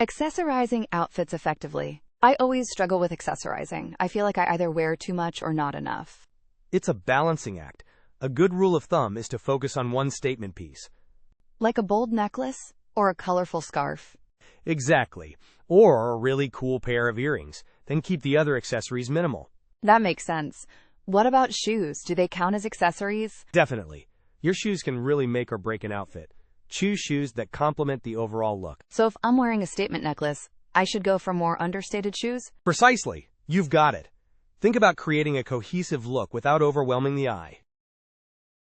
Accessorizing outfits effectively. I always struggle with accessorizing. I feel like I either wear too much or not enough. It's a balancing act. A good rule of thumb is to focus on one statement piece. Like a bold necklace or a colorful scarf. Exactly. Or a really cool pair of earrings. Then keep the other accessories minimal. That makes sense. What about shoes? Do they count as accessories? Definitely. Your shoes can really make or break an outfit. Choose shoes that complement the overall look. So if I'm wearing a statement necklace, I should go for more understated shoes? Precisely. You've got it. Think about creating a cohesive look without overwhelming the eye.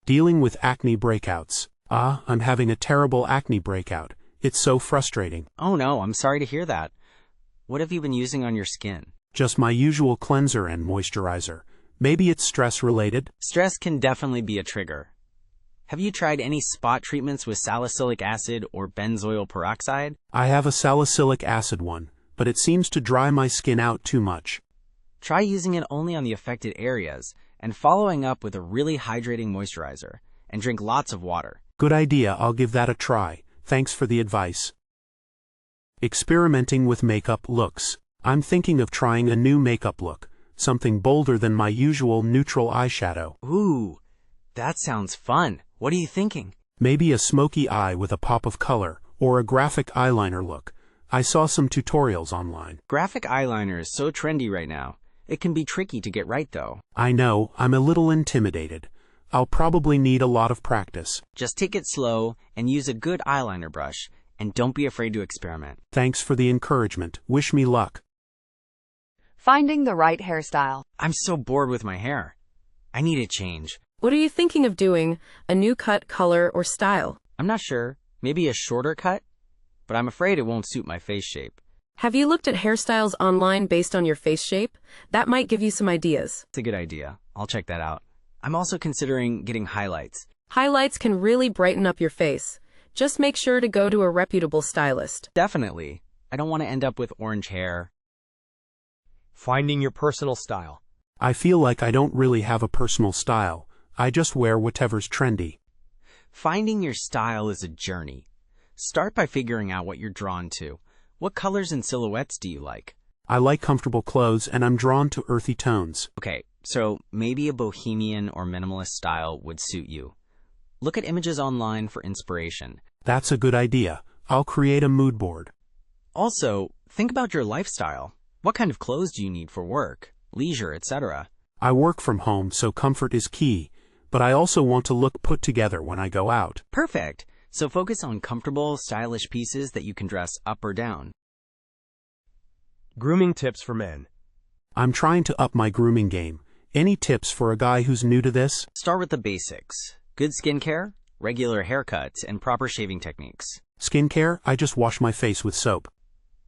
Dealing with acne breakouts. I'm having a terrible acne breakout. It's so frustrating. Oh no, I'm sorry to hear that. What have you been using on your skin? Just my usual cleanser and moisturizer. Maybe it's stress-related? Stress can definitely be a trigger. Have you tried any spot treatments with salicylic acid or benzoyl peroxide? I have a salicylic acid one, but it seems to dry my skin out too much. Try using it only on the affected areas and following up with a really hydrating moisturizer, and drink lots of water. Good idea, I'll give that a try. Thanks for the advice. Experimenting with makeup looks. I'm thinking of trying a new makeup look, something bolder than my usual neutral eyeshadow. Ooh, that sounds fun. What are you thinking? Maybe a smoky eye with a pop of color, or a graphic eyeliner look. I saw some tutorials online. Graphic eyeliner is so trendy right now. It can be tricky to get right though. I know, I'm a little intimidated. I'll probably need a lot of practice. Just take it slow and use a good eyeliner brush, and don't be afraid to experiment. Thanks for the encouragement. Wish me luck. Finding the right hairstyle. I'm so bored with my hair. I need a change. What are you thinking of doing? A new cut, color, or style? I'm not sure. Maybe a shorter cut? But I'm afraid it won't suit my face shape. Have you looked at hairstyles online based on your face shape? That might give you some ideas. It's a good idea. I'll check that out. I'm also considering getting highlights. Highlights can really brighten up your face. Just make sure to go to a reputable stylist. Definitely. I don't want to end up with orange hair. Finding your personal style. I feel like I don't really have a personal style. I just wear whatever's trendy. Finding your style is a journey. Start by figuring out what you're drawn to. What colors and silhouettes do you like? I like comfortable clothes and I'm drawn to earthy tones. Okay, so maybe a bohemian or minimalist style would suit you. Look at images online for inspiration. That's a good idea. I'll create a mood board. Also, think about your lifestyle. What kind of clothes do you need for work, leisure, etc.? I work from home, so comfort is key, but I also want to look put together when I go out. Perfect! So focus on comfortable, stylish pieces that you can dress up or down. Grooming tips for men. I'm trying to up my grooming game. Any tips for a guy who's new to this? Start with the basics. Good skincare, regular haircuts, and proper shaving techniques. Skincare? I just wash my face with soap.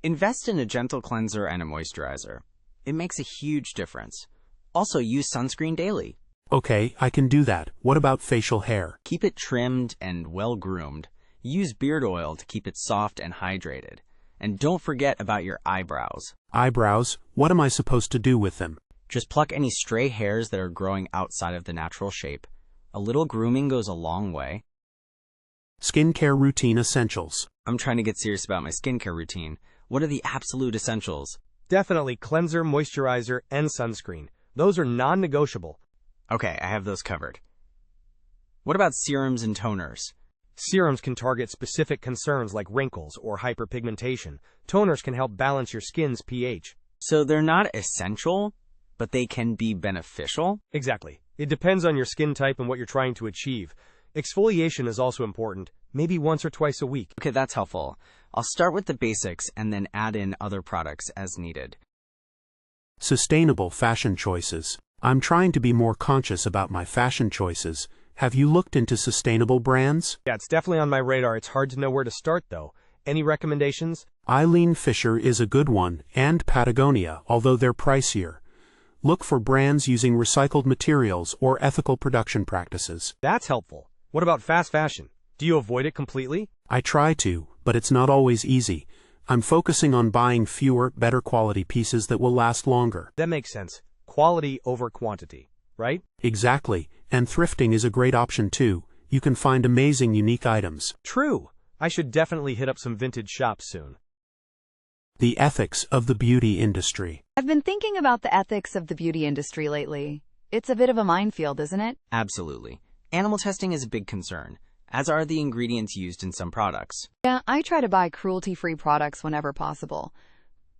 Invest in a gentle cleanser and a moisturizer. It makes a huge difference. Also, use sunscreen daily. Okay, I can do that. What about facial hair? Keep it trimmed and well-groomed. Use beard oil to keep it soft and hydrated. And don't forget about your eyebrows. Eyebrows? What am I supposed to do with them? Just pluck any stray hairs that are growing outside of the natural shape. A little grooming goes a long way. Skincare routine essentials. I'm trying to get serious about my skincare routine. What are the absolute essentials? Definitely cleanser, moisturizer, and sunscreen. Those are non-negotiable. Okay, I have those covered. What about serums and toners? Serums can target specific concerns like wrinkles or hyperpigmentation. Toners can help balance your skin's pH. So they're not essential, but they can be beneficial? Exactly. It depends on your skin type and what you're trying to achieve. Exfoliation is also important, maybe once or twice a week. Okay, that's helpful. I'll start with the basics and then add in other products as needed. Sustainable fashion choices. I'm trying to be more conscious about my fashion choices. Have you looked into sustainable brands? Yeah, it's definitely on my radar. It's hard to know where to start, though. Any recommendations? Eileen Fisher is a good one, and Patagonia, although they're pricier. Look for brands using recycled materials or ethical production practices. That's helpful. What about fast fashion? Do you avoid it completely? I try to, but it's not always easy. I'm focusing on buying fewer, better quality pieces that will last longer. That makes sense. Quality over quantity, right? Exactly, and thrifting is a great option too. You can find amazing, unique items. True. I should definitely hit up some vintage shops soon. The ethics of the beauty industry. I've been thinking about the ethics of the beauty industry lately. It's a bit of a minefield, isn't it? Absolutely. Animal testing is a big concern, as are the ingredients used in some products. Yeah, I try to buy cruelty-free products whenever possible.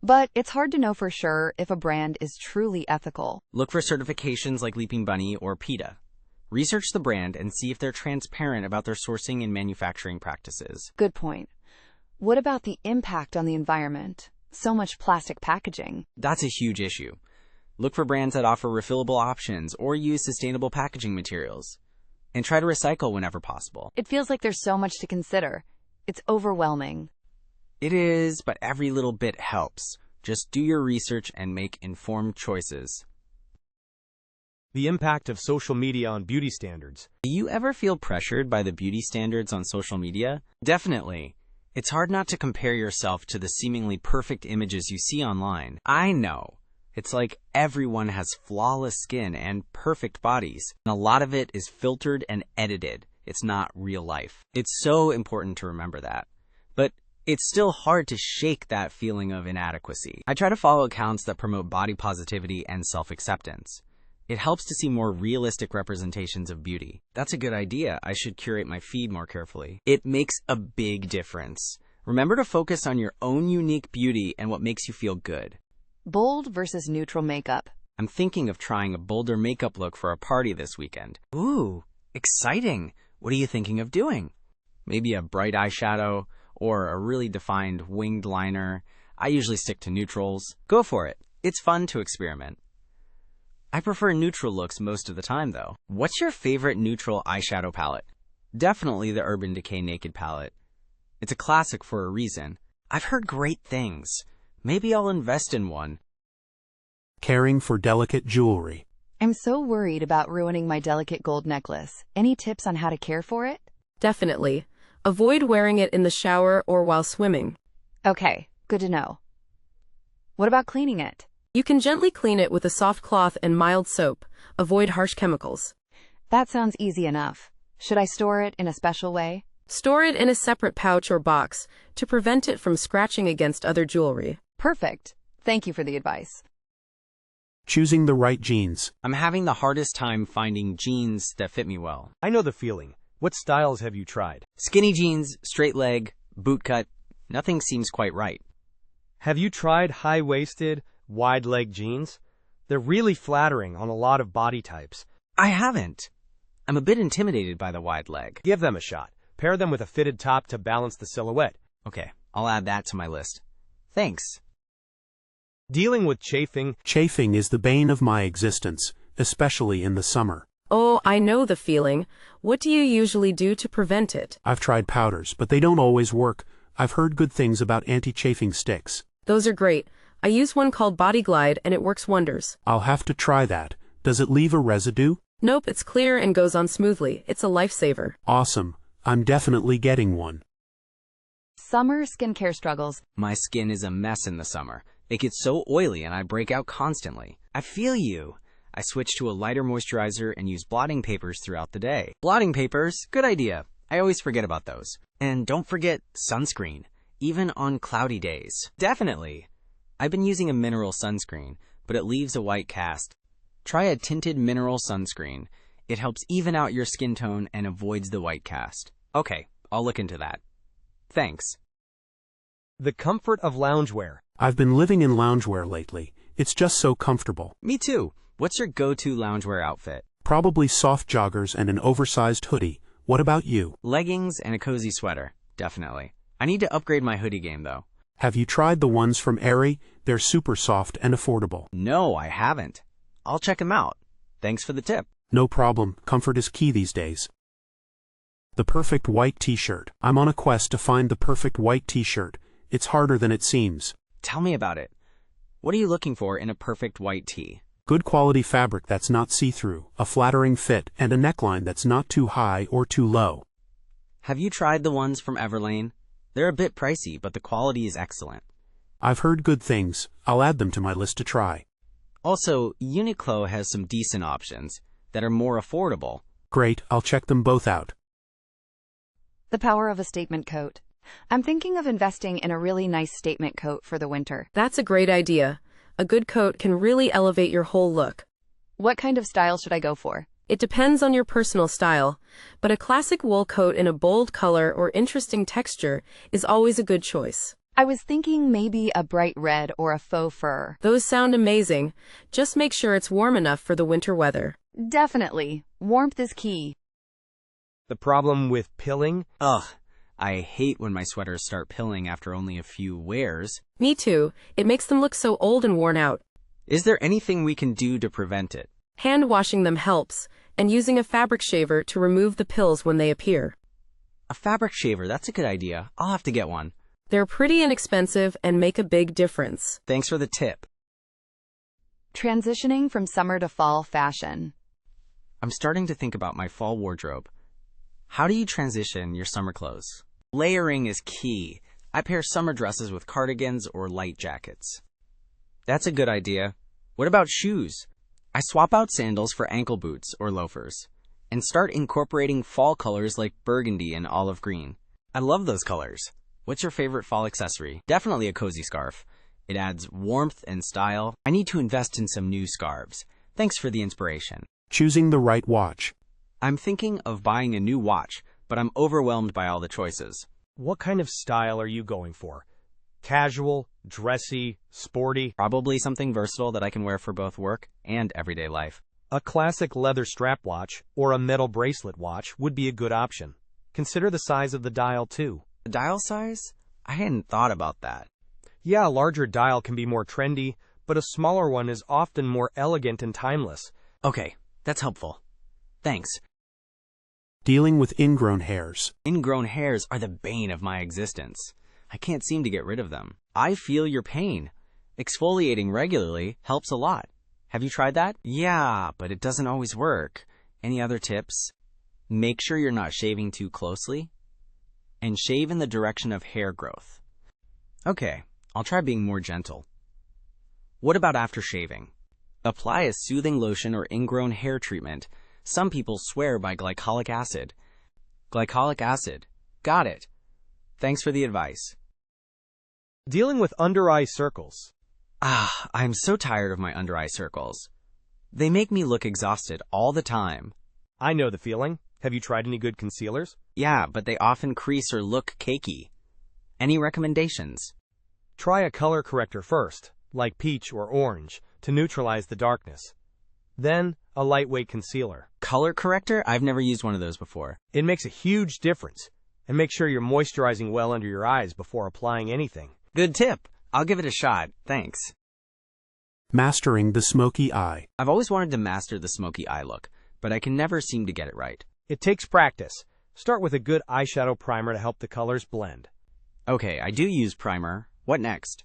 But it's hard to know for sure if a brand is truly ethical. Look for certifications like Leaping Bunny or PETA. Research the brand and see if they're transparent about their sourcing and manufacturing practices. Good point. What about the impact on the environment? So much plastic packaging. That's a huge issue. Look for brands that offer refillable options or use sustainable packaging materials. And try to recycle whenever possible. It feels like there's so much to consider. It's overwhelming. It is, but every little bit helps. Just do your research and make informed choices. The impact of social media on beauty standards. Do you ever feel pressured by the beauty standards on social media? Definitely. It's hard not to compare yourself to the seemingly perfect images you see online. I know. It's like everyone has flawless skin and perfect bodies, and a lot of it is filtered and edited. It's not real life. It's so important to remember that. But it's still hard to shake that feeling of inadequacy. I try to follow accounts that promote body positivity and self-acceptance. It helps to see more realistic representations of beauty. That's a good idea. I should curate my feed more carefully. It makes a big difference. Remember to focus on your own unique beauty and what makes you feel good. Bold versus neutral makeup. I'm thinking of trying a bolder makeup look for a party this weekend. Ooh, exciting! What are you thinking of doing? Maybe a bright eyeshadow or a really defined winged liner. I usually stick to neutrals. Go for it. It's fun to experiment. I prefer neutral looks most of the time, though. What's your favorite neutral eyeshadow palette? Definitely the Urban Decay Naked palette. It's a classic for a reason. I've heard great things. Maybe I'll invest in one. Caring for delicate jewelry. I'm so worried about ruining my delicate gold necklace. Any tips on how to care for it? Definitely. Avoid wearing it in the shower or while swimming. Okay, good to know. What about cleaning it? You can gently clean it with a soft cloth and mild soap. Avoid harsh chemicals. That sounds easy enough. Should I store it in a special way? Store it in a separate pouch or box to prevent it from scratching against other jewelry. Perfect. Thank you for the advice. Choosing the right jeans. I'm having the hardest time finding jeans that fit me well. I know the feeling. What styles have you tried? Skinny jeans, straight leg, boot cut, nothing seems quite right. Have you tried high-waisted, wide-leg jeans? They're really flattering on a lot of body types. I haven't. I'm a bit intimidated by the wide leg. Give them a shot. Pair them with a fitted top to balance the silhouette. Okay, I'll add that to my list. Thanks. Dealing with chafing. Chafing is the bane of my existence, especially in the summer. Oh, I know the feeling. What do you usually do to prevent it? I've tried powders, but they don't always work. I've heard good things about anti-chafing sticks. Those are great. I use one called Body Glide and it works wonders. I'll have to try that. Does it leave a residue? Nope, it's clear and goes on smoothly. It's a lifesaver. Awesome. I'm definitely getting one. Summer skincare struggles. My skin is a mess in the summer. It gets so oily and I break out constantly. I feel you. I switch to a lighter moisturizer and use blotting papers throughout the day. Blotting papers, good idea. I always forget about those. And don't forget sunscreen, even on cloudy days. Definitely. I've been using a mineral sunscreen, but it leaves a white cast. Try a tinted mineral sunscreen. It helps even out your skin tone and avoids the white cast. Okay, I'll look into that. Thanks. The comfort of loungewear. I've been living in loungewear lately. It's just so comfortable. Me too. What's your go-to loungewear outfit? Probably soft joggers and an oversized hoodie. What about you? Leggings and a cozy sweater. Definitely. I need to upgrade my hoodie game, though. Have you tried the ones from Aerie? They're super soft and affordable. No, I haven't. I'll check them out. Thanks for the tip. No problem. Comfort is key these days. The perfect white t-shirt. I'm on a quest to find the perfect white t-shirt. It's harder than it seems. Tell me about it. What are you looking for in a perfect white tee? Good quality fabric that's not see-through, a flattering fit, and a neckline that's not too high or too low. Have you tried the ones from Everlane? They're a bit pricey, but the quality is excellent. I've heard good things. I'll add them to my list to try. Also, Uniqlo has some decent options that are more affordable. Great, I'll check them both out. The power of a statement coat. I'm thinking of investing in a really nice statement coat for the winter. That's a great idea. A good coat can really elevate your whole look. What kind of style should I go for? It depends on your personal style, but a classic wool coat in a bold color or interesting texture is always a good choice. I was thinking maybe a bright red or a faux fur. Those sound amazing. Just make sure it's warm enough for the winter weather. Definitely. Warmth is key. The problem with pilling? Ugh, I hate when my sweaters start pilling after only a few wears. Me too. It makes them look so old and worn out. Is there anything we can do to prevent it? Hand washing them helps, and using a fabric shaver to remove the pills when they appear. A fabric shaver, that's a good idea. I'll have to get one. They're pretty inexpensive and make a big difference. Thanks for the tip. Transitioning from summer to fall fashion. I'm starting to think about my fall wardrobe. How do you transition your summer clothes? Layering is key. I pair summer dresses with cardigans or light jackets. That's a good idea. What about shoes? I swap out sandals for ankle boots or loafers, and start incorporating fall colors like burgundy and olive green. I love those colors. What's your favorite fall accessory? Definitely a cozy scarf. It adds warmth and style. I need to invest in some new scarves. Thanks for the inspiration. Choosing the right watch. I'm thinking of buying a new watch, but I'm overwhelmed by all the choices. What kind of style are you going for? Casual, dressy, sporty? Probably something versatile that I can wear for both work and everyday life. A classic leather strap watch or a metal bracelet watch would be a good option. Consider the size of the dial too. The dial size? I hadn't thought about that. Yeah, a larger dial can be more trendy, but a smaller one is often more elegant and timeless. Okay, that's helpful. Thanks. Dealing with ingrown hairs. Ingrown hairs are the bane of my existence. I can't seem to get rid of them. I feel your pain. Exfoliating regularly helps a lot. Have you tried that? Yeah, but it doesn't always work. Any other tips? Make sure you're not shaving too closely. And shave in the direction of hair growth. Okay, I'll try being more gentle. What about after shaving? Apply a soothing lotion or ingrown hair treatment. Some people swear by glycolic acid. Glycolic acid. Got it. Thanks for the advice. Dealing with under-eye circles. I'm so tired of my under-eye circles. They make me look exhausted all the time. I know the feeling. Have you tried any good concealers? Yeah, but they often crease or look cakey. Any recommendations? Try a color corrector first, like peach or orange, to neutralize the darkness. Then, a lightweight concealer. Color corrector? I've never used one of those before. It makes a huge difference. And make sure you're moisturizing well under your eyes before applying anything. Good tip. I'll give it a shot. Thanks. Mastering the smoky eye. I've always wanted to master the smoky eye look, but I can never seem to get it right. It takes practice. Start with a good eyeshadow primer to help the colors blend. Okay, I do use primer. What next?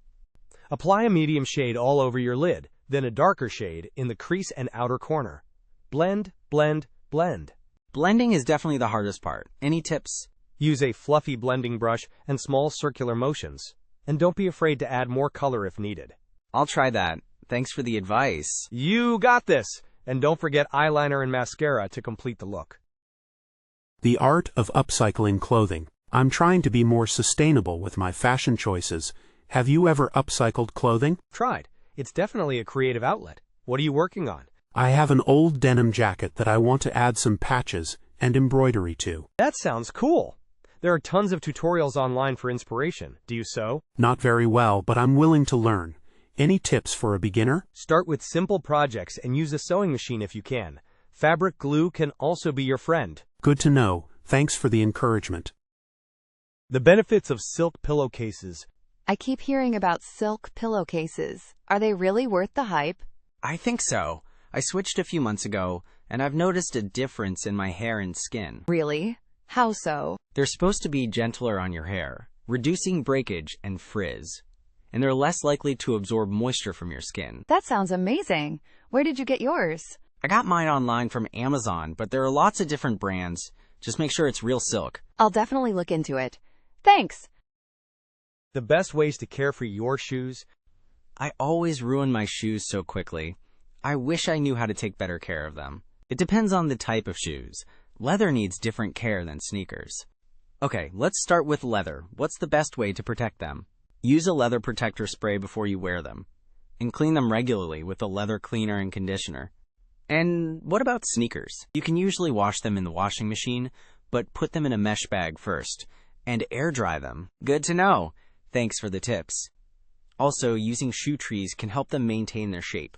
Apply a medium shade all over your lid, then a darker shade in the crease and outer corner. Blend, blend, blend. Blending is definitely the hardest part. Any tips? Use a fluffy blending brush and small circular motions. And don't be afraid to add more color if needed. I'll try that. Thanks for the advice. You got this! And don't forget eyeliner and mascara to complete the look. The art of upcycling clothing. I'm trying to be more sustainable with my fashion choices. Have you ever upcycled clothing? Tried. It's definitely a creative outlet. What are you working on? I have an old denim jacket that I want to add some patches and embroidery to. That sounds cool. There are tons of tutorials online for inspiration. Do you sew? Not very well, but I'm willing to learn. Any tips for a beginner? Start with simple projects and use a sewing machine if you can. Fabric glue can also be your friend. Good to know. Thanks for the encouragement. The benefits of silk pillowcases. I keep hearing about silk pillowcases. Are they really worth the hype? I think so. I switched a few months ago, and I've noticed a difference in my hair and skin. Really? How so? They're supposed to be gentler on your hair, reducing breakage and frizz. And they're less likely to absorb moisture from your skin. That sounds amazing. Where did you get yours? I got mine online from Amazon, but there are lots of different brands. Just make sure it's real silk. I'll definitely look into it. Thanks. The best ways to care for your shoes. I always ruin my shoes so quickly. I wish I knew how to take better care of them. It depends on the type of shoes. Leather needs different care than sneakers. Okay, let's start with leather. What's the best way to protect them? Use a leather protector spray before you wear them, and clean them regularly with a leather cleaner and conditioner. And what about sneakers? You can usually wash them in the washing machine, but put them in a mesh bag first, and air dry them. Good to know. Thanks for the tips. Also, using shoe trees can help them maintain their shape.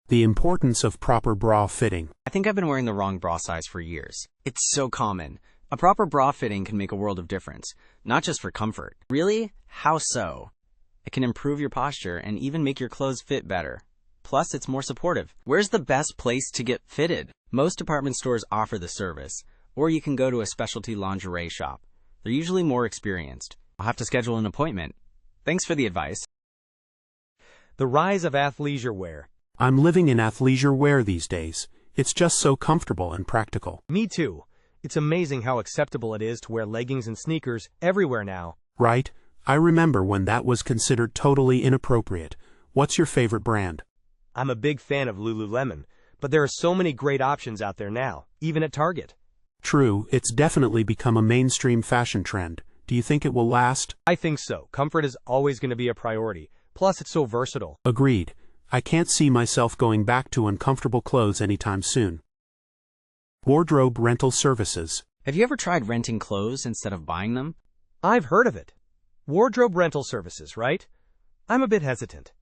The importance of proper bra fitting. I think I've been wearing the wrong bra size for years. It's so common. A proper bra fitting can make a world of difference, not just for comfort. Really? How so? It can improve your posture and even make your clothes fit better. Plus, it's more supportive. Where's the best place to get fitted? Most department stores offer the service, or you can go to a specialty lingerie shop. They're usually more experienced. I'll have to schedule an appointment. Thanks for the advice. The rise of athleisure wear. I'm living in athleisure wear these days. It's just so comfortable and practical. Me too. It's amazing how acceptable it is to wear leggings and sneakers everywhere now. Right? I remember when that was considered totally inappropriate. What's your favorite brand? I'm a big fan of Lululemon, but there are so many great options out there now, even at Target. True, it's definitely become a mainstream fashion trend. Do you think it will last? I think so. Comfort is always going to be a priority. Plus, it's so versatile. Agreed. I can't see myself going back to uncomfortable clothes anytime soon. Wardrobe rental services. Have you ever tried renting clothes instead of buying them? I've heard of it. Wardrobe rental services, right? I'm a bit hesitant.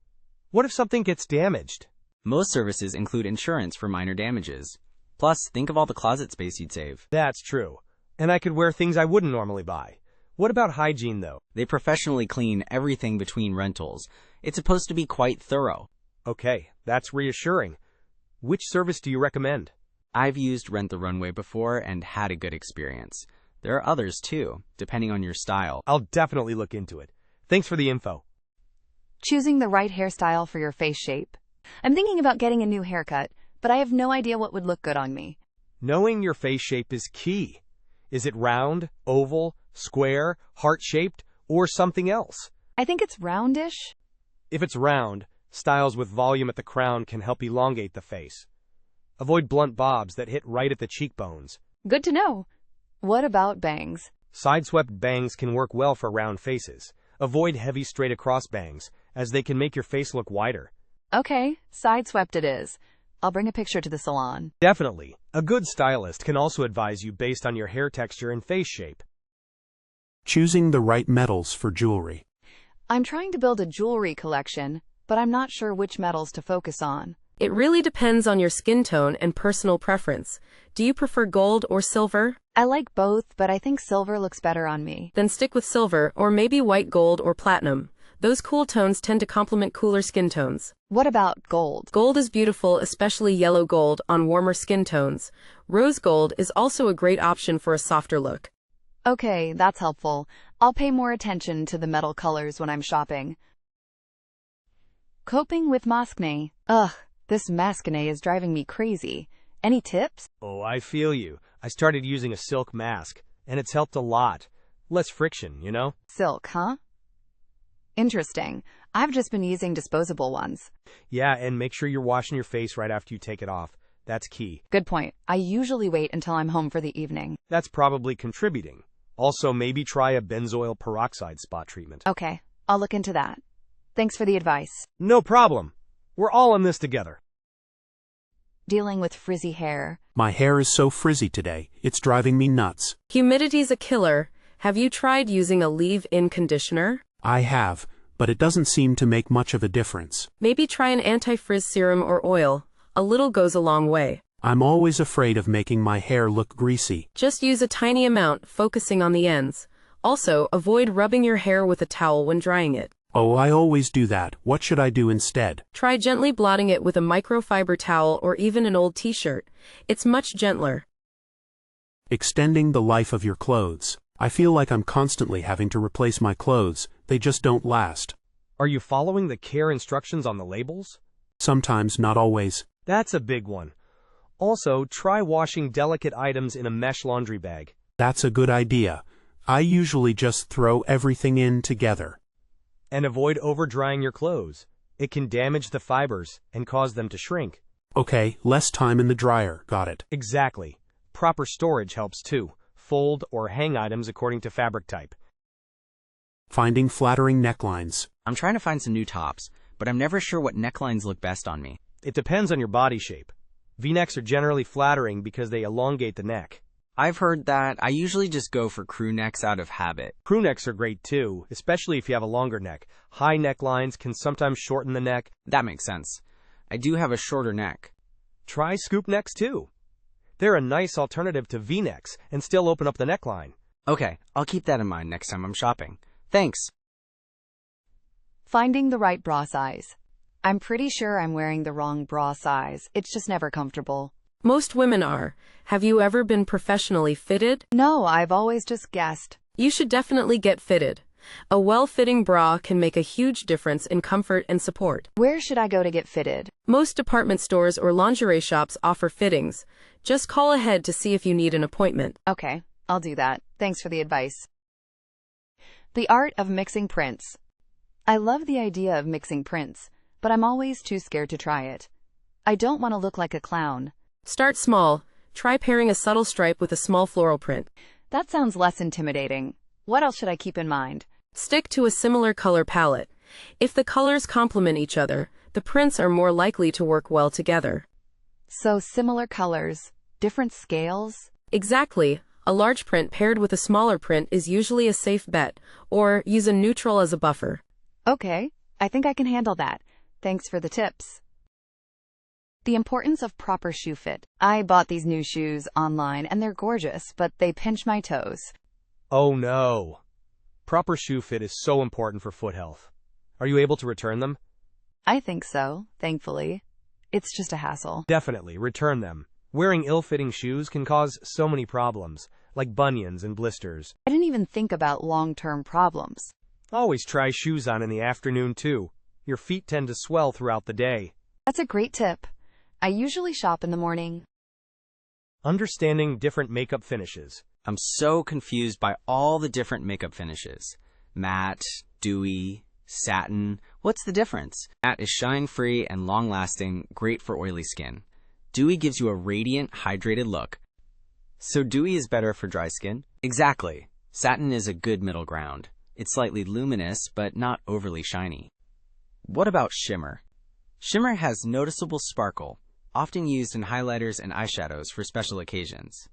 What if something gets damaged? Most services include insurance for minor damages. Plus, think of all the closet space you'd save. That's true. And I could wear things I wouldn't normally buy. What about hygiene, though? They professionally clean everything between rentals. It's supposed to be quite thorough. Okay, that's reassuring. Which service do you recommend? I've used Rent the Runway before and had a good experience. There are others too, depending on your style. I'll definitely look into it. Thanks for the info. Choosing the right hairstyle for your face shape. I'm thinking about getting a new haircut, but I have no idea what would look good on me. Knowing your face shape is key. Is it round, oval, square, heart-shaped, or something else? I think it's roundish. If it's round, styles with volume at the crown can help elongate the face. Avoid blunt bobs that hit right at the cheekbones. Good to know. What about bangs? Side-swept bangs can work well for round faces. Avoid heavy straight-across bangs, as they can make your face look wider. Okay, side-swept it is. I'll bring a picture to the salon. Definitely. A good stylist can also advise you based on your hair texture and face shape. Choosing the right metals for jewelry. I'm trying to build a jewelry collection, but I'm not sure which metals to focus on. It really depends on your skin tone and personal preference. Do you prefer gold or silver? I like both, but I think silver looks better on me. Then stick with silver, or maybe white gold or platinum. Those cool tones tend to complement cooler skin tones. What about gold? Gold is beautiful, especially yellow gold, on warmer skin tones. Rose gold is also a great option for a softer look. Okay, that's helpful. I'll pay more attention to the metal colors when I'm shopping. Coping with maskne. Ugh, this maskne is driving me crazy. Any tips? Oh, I feel you. I started using a silk mask, and it's helped a lot. Less friction, you know? Silk, huh? Interesting. I've just been using disposable ones. Yeah, and make sure you're washing your face right after you take it off. That's key. Good point. I usually wait until I'm home for the evening. That's probably contributing. Also, maybe try a benzoyl peroxide spot treatment. Okay, I'll look into that. Thanks for the advice. No problem. We're all in this together. Dealing with frizzy hair. My hair is so frizzy today, it's driving me nuts. Humidity's a killer. Have you tried using a leave-in conditioner? I have, but it doesn't seem to make much of a difference. Maybe try an anti-frizz serum or oil. A little goes a long way. I'm always afraid of making my hair look greasy. Just use a tiny amount, focusing on the ends. Also, avoid rubbing your hair with a towel when drying it. Oh, I always do that. What should I do instead? Try gently blotting it with a microfiber towel or even an old t-shirt. It's much gentler. Extending the life of your clothes. I feel like I'm constantly having to replace my clothes. They just don't last. Are you following the care instructions on the labels? Sometimes, not always. That's a big one. Also, try washing delicate items in a mesh laundry bag. That's a good idea. I usually just throw everything in together. And avoid over-drying your clothes. It can damage the fibers and cause them to shrink. Okay, less time in the dryer. Got it. Exactly. Proper storage helps too. fold, or hang items according to fabric type. Finding flattering necklines. I'm trying to find some new tops, but I'm never sure what necklines look best on me. It depends on your body shape. V-necks are generally flattering because they elongate the neck. I've heard that. I usually just go for crew necks out of habit. Crew necks are great too, especially if you have a longer neck. High necklines can sometimes shorten the neck. That makes sense. I do have a shorter neck. Try scoop necks too. They're a nice alternative to V-necks and still open up the neckline. Okay, I'll keep that in mind next time I'm shopping. Thanks. Finding the right bra size. I'm pretty sure I'm wearing the wrong bra size. It's just never comfortable. Most women are. Have you ever been professionally fitted? No, I've always just guessed. You should definitely get fitted. A well-fitting bra can make a huge difference in comfort and support. Where should I go to get fitted? Most department stores or lingerie shops offer fittings. Just call ahead to see if you need an appointment. Okay, I'll do that. Thanks for the advice. The art of mixing prints. I love the idea of mixing prints, but I'm always too scared to try it. I don't want to look like a clown. Start small. Try pairing a subtle stripe with a small floral print. That sounds less intimidating. What else should I keep in mind? Stick to a similar color palette. If the colors complement each other, the prints are more likely to work well together. So similar colors, different scales? Exactly. A large print paired with a smaller print is usually a safe bet, or use a neutral as a buffer. Okay, I think I can handle that. Thanks for the tips. The importance of proper shoe fit. I bought these new shoes online and they're gorgeous, but they pinch my toes. Oh no. Proper shoe fit is so important for foot health. Are you able to return them? I think so, thankfully. It's just a hassle. Definitely, return them. Wearing ill-fitting shoes can cause so many problems, like bunions and blisters. I didn't even think about long-term problems. Always try shoes on in the afternoon too. Your feet tend to swell throughout the day. That's a great tip. I usually shop in the morning. Understanding different makeup finishes. I'm so confused by all the different makeup finishes. Matte, dewy, satin. What's the difference? Matte is shine-free and long-lasting, great for oily skin. Dewy gives you a radiant, hydrated look. So dewy is better for dry skin? Exactly. Satin is a good middle ground. It's slightly luminous, but not overly shiny. What about shimmer? Shimmer has noticeable sparkle, often used in highlighters and eyeshadows for special occasions.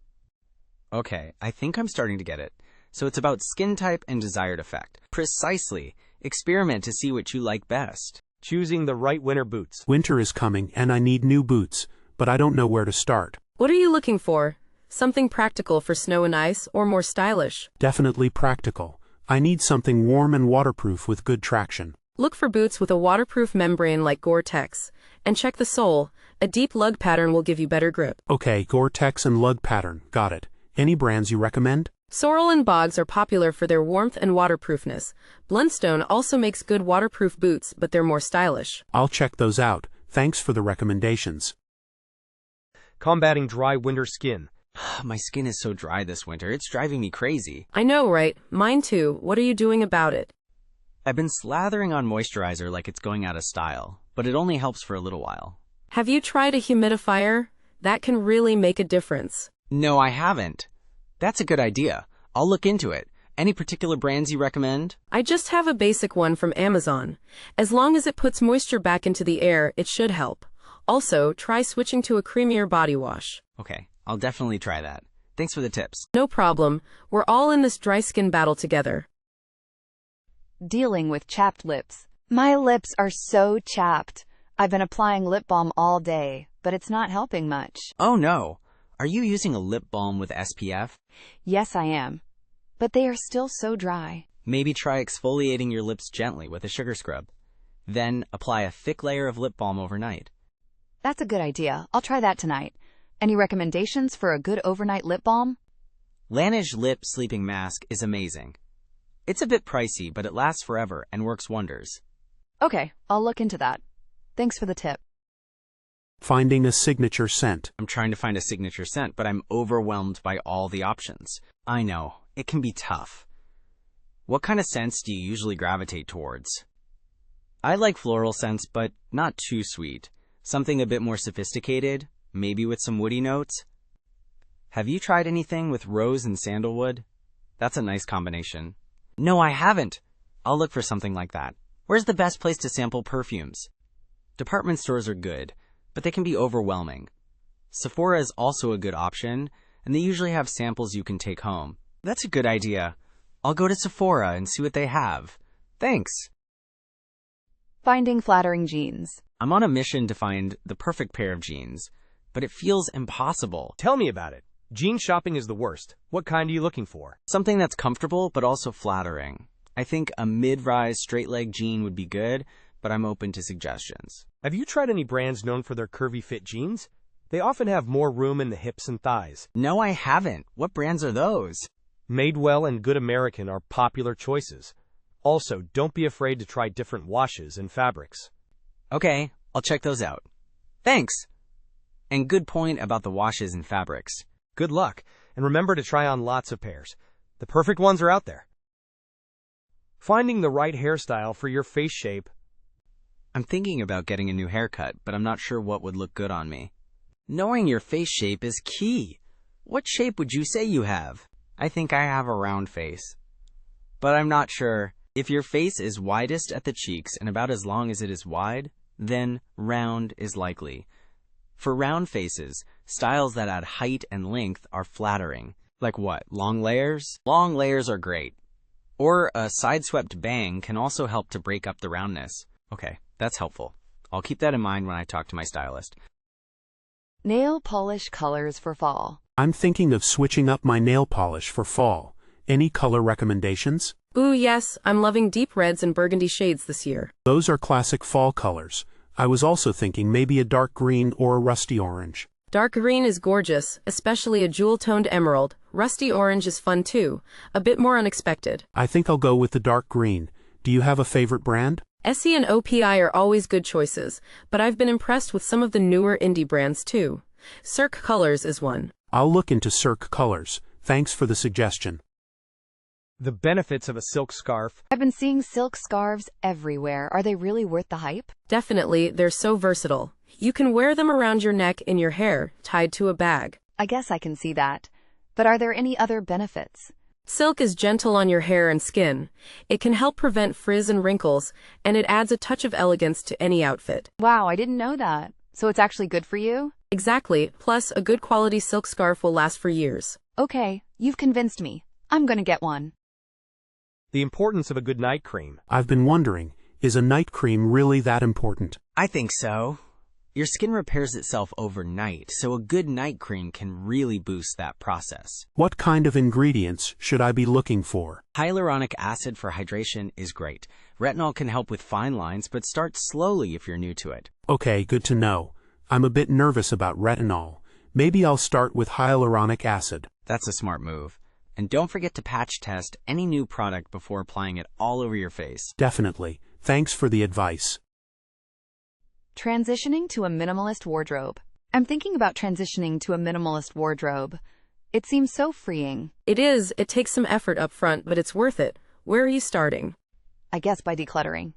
Okay, I think I'm starting to get it. So it's about skin type and desired effect. Precisely. Experiment to see what you like best. Choosing the right winter boots. Winter is coming and I need new boots, but I don't know where to start. What are you looking for? Something practical for snow and ice, or more stylish? Definitely practical. I need something warm and waterproof with good traction. Look for boots with a waterproof membrane like Gore-Tex. And check the sole. A deep lug pattern will give you better grip. Okay, Gore-Tex and lug pattern. Got it. Any brands you recommend? Sorel and Boggs are popular for their warmth and waterproofness. Blundstone also makes good waterproof boots, but they're more stylish. I'll check those out. Thanks for the recommendations. Combating dry winter skin. My skin is so dry this winter, it's driving me crazy. I know, right? Mine too. What are you doing about it? I've been slathering on moisturizer like it's going out of style, but it only helps for a little while. Have you tried a humidifier? That can really make a difference. No, I haven't. That's a good idea. I'll look into it. Any particular brands you recommend? I just have a basic one from Amazon. As long as it puts moisture back into the air, it should help. Also, try switching to a creamier body wash. Okay, I'll definitely try that. Thanks for the tips. No problem. We're all in this dry skin battle together. Dealing with chapped lips. My lips are so chapped. I've been applying lip balm all day, but it's not helping much. Oh no. Are you using a lip balm with SPF? Yes, I am. But they are still so dry. Maybe try exfoliating your lips gently with a sugar scrub. Then apply a thick layer of lip balm overnight. That's a good idea. I'll try that tonight. Any recommendations for a good overnight lip balm? Laneige Lip Sleeping Mask is amazing. It's a bit pricey, but it lasts forever and works wonders. Okay, I'll look into that. Thanks for the tip. Finding a signature scent. I'm trying to find a signature scent, but I'm overwhelmed by all the options. I know, it can be tough. What kind of scents do you usually gravitate towards? I like floral scents, but not too sweet. Something a bit more sophisticated, maybe with some woody notes. Have you tried anything with rose and sandalwood? That's a nice combination. No, I haven't. I'll look for something like that. Where's the best place to sample perfumes? Department stores are good, but they can be overwhelming. Sephora is also a good option, and they usually have samples you can take home. That's a good idea. I'll go to Sephora and see what they have. Thanks. Finding flattering jeans. I'm on a mission to find the perfect pair of jeans, but it feels impossible. Tell me about it. Jean shopping is the worst. What kind are you looking for? Something that's comfortable but also flattering. I think a mid-rise straight-leg jean would be good, but I'm open to suggestions. Have you tried any brands known for their curvy fit jeans? They often have more room in the hips and thighs. No, I haven't. What brands are those? Madewell and Good American are popular choices. Also, don't be afraid to try different washes and fabrics. Okay, I'll check those out. Thanks! And good point about the washes and fabrics. Good luck, and remember to try on lots of pairs. The perfect ones are out there. Finding the right hairstyle for your face shape. I'm thinking about getting a new haircut, but I'm not sure what would look good on me. Knowing your face shape is key. What shape would you say you have? I think I have a round face. But I'm not sure. If your face is widest at the cheeks and about as long as it is wide, then round is likely. For round faces, styles that add height and length are flattering. Like what? Long layers? Long layers are great. Or a side-swept bang can also help to break up the roundness. Okay, that's helpful. I'll keep that in mind when I talk to my stylist. Nail polish colors for fall. I'm thinking of switching up my nail polish for fall. Any color recommendations? Ooh, yes, I'm loving deep reds and burgundy shades this year. Those are classic fall colors. I was also thinking maybe a dark green or a rusty orange. Dark green is gorgeous, especially a jewel-toned emerald. Rusty orange is fun too, a bit more unexpected. I think I'll go with the dark green. Do you have a favorite brand? Essie and OPI are always good choices, but I've been impressed with some of the newer indie brands too. Cirque Colors is one. I'll look into Cirque Colors. Thanks for the suggestion. The benefits of a silk scarf. I've been seeing silk scarves everywhere. Are they really worth the hype? Definitely, they're so versatile. You can wear them around your neck, in your hair, tied to a bag. I guess I can see that. But are there any other benefits? Silk is gentle on your hair and skin. It can help prevent frizz and wrinkles, and it adds a touch of elegance to any outfit. Wow, I didn't know that. So it's actually good for you? Exactly. Plus, a good quality silk scarf will last for years. Okay, you've convinced me. I'm gonna get one. The importance of a good night cream. I've been wondering, is a night cream really that important? I think so. Your skin repairs itself overnight, so a good night cream can really boost that process. What kind of ingredients should I be looking for? Hyaluronic acid for hydration is great. Retinol can help with fine lines, but start slowly if you're new to it. Okay, good to know. I'm a bit nervous about retinol. Maybe I'll start with hyaluronic acid. That's a smart move. And don't forget to patch test any new product before applying it all over your face. Definitely. Thanks for the advice. Transitioning to a minimalist wardrobe. I'm thinking about transitioning to a minimalist wardrobe. It seems so freeing. It is. It takes some effort up front, but it's worth it. Where are you starting? I guess by decluttering.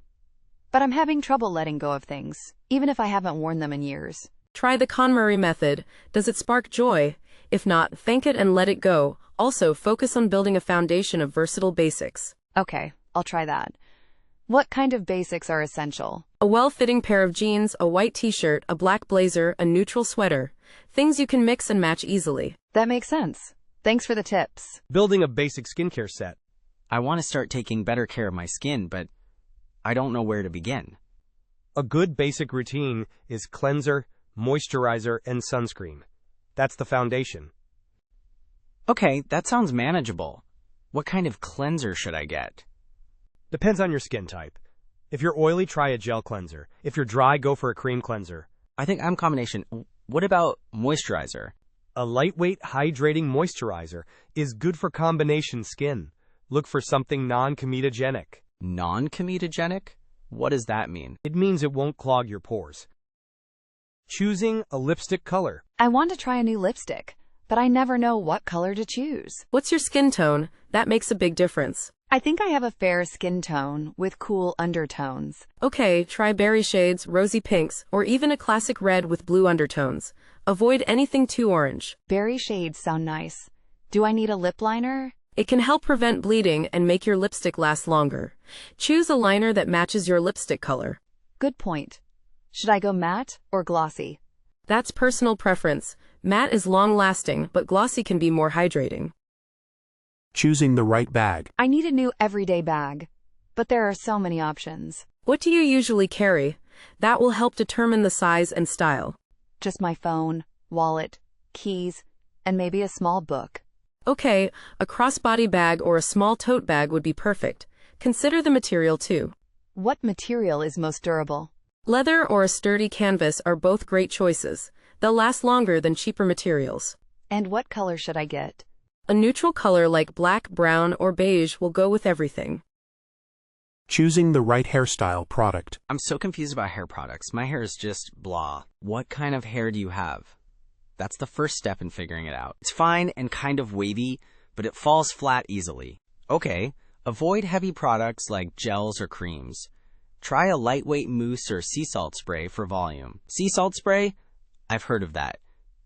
But I'm having trouble letting go of things, even if I haven't worn them in years. Try the KonMari method. Does it spark joy? If not, thank it and let it go. Also, focus on building a foundation of versatile basics. Okay, I'll try that. What kind of basics are essential? A well-fitting pair of jeans, a white t-shirt, a black blazer, a neutral sweater. Things you can mix and match easily. That makes sense. Thanks for the tips. Building a basic skincare set. I want to start taking better care of my skin, but I don't know where to begin. A good basic routine is cleanser, moisturizer, and sunscreen. That's the foundation. Okay, that sounds manageable. What kind of cleanser should I get? Depends on your skin type. If you're oily, try a gel cleanser. If you're dry, go for a cream cleanser. I think I'm combination. What about moisturizer? A lightweight, hydrating moisturizer is good for combination skin. Look for something non-comedogenic. Non-comedogenic? What does that mean? It means it won't clog your pores. Choosing a lipstick color. I want to try a new lipstick, but I never know what color to choose. What's your skin tone? That makes a big difference. I think I have a fair skin tone with cool undertones. Okay, try berry shades, rosy pinks, or even a classic red with blue undertones. Avoid anything too orange. Berry shades sound nice. Do I need a lip liner? It can help prevent bleeding and make your lipstick last longer. Choose a liner that matches your lipstick color. Good point. Should I go matte or glossy? That's personal preference. Matte is long-lasting, but glossy can be more hydrating. Choosing the right bag. I need a new everyday bag, but there are so many options. What do you usually carry? That will help determine the size and style. Just my phone, wallet, keys, and maybe a small book. Okay, a crossbody bag or a small tote bag would be perfect. Consider the material too. What material is most durable? Leather or a sturdy canvas are both great choices. They'll last longer than cheaper materials. And what color should I get? A neutral color like black, brown, or beige will go with everything. Choosing the right hairstyle product. I'm so confused about hair products. My hair is just blah. What kind of hair do you have? That's the first step in figuring it out. It's fine and kind of wavy, but it falls flat easily. Okay, avoid heavy products like gels or creams. Try a lightweight mousse or sea salt spray for volume. Sea salt spray? I've heard of that.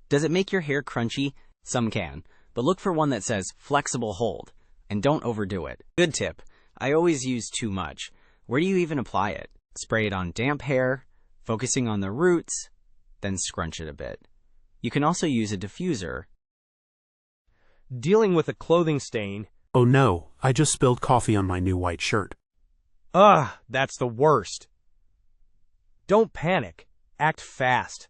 Does it make your hair crunchy? Some can, but look for one that says flexible hold, and don't overdo it. Good tip. I always use too much. Where do you even apply it? Spray it on damp hair, focusing on the roots, then scrunch it a bit. You can also use a diffuser. Dealing with a clothing stain. Oh no, I just spilled coffee on my new white shirt. Ugh, that's the worst. Don't panic. Act fast.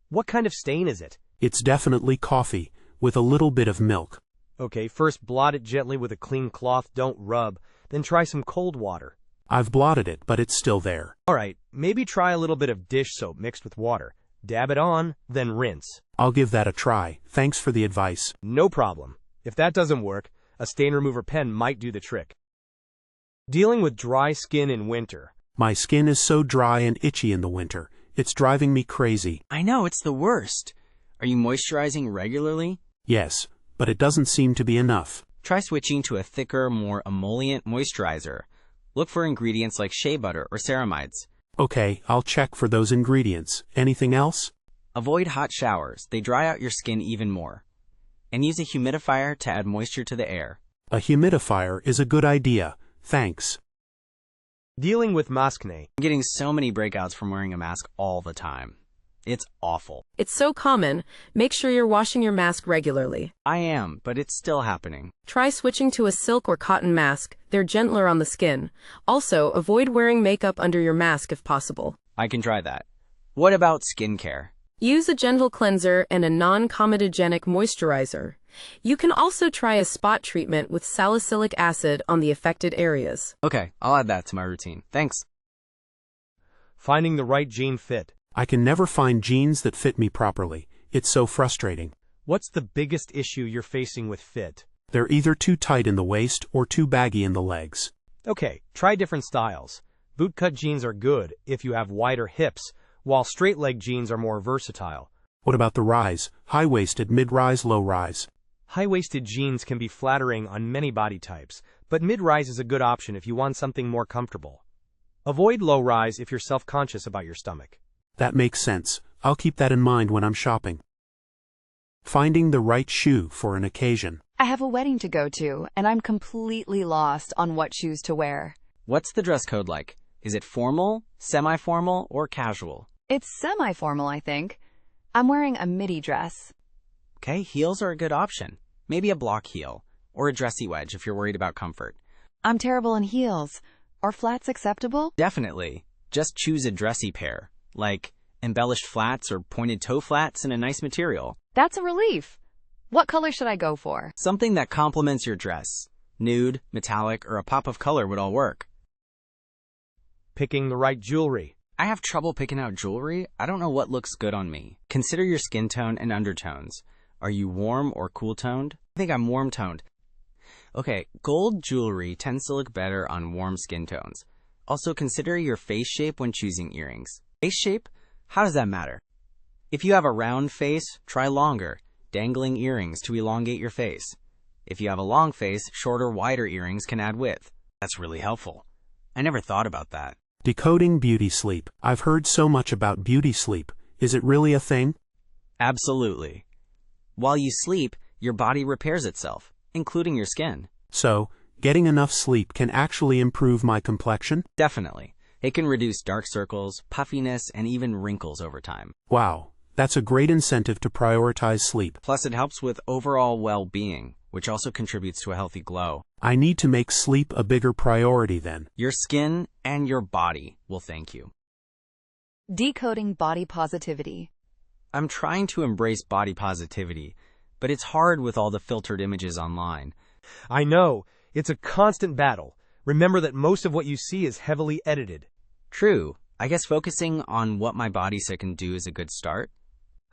What kind of stain is it? It's definitely coffee, with a little bit of milk. Okay, first blot it gently with a clean cloth, don't rub, then try some cold water. I've blotted it, but it's still there. Alright, maybe try a little bit of dish soap mixed with water. Dab it on, then rinse. I'll give that a try. Thanks for the advice. No problem. If that doesn't work, a stain remover pen might do the trick. Dealing with dry skin in winter. My skin is so dry and itchy in the winter. It's driving me crazy. I know, it's the worst. Are you moisturizing regularly? Yes, but it doesn't seem to be enough. Try switching to a thicker, more emollient moisturizer. Look for ingredients like shea butter or ceramides. Okay, I'll check for those ingredients. Anything else? Avoid hot showers. They dry out your skin even more. And use a humidifier to add moisture to the air. A humidifier is a good idea. Thanks. Dealing with maskne. I'm getting so many breakouts from wearing a mask all the time. It's awful. It's so common. Make sure you're washing your mask regularly. I am, but it's still happening. Try switching to a silk or cotton mask. They're gentler on the skin. Also, avoid wearing makeup under your mask if possible. I can try that. What about skincare? Use a gentle cleanser and a non-comedogenic moisturizer. You can also try a spot treatment with salicylic acid on the affected areas. Okay, I'll add that to my routine. Thanks. Finding the right jean fit. I can never find jeans that fit me properly. It's so frustrating. What's the biggest issue you're facing with fit? They're either too tight in the waist or too baggy in the legs. Okay, try different styles. Bootcut jeans are good if you have wider hips, while straight-leg jeans are more versatile. What about the rise? High-waisted, mid-rise, low-rise. High-waisted jeans can be flattering on many body types, but mid-rise is a good option if you want something more comfortable. Avoid low-rise if you're self-conscious about your stomach. That makes sense. I'll keep that in mind when I'm shopping. Finding the right shoe for an occasion. I have a wedding to go to, and I'm completely lost on what shoes to wear. What's the dress code like? Is it formal, semi-formal, or casual? It's semi-formal, I think. I'm wearing a midi dress. Okay, heels are a good option. Maybe a block heel, or a dressy wedge if you're worried about comfort. I'm terrible in heels. Are flats acceptable? Definitely. Just choose a dressy pair, like embellished flats or pointed toe flats in a nice material. That's a relief. What color should I go for? Something that complements your dress. Nude, metallic, or a pop of color would all work. Picking the right jewelry. I have trouble picking out jewelry. I don't know what looks good on me. Consider your skin tone and undertones. Are you warm or cool toned? I think I'm warm toned. Okay, gold jewelry tends to look better on warm skin tones. Also consider your face shape when choosing earrings. Face shape? How does that matter? If you have a round face, try longer, dangling earrings to elongate your face. If you have a long face, shorter, wider earrings can add width. That's really helpful. I never thought about that. Decoding beauty sleep. I've heard so much about beauty sleep. Is it really a thing? Absolutely. While you sleep, your body repairs itself, including your skin. So, getting enough sleep can actually improve my complexion? Definitely. It can reduce dark circles, puffiness, and even wrinkles over time. Wow, that's a great incentive to prioritize sleep. Plus, it helps with overall well-being, which also contributes to a healthy glow. I need to make sleep a bigger priority then. Your skin and your body will thank you. Decoding body positivity. I'm trying to embrace body positivity, but it's hard with all the filtered images online. I know, it's a constant battle. Remember that most of what you see is heavily edited. True. I guess focusing on what my body can do is a good start.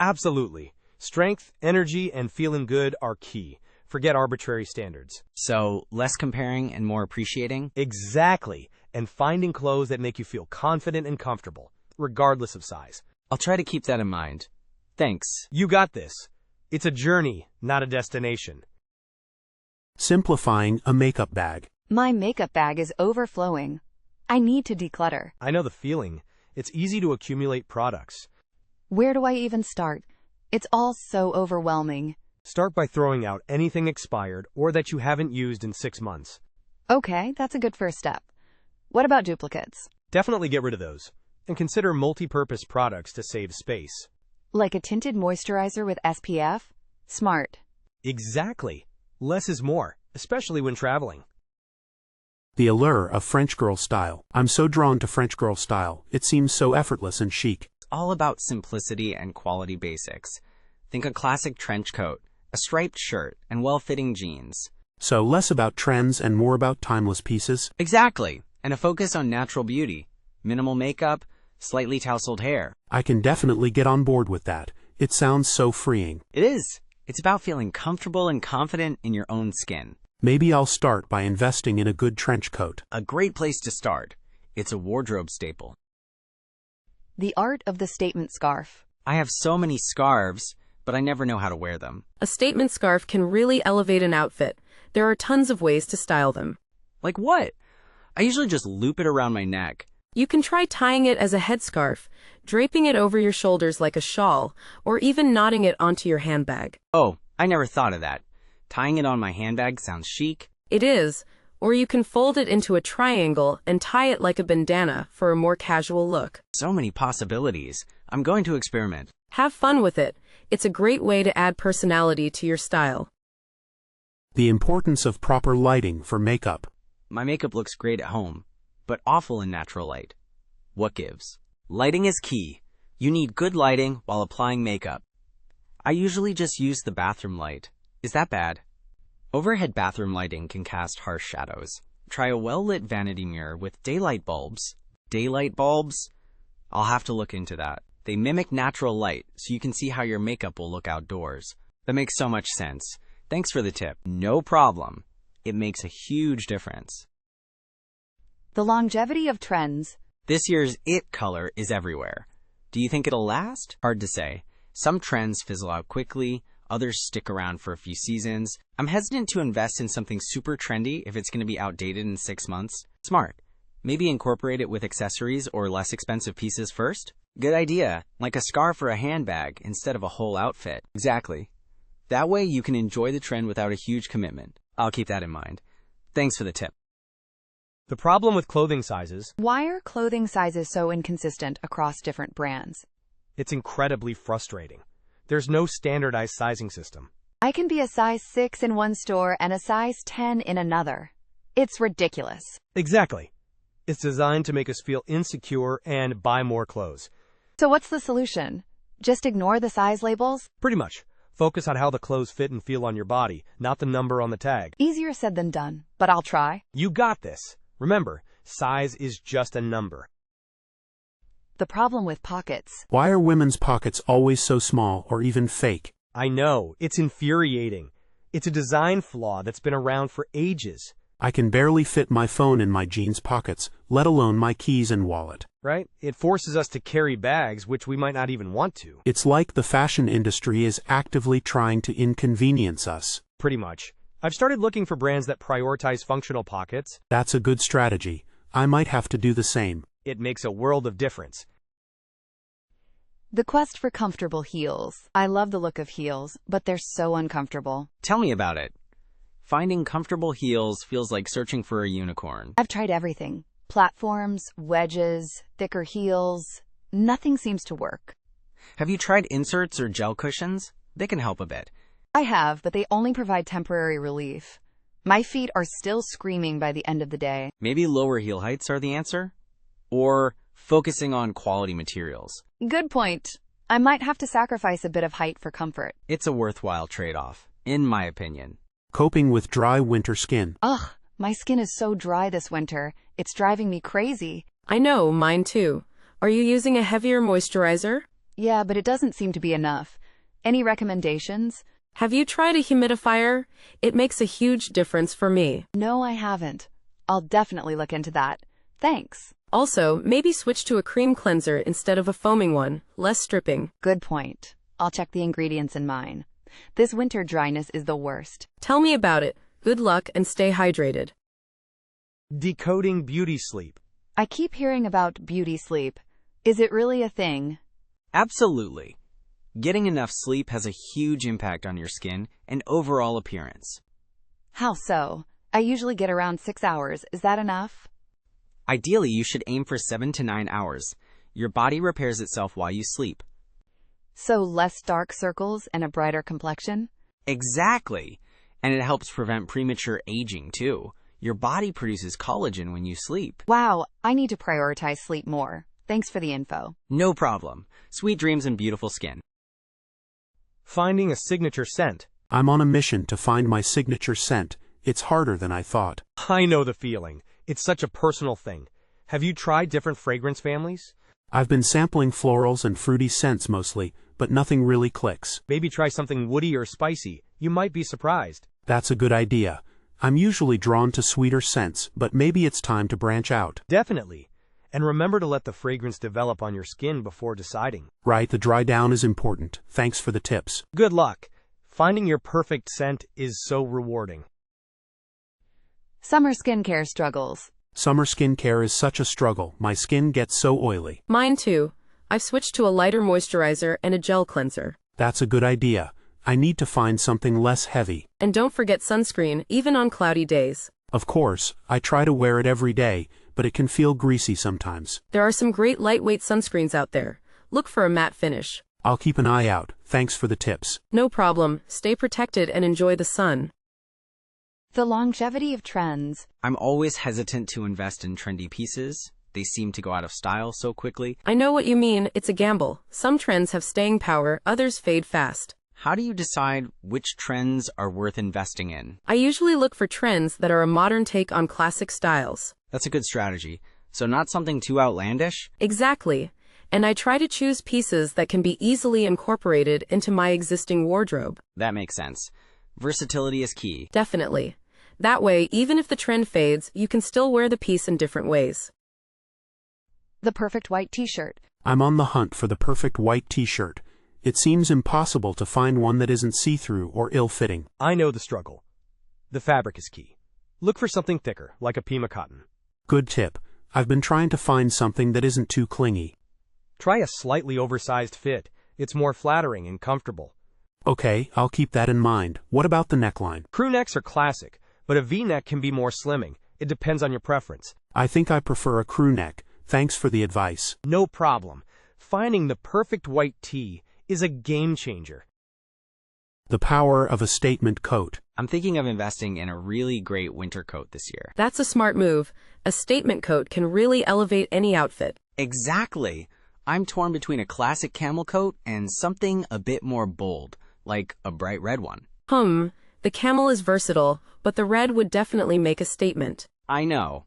Absolutely. Strength, energy, and feeling good are key. Forget arbitrary standards. So, less comparing and more appreciating? Exactly. And finding clothes that make you feel confident and comfortable, regardless of size. I'll try to keep that in mind. Thanks. You got this. It's a journey, not a destination. Simplifying a makeup bag. My makeup bag is overflowing. I need to declutter. I know the feeling. It's easy to accumulate products. Where do I even start? It's all so overwhelming. Start by throwing out anything expired or that you haven't used in 6 months. Okay, that's a good first step. What about duplicates? Definitely get rid of those. And consider multi-purpose products to save space. Like a tinted moisturizer with SPF? Smart. Exactly. Less is more, especially when traveling. The allure of French girl style. I'm so drawn to French girl style. It seems so effortless and chic. It's all about simplicity and quality basics. Think a classic trench coat, a striped shirt, and well-fitting jeans. So less about trends and more about timeless pieces? Exactly. And a focus on natural beauty. Minimal makeup, slightly tousled hair. I can definitely get on board with that. It sounds so freeing. It is. It's about feeling comfortable and confident in your own skin. Maybe I'll start by investing in a good trench coat. A great place to start. It's a wardrobe staple. The art of the statement scarf. I have so many scarves, but I never know how to wear them. A statement scarf can really elevate an outfit. There are tons of ways to style them. Like what? I usually just loop it around my neck. You can try tying it as a headscarf, draping it over your shoulders like a shawl, or even knotting it onto your handbag. Oh, I never thought of that. Tying it on my handbag sounds chic. It is. Or you can fold it into a triangle and tie it like a bandana for a more casual look. So many possibilities. I'm going to experiment. Have fun with it. It's a great way to add personality to your style. The importance of proper lighting for makeup. My makeup looks great at home, but awful in natural light. What gives? Lighting is key. You need good lighting while applying makeup. I usually just use the bathroom light. Is that bad? Overhead bathroom lighting can cast harsh shadows. Try a well-lit vanity mirror with daylight bulbs. Daylight bulbs? I'll have to look into that. They mimic natural light, so you can see how your makeup will look outdoors. That makes so much sense. Thanks for the tip. No problem. It makes a huge difference. The longevity of trends. This year's it color is everywhere. Do you think it'll last? Hard to say. Some trends fizzle out quickly, others stick around for a few seasons. I'm hesitant to invest in something super trendy if it's going to be outdated in 6 months. Smart. Maybe incorporate it with accessories or less expensive pieces first? Good idea. Like a scarf or a handbag instead of a whole outfit. Exactly. That way you can enjoy the trend without a huge commitment. I'll keep that in mind. Thanks for the tip. The problem with clothing sizes, Why are clothing sizes so inconsistent across different brands? it's incredibly frustrating. There's no standardized sizing system. I can be a size 6 in one store and a size 10 in another. It's ridiculous. Exactly. It's designed to make us feel insecure and buy more clothes. So what's the solution? Just ignore the size labels? Pretty much. Focus on how the clothes fit and feel on your body, not the number on the tag. Easier said than done, but I'll try. You got this. Remember, size is just a number. The problem with pockets. Why are women's pockets always so small or even fake? I know, it's infuriating. It's a design flaw that's been around for ages. I can barely fit my phone in my jeans pockets, let alone my keys and wallet. Right? It forces us to carry bags which we might not even want to. It's like the fashion industry is actively trying to inconvenience us. Pretty much. I've started looking for brands that prioritize functional pockets. That's a good strategy. I might have to do the same. It makes a world of difference. The quest for comfortable heels. I love the look of heels, but they're so uncomfortable. Tell me about it. Finding comfortable heels feels like searching for a unicorn. I've tried everything. Platforms, wedges, thicker heels. Nothing seems to work. Have you tried inserts or gel cushions? They can help a bit. I have, but they only provide temporary relief. My feet are still screaming by the end of the day. Maybe lower heel heights are the answer? Or focusing on quality materials. Good point. I might have to sacrifice a bit of height for comfort. It's a worthwhile trade-off, in my opinion. Coping with dry winter skin. Ugh, my skin is so dry this winter. It's driving me crazy. I know, mine too. Are you using a heavier moisturizer? Yeah, but it doesn't seem to be enough. Any recommendations? Have you tried a humidifier? It makes a huge difference for me. No, I haven't. I'll definitely look into that. Thanks. Also, maybe switch to a cream cleanser instead of a foaming one, less stripping. Good point. I'll check the ingredients in mine. This winter dryness is the worst. Tell me about it. Good luck and stay hydrated. Decoding beauty sleep. I keep hearing about beauty sleep. Is it really a thing? Absolutely. Getting enough sleep has a huge impact on your skin and overall appearance. How so? I usually get around 6 hours. Is that enough? Ideally, you should aim for 7 to 9 hours. Your body repairs itself while you sleep. So less dark circles and a brighter complexion? Exactly. And it helps prevent premature aging, too. Your body produces collagen when you sleep. Wow, I need to prioritize sleep more. Thanks for the info. No problem. Sweet dreams and beautiful skin. Finding a signature scent. I'm on a mission to find my signature scent. It's harder than I thought. I know the feeling. It's such a personal thing. Have you tried different fragrance families? I've been sampling florals and fruity scents mostly, but nothing really clicks. Maybe try something woody or spicy. You might be surprised. That's a good idea. I'm usually drawn to sweeter scents, but maybe it's time to branch out. Definitely. And remember to let the fragrance develop on your skin before deciding. Right, the dry down is important. Thanks for the tips. Good luck. Finding your perfect scent is so rewarding. Summer skincare struggles. Summer skincare is such a struggle. My skin gets so oily. Mine too. I've switched to a lighter moisturizer and a gel cleanser. That's a good idea. I need to find something less heavy. And don't forget sunscreen, even on cloudy days. Of course, I try to wear it every day, but it can feel greasy sometimes. There are some great lightweight sunscreens out there. Look for a matte finish. I'll keep an eye out. Thanks for the tips. No problem. Stay protected and enjoy the sun. The longevity of trends. I'm always hesitant to invest in trendy pieces. They seem to go out of style so quickly. I know what you mean. It's a gamble. Some trends have staying power, others fade fast. How do you decide which trends are worth investing in? I usually look for trends that are a modern take on classic styles. That's a good strategy. So not something too outlandish? Exactly. And I try to choose pieces that can be easily incorporated into my existing wardrobe. That makes sense. Versatility is key. Definitely. That way, even if the trend fades, you can still wear the piece in different ways. The perfect white t-shirt. I'm on the hunt for the perfect white t-shirt. It seems impossible to find one that isn't see-through or ill-fitting. I know the struggle. The fabric is key. Look for something thicker, like a Pima cotton. Good tip. I've been trying to find something that isn't too clingy. Try a slightly oversized fit. It's more flattering and comfortable. Okay, I'll keep that in mind. What about the neckline? Crew necks are classic, but a V-neck can be more slimming. It depends on your preference. I think I prefer a crew neck. Thanks for the advice. No problem. Finding the perfect white tee is a game changer. The power of a statement coat. I'm thinking of investing in a really great winter coat this year. That's a smart move. A statement coat can really elevate any outfit. Exactly. I'm torn between a classic camel coat and something a bit more bold, like a bright red one. The camel is versatile, but the red would definitely make a statement. I know.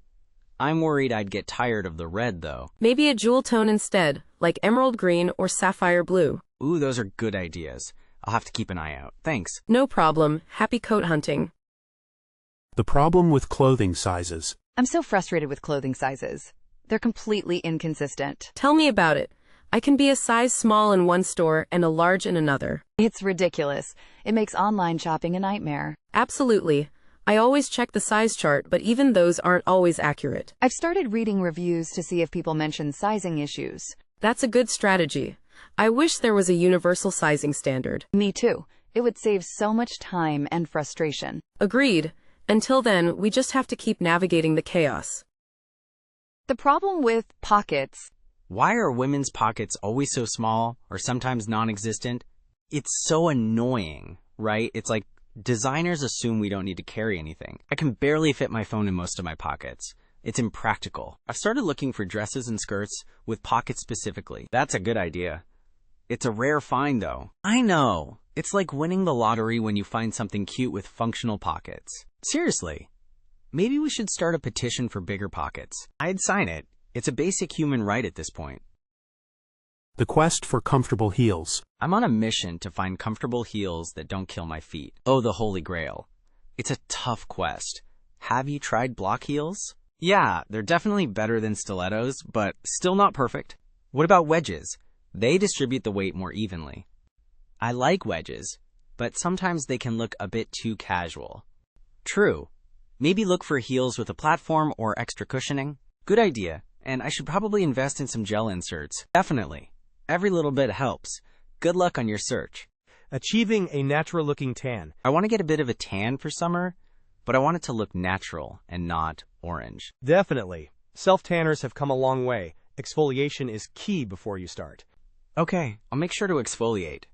I'm worried I'd get tired of the red, though. Maybe a jewel tone instead, like emerald green or sapphire blue. Ooh, those are good ideas. I'll have to keep an eye out. Thanks. No problem. Happy coat hunting. The problem with clothing sizes. I'm so frustrated with clothing sizes. They're completely inconsistent. Tell me about it. I can be a size small in one store and a large in another. It's ridiculous. It makes online shopping a nightmare. Absolutely. I always check the size chart, but even those aren't always accurate. I've started reading reviews to see if people mention sizing issues. That's a good strategy. I wish there was a universal sizing standard. Me too. It would save so much time and frustration. Agreed. Until then, we just have to keep navigating the chaos. The problem with pockets. Why are women's pockets always so small or sometimes non-existent? It's so annoying, right? It's like designers assume we don't need to carry anything. I can barely fit my phone in most of my pockets. It's impractical. I've started looking for dresses and skirts with pockets specifically. That's a good idea. It's a rare find, though. I know. It's like winning the lottery when you find something cute with functional pockets. Seriously. Maybe we should start a petition for bigger pockets. I'd sign it. It's a basic human right at this point. The quest for comfortable heels. I'm on a mission to find comfortable heels that don't kill my feet. Oh, the holy grail. It's a tough quest. Have you tried block heels? Yeah, they're definitely better than stilettos, but still not perfect. What about wedges? They distribute the weight more evenly. I like wedges, but sometimes they can look a bit too casual. True. Maybe look for heels with a platform or extra cushioning. Good idea, and I should probably invest in some gel inserts. Definitely. Every little bit helps. Good luck on your search. Achieving a natural-looking tan. I want to get a bit of a tan for summer, but I want it to look natural and not orange. Definitely. Self-tanners have come a long way. Exfoliation is key before you start. Okay, I'll make sure to exfoliate.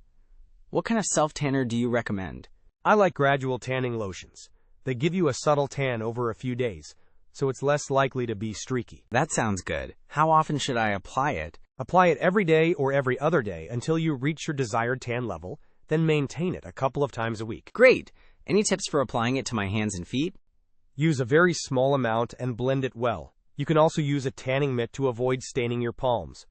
What kind of self-tanner do you recommend? I like gradual tanning lotions. They give you a subtle tan over a few days, so it's less likely to be streaky. That sounds good. How often should I apply it? Apply it every day or every other day until you reach your desired tan level, then maintain it a couple of times a week. Great! Any tips for applying it to my hands and feet? Use a very small amount and blend it well. You can also use a tanning mitt to avoid staining your palms.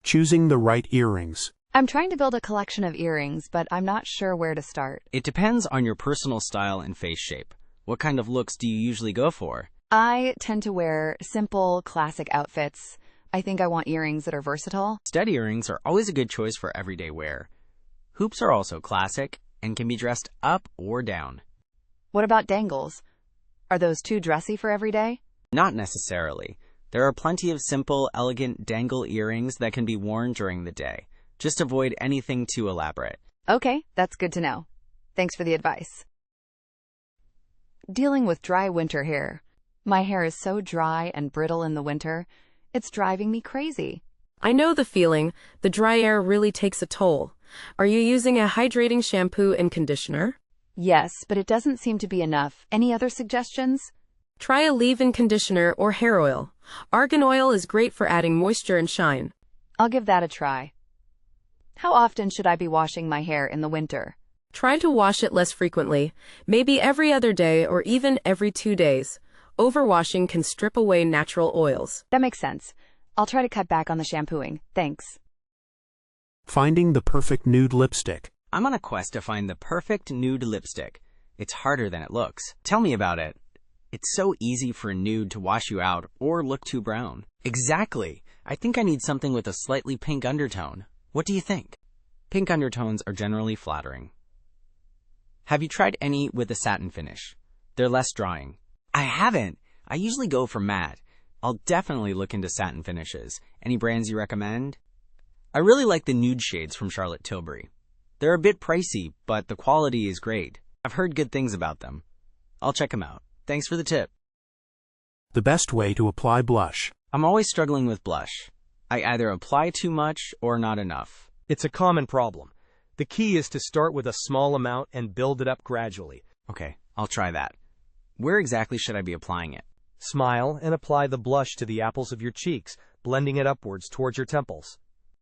Choosing the right earrings. I'm trying to build a collection of earrings, but I'm not sure where to start. It depends on your personal style and face shape. What kind of looks do you usually go for? I tend to wear simple, classic outfits. I think I want earrings that are versatile. Stud earrings are always a good choice for everyday wear. Hoops are also classic and can be dressed up or down. What about dangles? Are those too dressy for every day? Not necessarily. There are plenty of simple, elegant dangle earrings that can be worn during the day. Just avoid anything too elaborate. Okay, that's good to know. Thanks for the advice. Dealing with dry winter hair. My hair is so dry and brittle in the winter, it's driving me crazy. I know the feeling. The dry air really takes a toll. Are you using a hydrating shampoo and conditioner? Yes, but it doesn't seem to be enough. Any other suggestions? Try a leave-in conditioner or hair oil. Argan oil is great for adding moisture and shine. I'll give that a try. How often should I be washing my hair in the winter? Try to wash it less frequently, maybe every other day or even every 2 days. Overwashing can strip away natural oils. That makes sense. I'll try to cut back on the shampooing. Thanks. Finding the perfect nude lipstick. I'm on a quest to find the perfect nude lipstick. It's harder than it looks. Tell me about it. It's so easy for a nude to wash you out or look too brown. Exactly. I think I need something with a slightly pink undertone. What do you think? Pink undertones are generally flattering. Have you tried any with a satin finish? They're less drying. I haven't. I usually go for matte. I'll definitely look into satin finishes. Any brands you recommend? I really like the nude shades from Charlotte Tilbury. They're a bit pricey, but the quality is great. I've heard good things about them. I'll check them out. Thanks for the tip. The best way to apply blush. I'm always struggling with blush. I either apply too much or not enough. It's a common problem. The key is to start with a small amount and build it up gradually. Okay, I'll try that. Where exactly should I be applying it? Smile and apply the blush to the apples of your cheeks, blending it upwards towards your temples.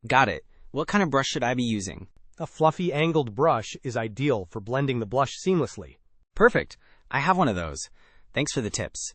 Got it. What kind of brush should I be using? A fluffy angled brush is ideal for blending the blush seamlessly. Perfect. I have one of those. Thanks for the tips.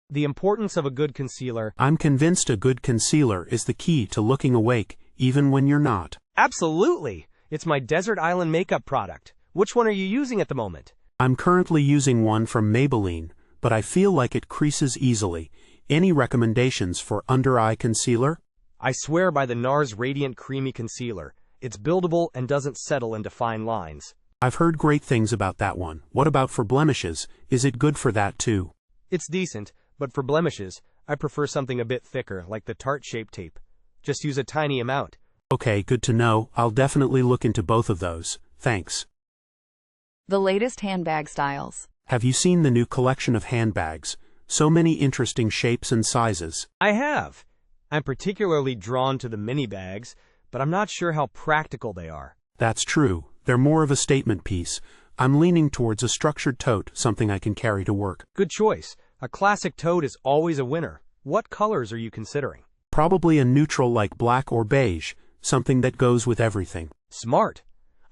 The importance of a good concealer. I'm convinced a good concealer is the key to looking awake, even when you're not. Absolutely! It's my desert island makeup product. Which one are you using at the moment? I'm currently using one from Maybelline, but I feel like it creases easily. Any recommendations for under-eye concealer? I swear by the NARS Radiant Creamy Concealer. It's buildable and doesn't settle into fine lines. I've heard great things about that one. What about for blemishes? Is it good for that too? It's decent, but for blemishes, I prefer something a bit thicker, like the Tarte Shape Tape. Just use a tiny amount. Okay, good to know. I'll definitely look into both of those. Thanks. The latest handbag styles. Have you seen the new collection of handbags? So many interesting shapes and sizes. I have. I'm particularly drawn to the mini bags, but I'm not sure how practical they are. That's true. They're more of a statement piece. I'm leaning towards a structured tote, something I can carry to work. Good choice. A classic tote is always a winner. What colors are you considering? Probably a neutral like black or beige, something that goes with everything. Smart.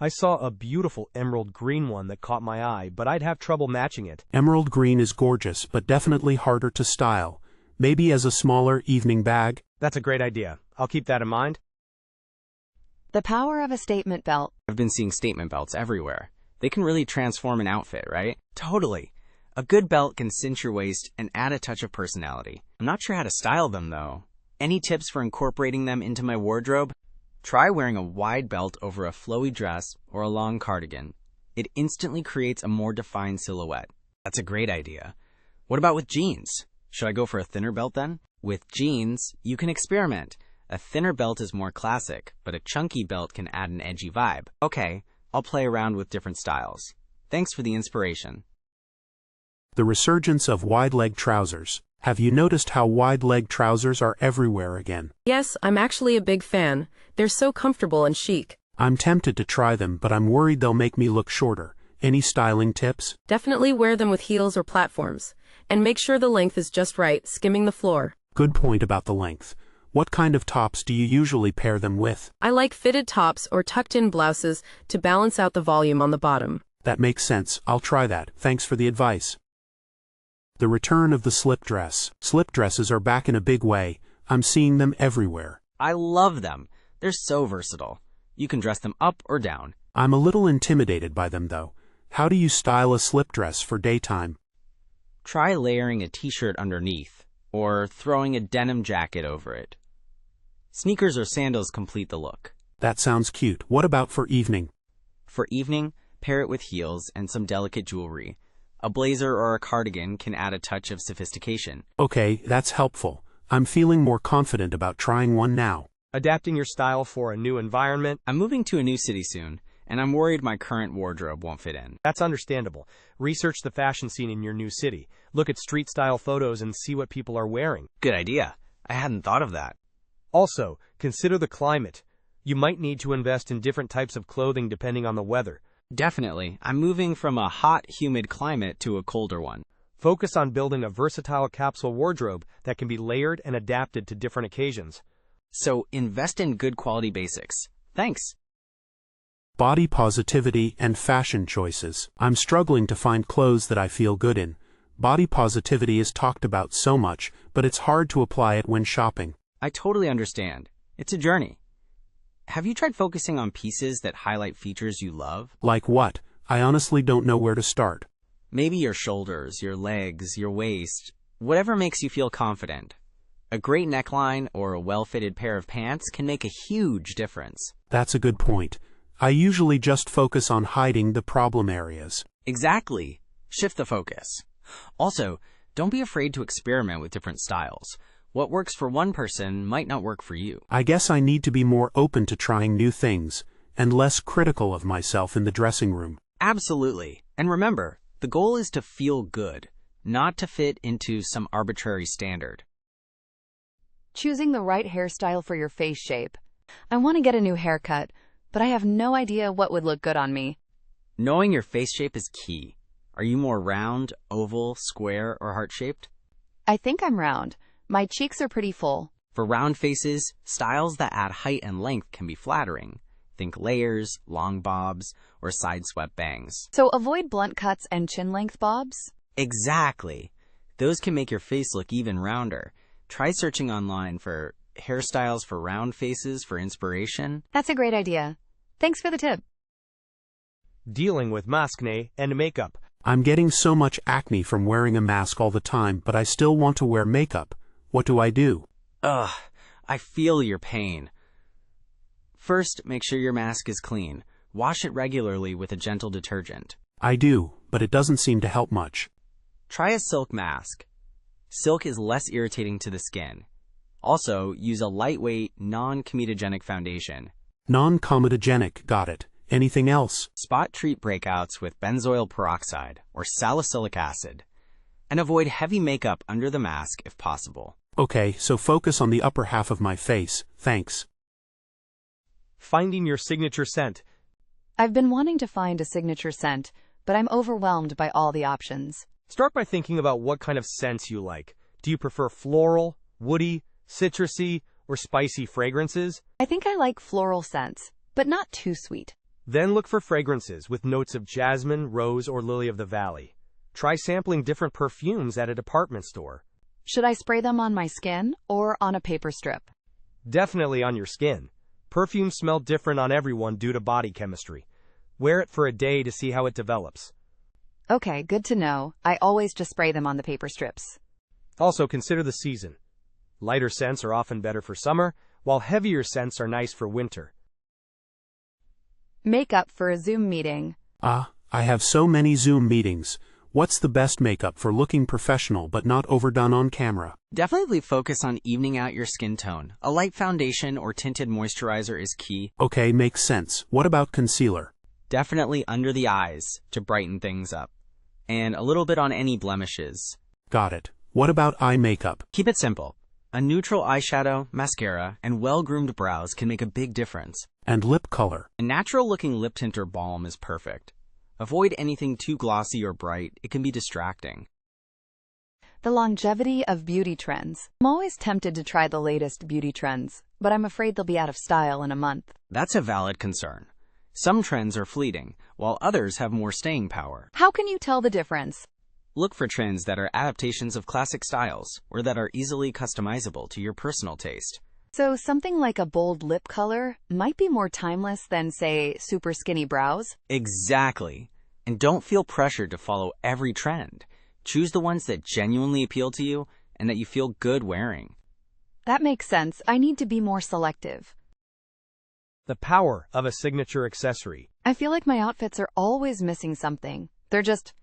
I saw a beautiful emerald green one that caught my eye, but I'd have trouble matching it. Emerald green is gorgeous, but definitely harder to style. Maybe as a smaller evening bag? That's a great idea. I'll keep that in mind. The power of a statement belt. I've been seeing statement belts everywhere. They can really transform an outfit, right? Totally. A good belt can cinch your waist and add a touch of personality. I'm not sure how to style them, though. Any tips for incorporating them into my wardrobe? Try wearing a wide belt over a flowy dress or a long cardigan. It instantly creates a more defined silhouette. That's a great idea. What about with jeans? Should I go for a thinner belt then? With jeans, you can experiment. A thinner belt is more classic, but a chunky belt can add an edgy vibe. Okay, I'll play around with different styles. Thanks for the inspiration. The resurgence of wide-leg trousers. Have you noticed how wide-leg trousers are everywhere again? Yes, I'm actually a big fan. They're so comfortable and chic. I'm tempted to try them, but I'm worried they'll make me look shorter. Any styling tips? Definitely wear them with heels or platforms. And make sure the length is just right, skimming the floor. Good point about the length. What kind of tops do you usually pair them with? I like fitted tops or tucked-in blouses to balance out the volume on the bottom. That makes sense. I'll try that. Thanks for the advice. The return of the slip dress. Slip dresses are back in a big way. I'm seeing them everywhere. I love them. They're so versatile. You can dress them up or down. I'm a little intimidated by them, though. How do you style a slip dress for daytime? Try layering a t-shirt underneath, or throwing a denim jacket over it. Sneakers or sandals complete the look. That sounds cute. What about for evening? For evening, pair it with heels and some delicate jewelry. A blazer or a cardigan can add a touch of sophistication. Okay, that's helpful. I'm feeling more confident about trying one now. Adapting your style for a new environment. I'm moving to a new city soon, and I'm worried my current wardrobe won't fit in. That's understandable. Research the fashion scene in your new city. Look at street-style photos and see what people are wearing. Good idea. I hadn't thought of that. Also, consider the climate. You might need to invest in different types of clothing depending on the weather. Definitely. I'm moving from a hot, humid climate to a colder one. Focus on building a versatile capsule wardrobe that can be layered and adapted to different occasions. So invest in good quality basics. Thanks. Body positivity and fashion choices. I'm struggling to find clothes that I feel good in. Body positivity is talked about so much, but it's hard to apply it when shopping. I totally understand. It's a journey. Have you tried focusing on pieces that highlight features you love? Like what? I honestly don't know where to start. Maybe your shoulders, your legs, your waist, whatever makes you feel confident. A great neckline or a well-fitted pair of pants can make a huge difference. That's a good point. I usually just focus on hiding the problem areas. Exactly. Shift the focus. Also, don't be afraid to experiment with different styles. What works for one person might not work for you. I guess I need to be more open to trying new things, and less critical of myself in the dressing room. Absolutely. And remember, the goal is to feel good, not to fit into some arbitrary standard. Choosing the right hairstyle for your face shape. I want to get a new haircut, but I have no idea what would look good on me. Knowing your face shape is key. Are you more round, oval, square, or heart-shaped? I think I'm round. My cheeks are pretty full. For round faces, styles that add height and length can be flattering. Think layers, long bobs, or side-swept bangs. So avoid blunt cuts and chin-length bobs? Exactly. Those can make your face look even rounder. Try searching online for hairstyles for round faces for inspiration. That's a great idea. Thanks for the tip. Dealing with maskne and makeup. I'm getting so much acne from wearing a mask all the time, but I still want to wear makeup. What do I do? Ugh, I feel your pain. First, make sure your mask is clean. Wash it regularly with a gentle detergent. I do, but it doesn't seem to help much. Try a silk mask. Silk is less irritating to the skin. Also, use a lightweight, non-comedogenic foundation. Non-comedogenic, got it. Anything else? Spot treat breakouts with benzoyl peroxide or salicylic acid. And avoid heavy makeup under the mask if possible. Okay, so focus on the upper half of my face, thanks. Finding your signature scent. I've been wanting to find a signature scent, but I'm overwhelmed by all the options. Start by thinking about what kind of scents you like. Do you prefer floral, woody, citrusy, or spicy fragrances? I think I like floral scents, but not too sweet. Then look for fragrances with notes of jasmine, rose, or lily of the valley. Try sampling different perfumes at a department store. Should I spray them on my skin or on a paper strip? Definitely on your skin. Perfumes smell different on everyone due to body chemistry. Wear it for a day to see how it develops. Okay, good to know. I always just spray them on the paper strips. Also, consider the season. Lighter scents are often better for summer, while heavier scents are nice for winter. Makeup for a Zoom meeting. I have so many Zoom meetings. What's the best makeup for looking professional but not overdone on camera? Definitely focus on evening out your skin tone. A light foundation or tinted moisturizer is key. Okay, makes sense. What about concealer? Definitely under the eyes to brighten things up. And a little bit on any blemishes. Got it. What about eye makeup? Keep it simple. A neutral eyeshadow, mascara, and well-groomed brows can make a big difference. And lip color? A natural-looking lip tint or balm is perfect. Avoid anything too glossy or bright. It can be distracting. The longevity of beauty trends. I'm always tempted to try the latest beauty trends, but I'm afraid they'll be out of style in a month. That's a valid concern. Some trends are fleeting, while others have more staying power. How can you tell the difference? Look for trends that are adaptations of classic styles, or that are easily customizable to your personal taste. So something like a bold lip color might be more timeless than, say, super skinny brows? Exactly. And don't feel pressured to follow every trend. Choose the ones that genuinely appeal to you and that you feel good wearing. That makes sense. I need to be more selective. The power of a signature accessory. I feel like my outfits are always missing something. They're just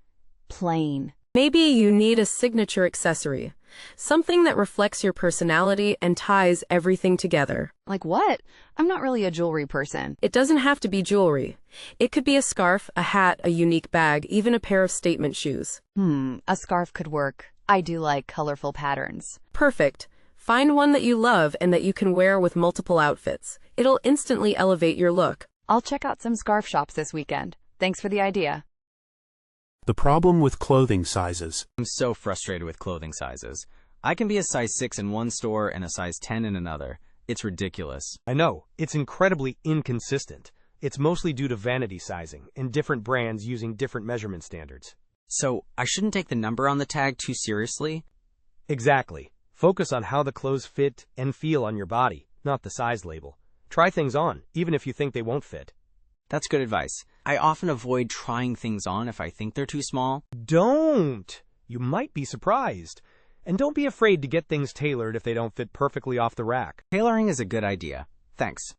plain. Maybe you need a signature accessory, something that reflects your personality and ties everything together. Like what? I'm not really a jewelry person. It doesn't have to be jewelry. It could be a scarf, a hat, a unique bag, even a pair of statement shoes. A scarf could work. I do like colorful patterns. Perfect. Find one that you love and that you can wear with multiple outfits. It'll instantly elevate your look. I'll check out some scarf shops this weekend. Thanks for the idea. The problem with clothing sizes. I'm so frustrated with clothing sizes. I can be a size 6 in one store and a size 10 in another. It's ridiculous. I know, it's incredibly inconsistent. It's mostly due to vanity sizing and different brands using different measurement standards. So, I shouldn't take the number on the tag too seriously? Exactly. Focus on how the clothes fit and feel on your body, not the size label. Try things on, even if you think they won't fit. That's good advice. I often avoid trying things on if I think they're too small. Don't! You might be surprised. And don't be afraid to get things tailored if they don't fit perfectly off the rack. Tailoring is a good idea. Thanks.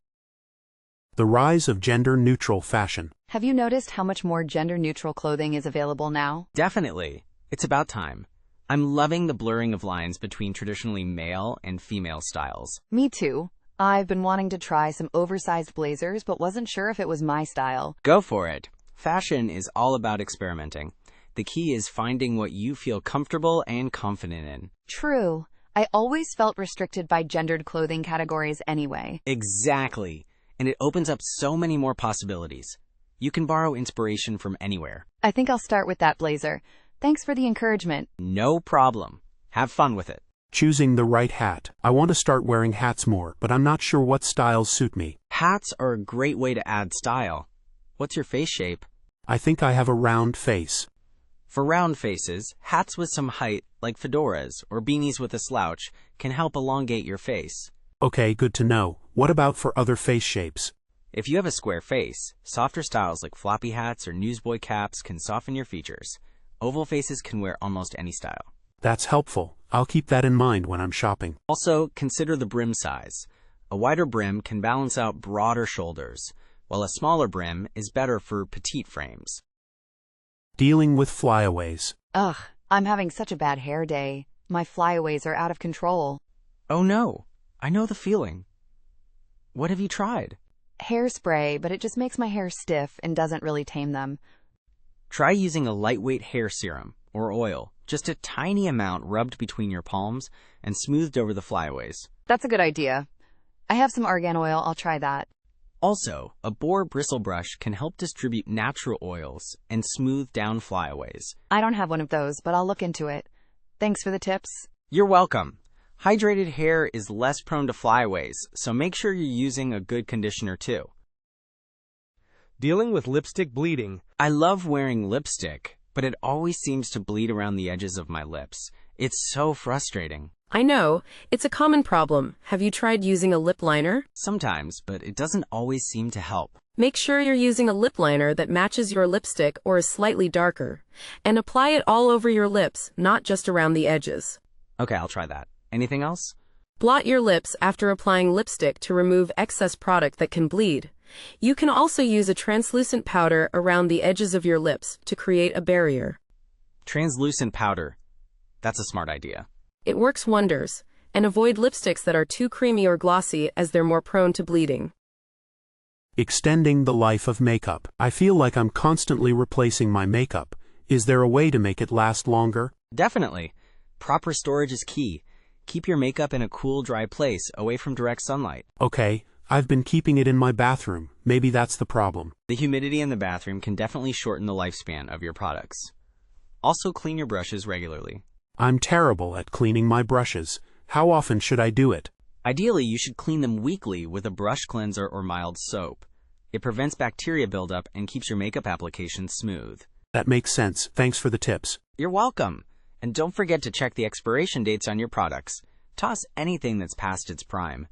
The rise of gender-neutral fashion. Have you noticed how much more gender-neutral clothing is available now? Definitely. It's about time. I'm loving the blurring of lines between traditionally male and female styles. Me too. I've been wanting to try some oversized blazers, but wasn't sure if it was my style. Go for it. Fashion is all about experimenting. The key is finding what you feel comfortable and confident in. True. I always felt restricted by gendered clothing categories anyway. Exactly. And it opens up so many more possibilities. You can borrow inspiration from anywhere. I think I'll start with that blazer. Thanks for the encouragement. No problem. Have fun with it. Choosing the right hat. I want to start wearing hats more, but I'm not sure what styles suit me. Hats are a great way to add style. What's your face shape? I think I have a round face. For round faces, hats with some height, like fedoras or beanies with a slouch, can help elongate your face. Okay, good to know. What about for other face shapes? If you have a square face, softer styles like floppy hats or newsboy caps can soften your features. Oval faces can wear almost any style. That's helpful. I'll keep that in mind when I'm shopping. Also, consider the brim size. A wider brim can balance out broader shoulders, while a smaller brim is better for petite frames. Dealing with flyaways. Ugh, I'm having such a bad hair day. My flyaways are out of control. Oh no, I know the feeling. What have you tried? Hairspray, but it just makes my hair stiff and doesn't really tame them. Try using a lightweight hair serum or oil, just a tiny amount rubbed between your palms and smoothed over the flyaways. That's a good idea. I have some argan oil, I'll try that. Also, a boar bristle brush can help distribute natural oils and smooth down flyaways. I don't have one of those, but I'll look into it. Thanks for the tips. You're welcome. Hydrated hair is less prone to flyaways, so make sure you're using a good conditioner too. Dealing with lipstick bleeding. I love wearing lipstick, but it always seems to bleed around the edges of my lips. It's so frustrating. I know, it's a common problem. Have you tried using a lip liner? Sometimes, but it doesn't always seem to help. Make sure you're using a lip liner that matches your lipstick or is slightly darker, and apply it all over your lips, not just around the edges. Okay, I'll try that. Anything else? Blot your lips after applying lipstick to remove excess product that can bleed. You can also use a translucent powder around the edges of your lips to create a barrier. Translucent powder. That's a smart idea. It works wonders, and avoid lipsticks that are too creamy or glossy as they're more prone to bleeding. Extending the life of makeup. I feel like I'm constantly replacing my makeup. Is there a way to make it last longer? Definitely. Proper storage is key. Keep your makeup in a cool, dry place, away from direct sunlight. Okay, I've been keeping it in my bathroom. Maybe that's the problem. The humidity in the bathroom can definitely shorten the lifespan of your products. Also, clean your brushes regularly. I'm terrible at cleaning my brushes. How often should I do it? Ideally, you should clean them weekly with a brush cleanser or mild soap. It prevents bacteria buildup and keeps your makeup application smooth. That makes sense. Thanks for the tips. You're welcome. And don't forget to check the expiration dates on your products. Toss anything that's past its prime.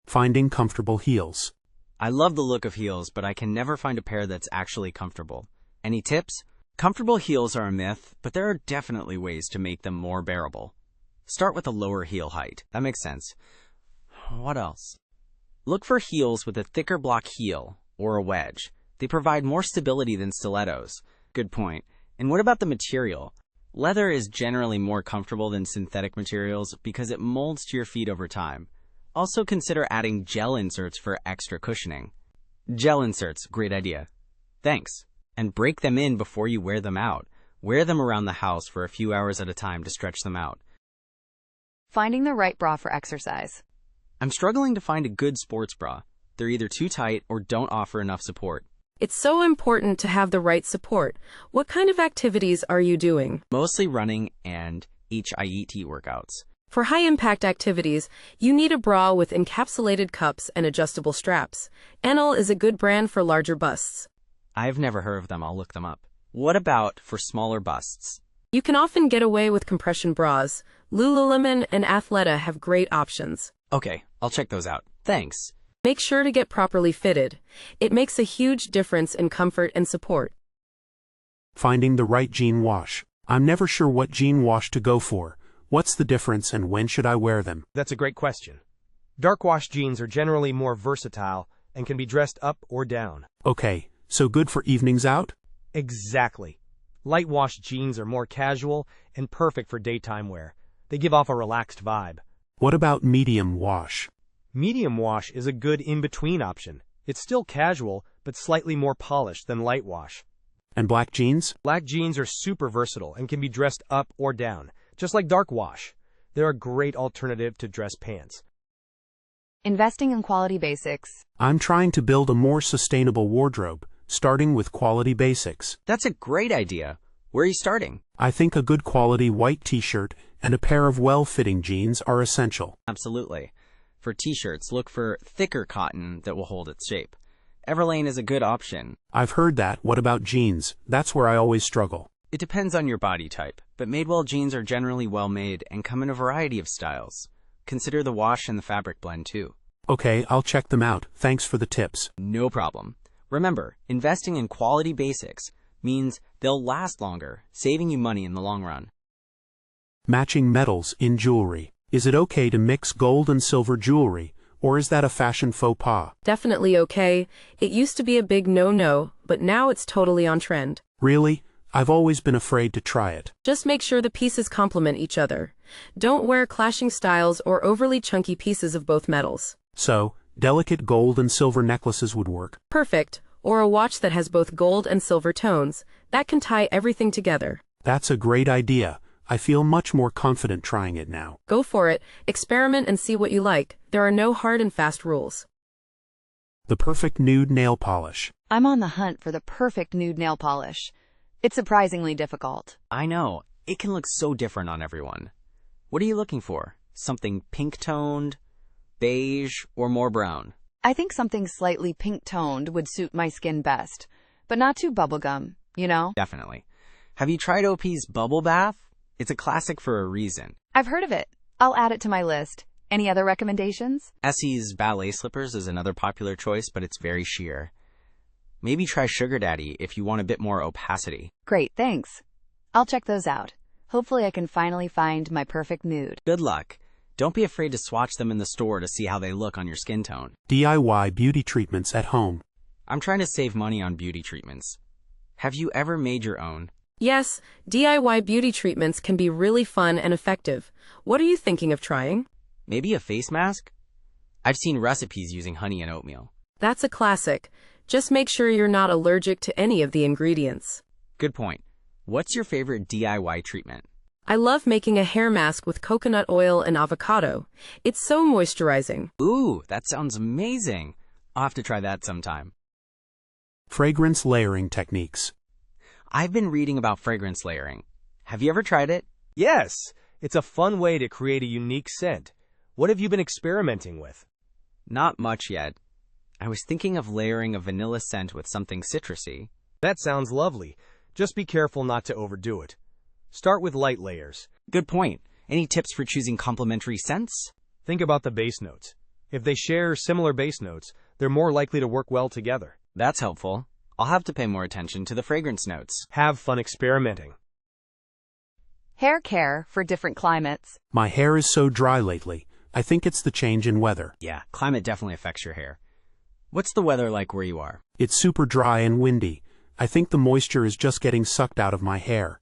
Finding comfortable heels. I love the look of heels, but I can never find a pair that's actually comfortable. Any tips? Comfortable heels are a myth, but there are definitely ways to make them more bearable. Start with a lower heel height. That makes sense. What else? Look for heels with a thicker block heel, or a wedge. They provide more stability than stilettos. Good point. And what about the material? Leather is generally more comfortable than synthetic materials because it molds to your feet over time. Also consider adding gel inserts for extra cushioning. Gel inserts, great idea. Thanks. And break them in before you wear them out. Wear them around the house for a few hours at a time to stretch them out. Finding the right bra for exercise. I'm struggling to find a good sports bra. They're either too tight or don't offer enough support. It's so important to have the right support. What kind of activities are you doing? Mostly running and HIIT workouts. For high-impact activities, you need a bra with encapsulated cups and adjustable straps. Enel is a good brand for larger busts. I've never heard of them. I'll look them up. What about for smaller busts? You can often get away with compression bras. Lululemon and Athleta have great options. Okay, I'll check those out. Thanks. Make sure to get properly fitted. It makes a huge difference in comfort and support. Finding the right jean wash. I'm never sure what jean wash to go for. What's the difference and when should I wear them? That's a great question. Dark wash jeans are generally more versatile and can be dressed up or down. Okay, so good for evenings out? Exactly. Light wash jeans are more casual and perfect for daytime wear. They give off a relaxed vibe. What about medium wash? Medium wash is a good in-between option. It's still casual, but slightly more polished than light wash. And black jeans? Black jeans are super versatile and can be dressed up or down, just like dark wash. They're a great alternative to dress pants. Investing in quality basics. I'm trying to build a more sustainable wardrobe, starting with quality basics. That's a great idea. Where are you starting? I think a good quality white t-shirt and a pair of well-fitting jeans are essential. Absolutely. For t-shirts, look for thicker cotton that will hold its shape. Everlane is a good option. I've heard that. What about jeans? That's where I always struggle. It depends on your body type, but Madewell jeans are generally well made and come in a variety of styles. Consider the wash and the fabric blend too. Okay, I'll check them out. Thanks for the tips. No problem. Remember, investing in quality basics means they'll last longer, saving you money in the long run. Matching metals in jewelry. Is it okay to mix gold and silver jewelry, or is that a fashion faux pas? Definitely okay. It used to be a big no-no, but now it's totally on trend. Really? I've always been afraid to try it. Just make sure the pieces complement each other. Don't wear clashing styles or overly chunky pieces of both metals. So, delicate gold and silver necklaces would work. Perfect. Or a watch that has both gold and silver tones. That can tie everything together. That's a great idea. I feel much more confident trying it now. Go for it. Experiment and see what you like. There are no hard and fast rules. The perfect nude nail polish. I'm on the hunt for the perfect nude nail polish. It's surprisingly difficult. I know. It can look so different on everyone. What are you looking for? Something pink-toned, beige, or more brown? I think something slightly pink-toned would suit my skin best, but not too bubblegum, you know? Definitely. Have you tried OP's Bubble Bath? It's a classic for a reason. I've heard of it. I'll add it to my list. Any other recommendations? Essie's Ballet Slippers is another popular choice, but it's very sheer. Maybe try Sugar Daddy if you want a bit more opacity. Great, thanks. I'll check those out. Hopefully I can finally find my perfect nude. Good luck. Don't be afraid to swatch them in the store to see how they look on your skin tone. DIY beauty treatments at home. I'm trying to save money on beauty treatments. Have you ever made your own? Yes, DIY beauty treatments can be really fun and effective. What are you thinking of trying? Maybe a face mask? I've seen recipes using honey and oatmeal. That's a classic. Just make sure you're not allergic to any of the ingredients. Good point. What's your favorite DIY treatment? I love making a hair mask with coconut oil and avocado. It's so moisturizing. Ooh, that sounds amazing. I'll have to try that sometime. Fragrance layering techniques. I've been reading about fragrance layering. Have you ever tried it? Yes, it's a fun way to create a unique scent. What have you been experimenting with? Not much yet. I was thinking of layering a vanilla scent with something citrusy. That sounds lovely. Just be careful not to overdo it. Start with light layers. Good point. Any tips for choosing complementary scents? Think about the base notes. If they share similar base notes, they're more likely to work well together. That's helpful. I'll have to pay more attention to the fragrance notes. Have fun experimenting. Hair care for different climates. My hair is so dry lately. I think it's the change in weather. Yeah, climate definitely affects your hair. What's the weather like where you are? It's super dry and windy. I think the moisture is just getting sucked out of my hair.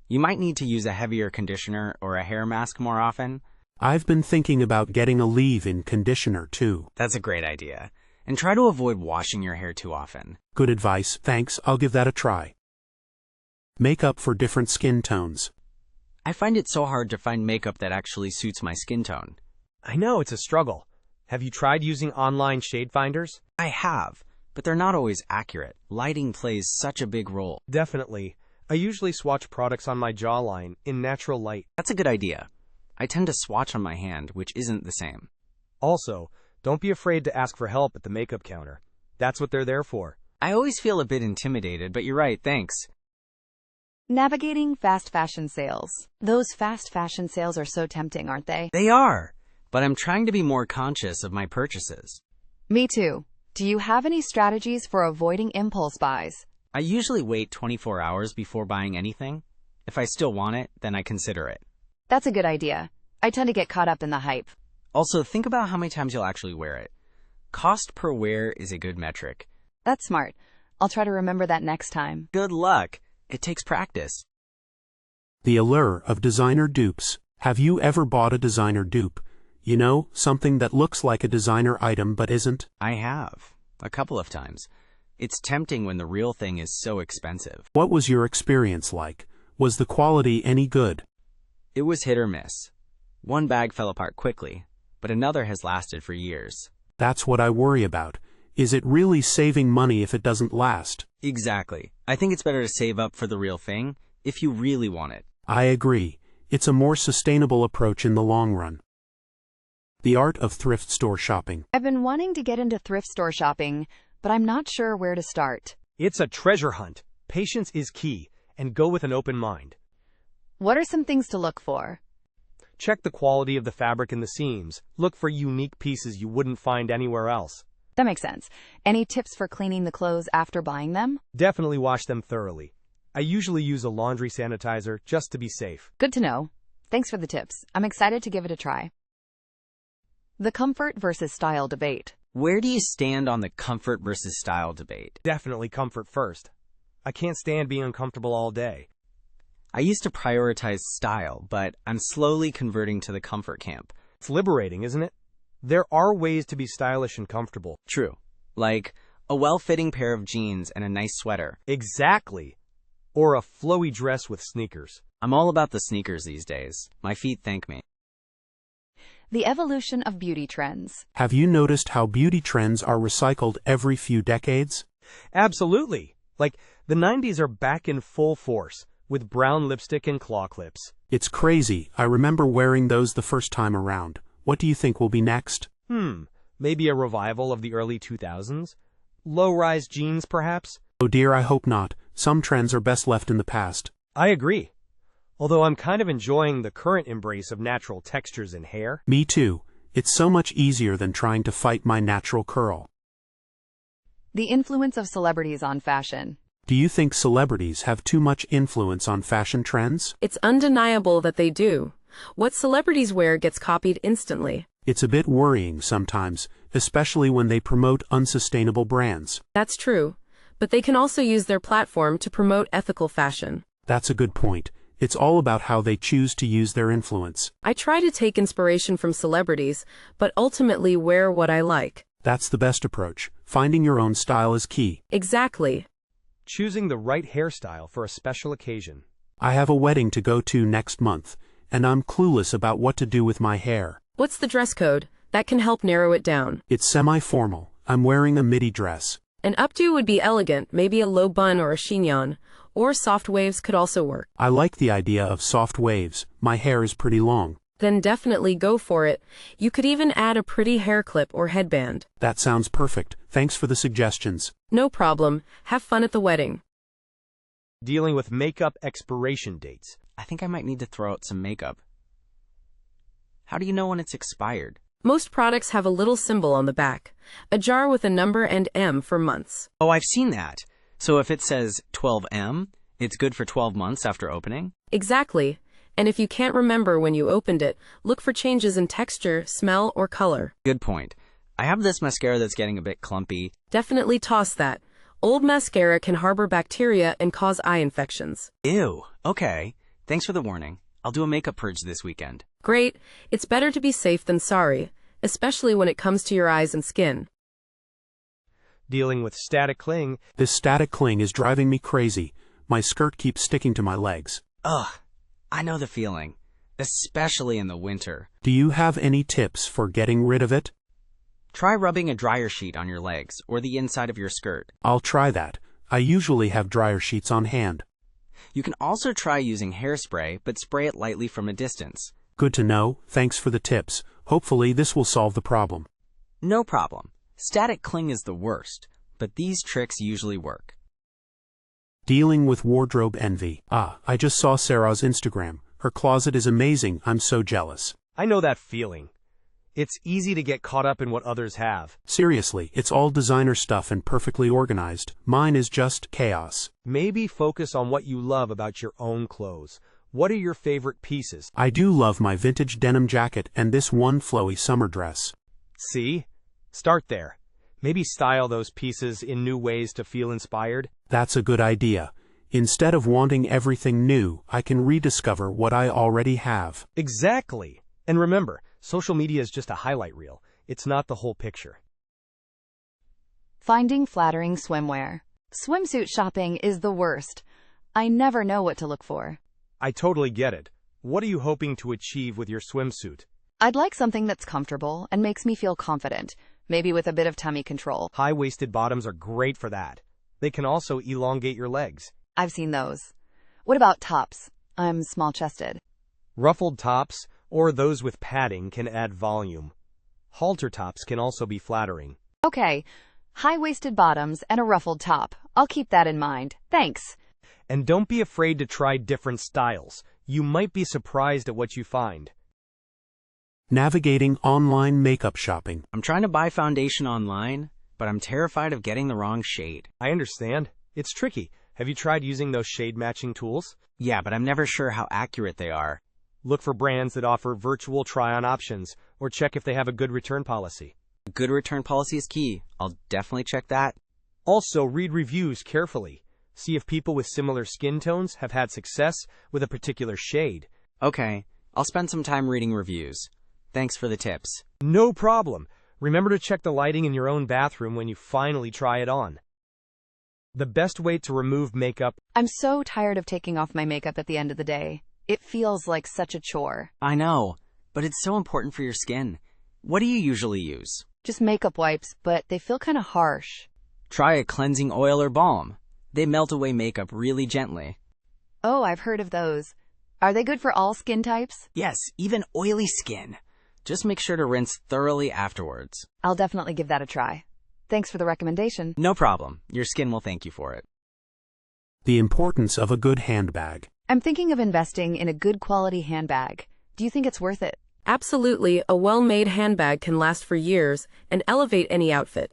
You might need to use a heavier conditioner or a hair mask more often. I've been thinking about getting a leave-in conditioner too. That's a great idea. And try to avoid washing your hair too often. Good advice, thanks, I'll give that a try. Makeup for different skin tones. I find it so hard to find makeup that actually suits my skin tone. I know it's a struggle. Have you tried using online shade finders? I have, but they're not always accurate. Lighting plays such a big role. Definitely. I usually swatch products on my jawline in natural light. That's a good idea. I tend to swatch on my hand, which isn't the same. Also, don't be afraid to ask for help at the makeup counter. That's what they're there for. I always feel a bit intimidated, but you're right, thanks. Navigating fast fashion sales. Those fast fashion sales are so tempting, aren't they? They are, but I'm trying to be more conscious of my purchases. Me too. Do you have any strategies for avoiding impulse buys? I usually wait 24 hours before buying anything. If I still want it, then I consider it. That's a good idea. I tend to get caught up in the hype. Also, think about how many times you'll actually wear it. Cost per wear is a good metric. That's smart. I'll try to remember that next time. Good luck. It takes practice. The allure of designer dupes. Have you ever bought a designer dupe? You know, something that looks like a designer item but isn't? I have. A couple of times. It's tempting when the real thing is so expensive. What was your experience like? Was the quality any good? It was hit or miss. One bag fell apart quickly, but another has lasted for years. That's what I worry about. Is it really saving money if it doesn't last? Exactly. I think it's better to save up for the real thing if you really want it. I agree. It's a more sustainable approach in the long run. The art of thrift store shopping. I've been wanting to get into thrift store shopping, but I'm not sure where to start. It's a treasure hunt. Patience is key, and go with an open mind. What are some things to look for? Check the quality of the fabric and the seams. Look for unique pieces you wouldn't find anywhere else. That makes sense. Any tips for cleaning the clothes after buying them? Definitely wash them thoroughly. I usually use a laundry sanitizer just to be safe. Good to know. Thanks for the tips. I'm excited to give it a try. The comfort versus style debate. Where do you stand on the comfort versus style debate? Definitely comfort first. I can't stand being uncomfortable all day. I used to prioritize style, but I'm slowly converting to the comfort camp. It's liberating, isn't it? There are ways to be stylish and comfortable. True. Like a well-fitting pair of jeans and a nice sweater. Exactly. Or a flowy dress with sneakers. I'm all about the sneakers these days. My feet thank me. The evolution of beauty trends. Have you noticed how beauty trends are recycled every few decades? Absolutely. Like, the 90s are back in full force, with brown lipstick and claw clips. It's crazy. I remember wearing those the first time around. What do you think will be next? Maybe a revival of the early 2000s? Low-rise jeans, perhaps? Oh dear, I hope not. Some trends are best left in the past. I agree. Although I'm kind of enjoying the current embrace of natural textures in hair. Me too. It's so much easier than trying to fight my natural curl. The influence of celebrities on fashion. Do you think celebrities have too much influence on fashion trends? It's undeniable that they do. What celebrities wear gets copied instantly. It's a bit worrying sometimes, especially when they promote unsustainable brands. That's true. But they can also use their platform to promote ethical fashion. That's a good point. It's all about how they choose to use their influence. I try to take inspiration from celebrities, but ultimately wear what I like. That's the best approach. Finding your own style is key. Exactly. Choosing the right hairstyle for a special occasion. I have a wedding to go to next month, and I'm clueless about what to do with my hair. What's the dress code? That can help narrow it down. It's semi-formal. I'm wearing a midi dress. An updo would be elegant, maybe a low bun or a chignon, or soft waves could also work. I like the idea of soft waves. My hair is pretty long. Then definitely go for it. You could even add a pretty hair clip or headband. That sounds perfect. Thanks for the suggestions. No problem. Have fun at the wedding. Dealing with makeup expiration dates. I think I might need to throw out some makeup. How do you know when it's expired? Most products have a little symbol on the back, a jar with a number and M for months. Oh, I've seen that. So if it says 12M, it's good for 12 months after opening? Exactly. And if you can't remember when you opened it, look for changes in texture, smell, or color. Good point. I have this mascara that's getting a bit clumpy. Definitely toss that. Old mascara can harbor bacteria and cause eye infections. Ew. Okay. Thanks for the warning. I'll do a makeup purge this weekend. Great. It's better to be safe than sorry, especially when it comes to your eyes and skin. Dealing with static cling. This static cling is driving me crazy. My skirt keeps sticking to my legs. Ugh. I know the feeling, especially in the winter. Do you have any tips for getting rid of it? Try rubbing a dryer sheet on your legs or the inside of your skirt. I'll try that. I usually have dryer sheets on hand. You can also try using hairspray, but spray it lightly from a distance. Good to know. Thanks for the tips. Hopefully this will solve the problem. No problem. Static cling is the worst, but these tricks usually work. Dealing with wardrobe envy. I just saw Sarah's Instagram. Her closet is amazing. I'm so jealous. I know that feeling. It's easy to get caught up in what others have. Seriously, it's all designer stuff and perfectly organized. Mine is just chaos. Maybe focus on what you love about your own clothes. What are your favorite pieces? I do love my vintage denim jacket and this one flowy summer dress. See? Start there. Maybe style those pieces in new ways to feel inspired. That's a good idea. Instead of wanting everything new, I can rediscover what I already have. Exactly. And remember, social media is just a highlight reel. It's not the whole picture. Finding flattering swimwear. Swimsuit shopping is the worst. I never know what to look for. I totally get it. What are you hoping to achieve with your swimsuit? I'd like something that's comfortable and makes me feel confident, maybe with a bit of tummy control. High-waisted bottoms are great for that. They can also elongate your legs. I've seen those. What about tops? I'm small-chested. Ruffled tops, or those with padding, can add volume. Halter tops can also be flattering. Okay, high-waisted bottoms and a ruffled top. I'll keep that in mind. Thanks. And don't be afraid to try different styles. You might be surprised at what you find. Navigating online makeup shopping. I'm trying to buy foundation online, but I'm terrified of getting the wrong shade. I understand. It's tricky. Have you tried using those shade-matching tools? Yeah, but I'm never sure how accurate they are. Look for brands that offer virtual try-on options, or check if they have a good return policy. A good return policy is key. I'll definitely check that. Also, read reviews carefully. See if people with similar skin tones have had success with a particular shade. Okay, I'll spend some time reading reviews. Thanks for the tips. No problem. Remember to check the lighting in your own bathroom when you finally try it on. The best way to remove makeup. I'm so tired of taking off my makeup at the end of the day. It feels like such a chore. I know, but it's so important for your skin. What do you usually use? Just makeup wipes, but they feel kind of harsh. Try a cleansing oil or balm. They melt away makeup really gently. Oh, I've heard of those. Are they good for all skin types? Yes, even oily skin. Just make sure to rinse thoroughly afterwards. I'll definitely give that a try. Thanks for the recommendation. No problem. Your skin will thank you for it. The importance of a good handbag. I'm thinking of investing in a good quality handbag. Do you think it's worth it? Absolutely, a well-made handbag can last for years and elevate any outfit.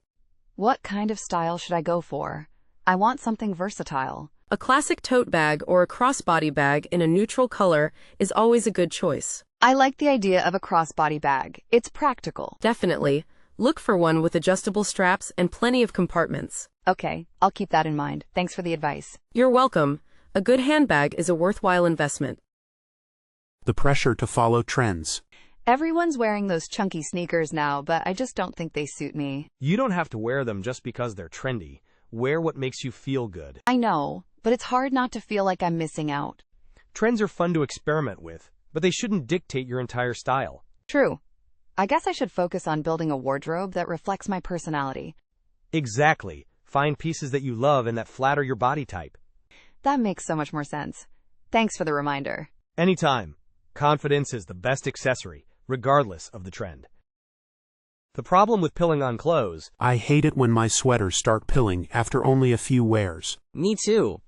What kind of style should I go for? I want something versatile. A classic tote bag or a crossbody bag in a neutral color is always a good choice. I like the idea of a crossbody bag. It's practical. Definitely. Look for one with adjustable straps and plenty of compartments. Okay, I'll keep that in mind. Thanks for the advice. You're welcome. A good handbag is a worthwhile investment. The pressure to follow trends. Everyone's wearing those chunky sneakers now, but I just don't think they suit me. You don't have to wear them just because they're trendy. Wear what makes you feel good. I know, but it's hard not to feel like I'm missing out. Trends are fun to experiment with, but they shouldn't dictate your entire style. True. I guess I should focus on building a wardrobe that reflects my personality. Exactly. Find pieces that you love and that flatter your body type. That makes so much more sense. Thanks for the reminder. Anytime. Confidence is the best accessory, regardless of the trend. The problem with pilling on clothes. I hate it when my sweaters start pilling after only a few wears. Me too.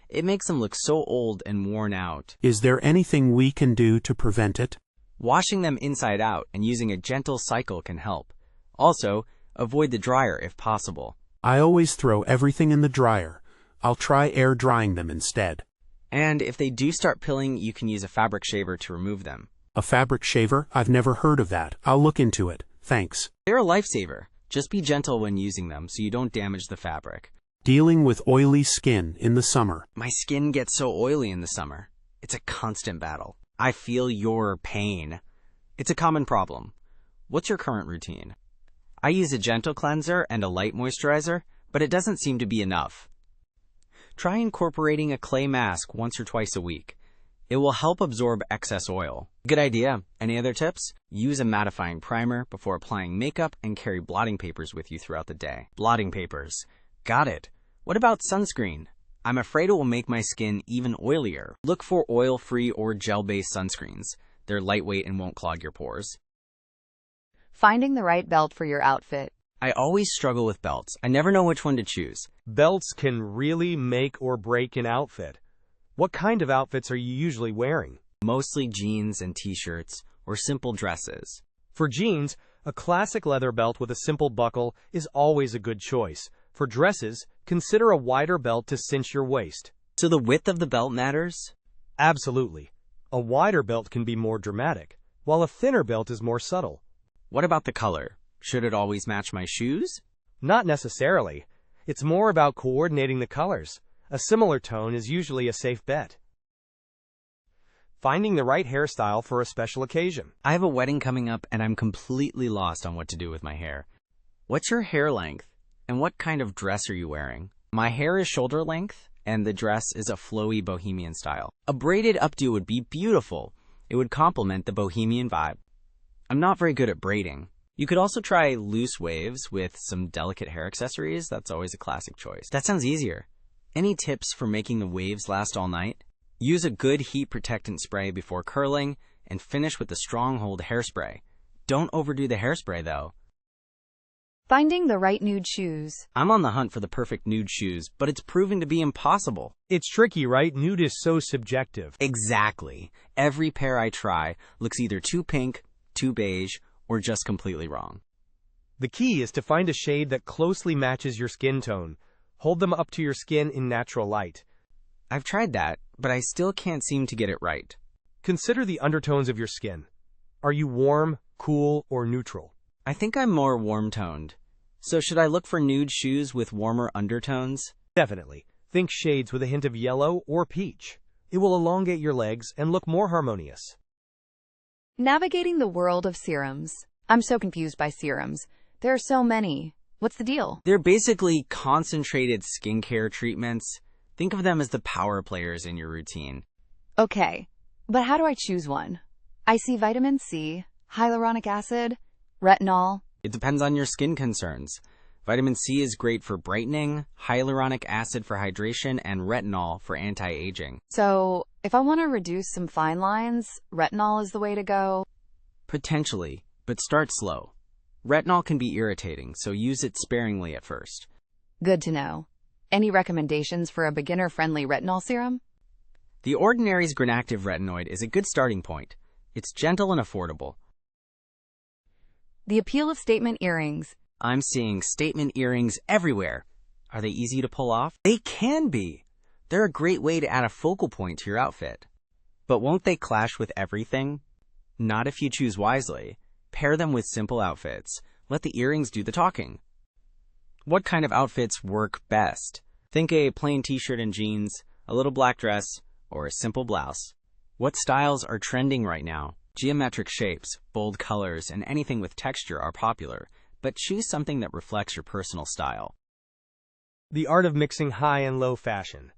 It makes them look so old and worn out. Is there anything we can do to prevent it? Washing them inside out and using a gentle cycle can help. Also, avoid the dryer if possible. I always throw everything in the dryer. I'll try air drying them instead. And if they do start pilling, you can use a fabric shaver to remove them. A fabric shaver? I've never heard of that. I'll look into it. Thanks. They're a lifesaver. Just be gentle when using them so you don't damage the fabric. Dealing with oily skin in the summer. My skin gets so oily in the summer. It's a constant battle. I feel your pain. It's a common problem. What's your current routine? I use a gentle cleanser and a light moisturizer, but it doesn't seem to be enough. Try incorporating a clay mask once or twice a week. It will help absorb excess oil. Good idea. Any other tips? Use a mattifying primer before applying makeup and carry blotting papers with you throughout the day. Blotting papers. Got it. What about sunscreen? I'm afraid it will make my skin even oilier. Look for oil-free or gel-based sunscreens. They're lightweight and won't clog your pores. Finding the right belt for your outfit. I always struggle with belts. I never know which one to choose. Belts can really make or break an outfit. What kind of outfits are you usually wearing? Mostly jeans and t-shirts or simple dresses. For jeans, a classic leather belt with a simple buckle is always a good choice. For dresses, consider a wider belt to cinch your waist. So the width of the belt matters? Absolutely. A wider belt can be more dramatic, while a thinner belt is more subtle. What about the color? Should it always match my shoes? Not necessarily. It's more about coordinating the colors. A similar tone is usually a safe bet. Finding the right hairstyle for a special occasion. I have a wedding coming up and I'm completely lost on what to do with my hair. What's your hair length? And what kind of dress are you wearing? My hair is shoulder length and the dress is a flowy bohemian style. A braided updo would be beautiful. It would complement the bohemian vibe. I'm not very good at braiding. You could also try loose waves with some delicate hair accessories. That's always a classic choice. That sounds easier. Any tips for making the waves last all night? Use a good heat protectant spray before curling and finish with the Stronghold hairspray. Don't overdo the hairspray though. Finding the right nude shoes. I'm on the hunt for the perfect nude shoes, but it's proving to be impossible. It's tricky, right? Nude is so subjective. Exactly. Every pair I try looks either too pink, too beige, or just completely wrong. The key is to find a shade that closely matches your skin tone. Hold them up to your skin in natural light. I've tried that, but I still can't seem to get it right. Consider the undertones of your skin. Are you warm, cool, or neutral? I think I'm more warm-toned. So should I look for nude shoes with warmer undertones? Definitely. Think shades with a hint of yellow or peach. It will elongate your legs and look more harmonious. Navigating the world of serums. I'm so confused by serums. There are so many. What's the deal? They're basically concentrated skincare treatments. Think of them as the power players in your routine. Okay, but how do I choose one? I see vitamin C, hyaluronic acid, retinol. It depends on your skin concerns. Vitamin C is great for brightening, hyaluronic acid for hydration, and retinol for anti-aging. So, if I want to reduce some fine lines, retinol is the way to go. Potentially, but start slow. Retinol can be irritating, so use it sparingly at first. Good to know. Any recommendations for a beginner-friendly retinol serum? The Ordinary's Granactive Retinoid is a good starting point. It's gentle and affordable. The appeal of statement earrings. I'm seeing statement earrings everywhere. Are they easy to pull off? They can be. They're a great way to add a focal point to your outfit. But won't they clash with everything? Not if you choose wisely. Pair them with simple outfits. Let the earrings do the talking. What kind of outfits work best? Think a plain t-shirt and jeans, a little black dress, or a simple blouse. What styles are trending right now? Geometric shapes, bold colors, and anything with texture are popular, but choose something that reflects your personal style. The art of mixing high and low fashion.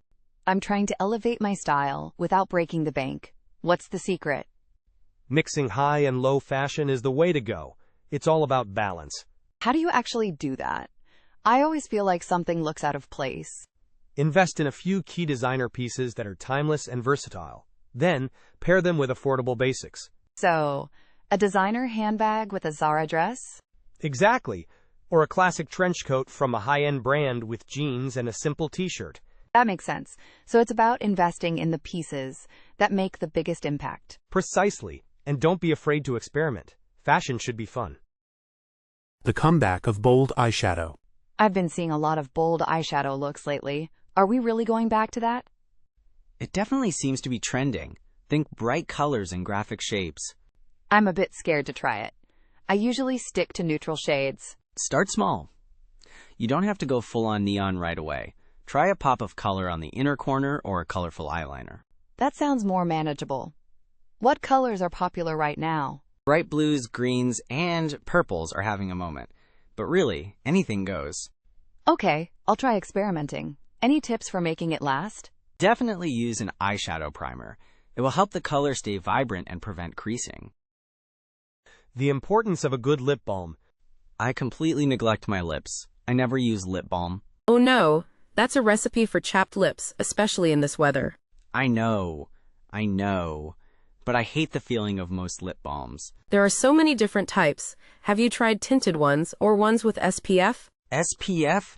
I'm trying to elevate my style without breaking the bank. What's the secret? Mixing high and low fashion is the way to go. It's all about balance. How do you actually do that? I always feel like something looks out of place. Invest in a few key designer pieces that are timeless and versatile. Then, pair them with affordable basics. So, a designer handbag with a Zara dress? Exactly. Or a classic trench coat from a high-end brand with jeans and a simple t-shirt. That makes sense. So it's about investing in the pieces that make the biggest impact. Precisely. And don't be afraid to experiment. Fashion should be fun. The comeback of bold eyeshadow. I've been seeing a lot of bold eyeshadow looks lately. Are we really going back to that? It definitely seems to be trending. Think bright colors and graphic shapes. I'm a bit scared to try it. I usually stick to neutral shades. Start small. You don't have to go full-on neon right away. Try a pop of color on the inner corner or a colorful eyeliner. That sounds more manageable. What colors are popular right now? Bright blues, greens, and purples are having a moment. But really, anything goes. Okay, I'll try experimenting. Any tips for making it last? Definitely use an eyeshadow primer. It will help the color stay vibrant and prevent creasing. The importance of a good lip balm. I completely neglect my lips. I never use lip balm. Oh no, that's a recipe for chapped lips, especially in this weather. I know. But I hate the feeling of most lip balms. There are so many different types. Have you tried tinted ones or ones with SPF? SPF?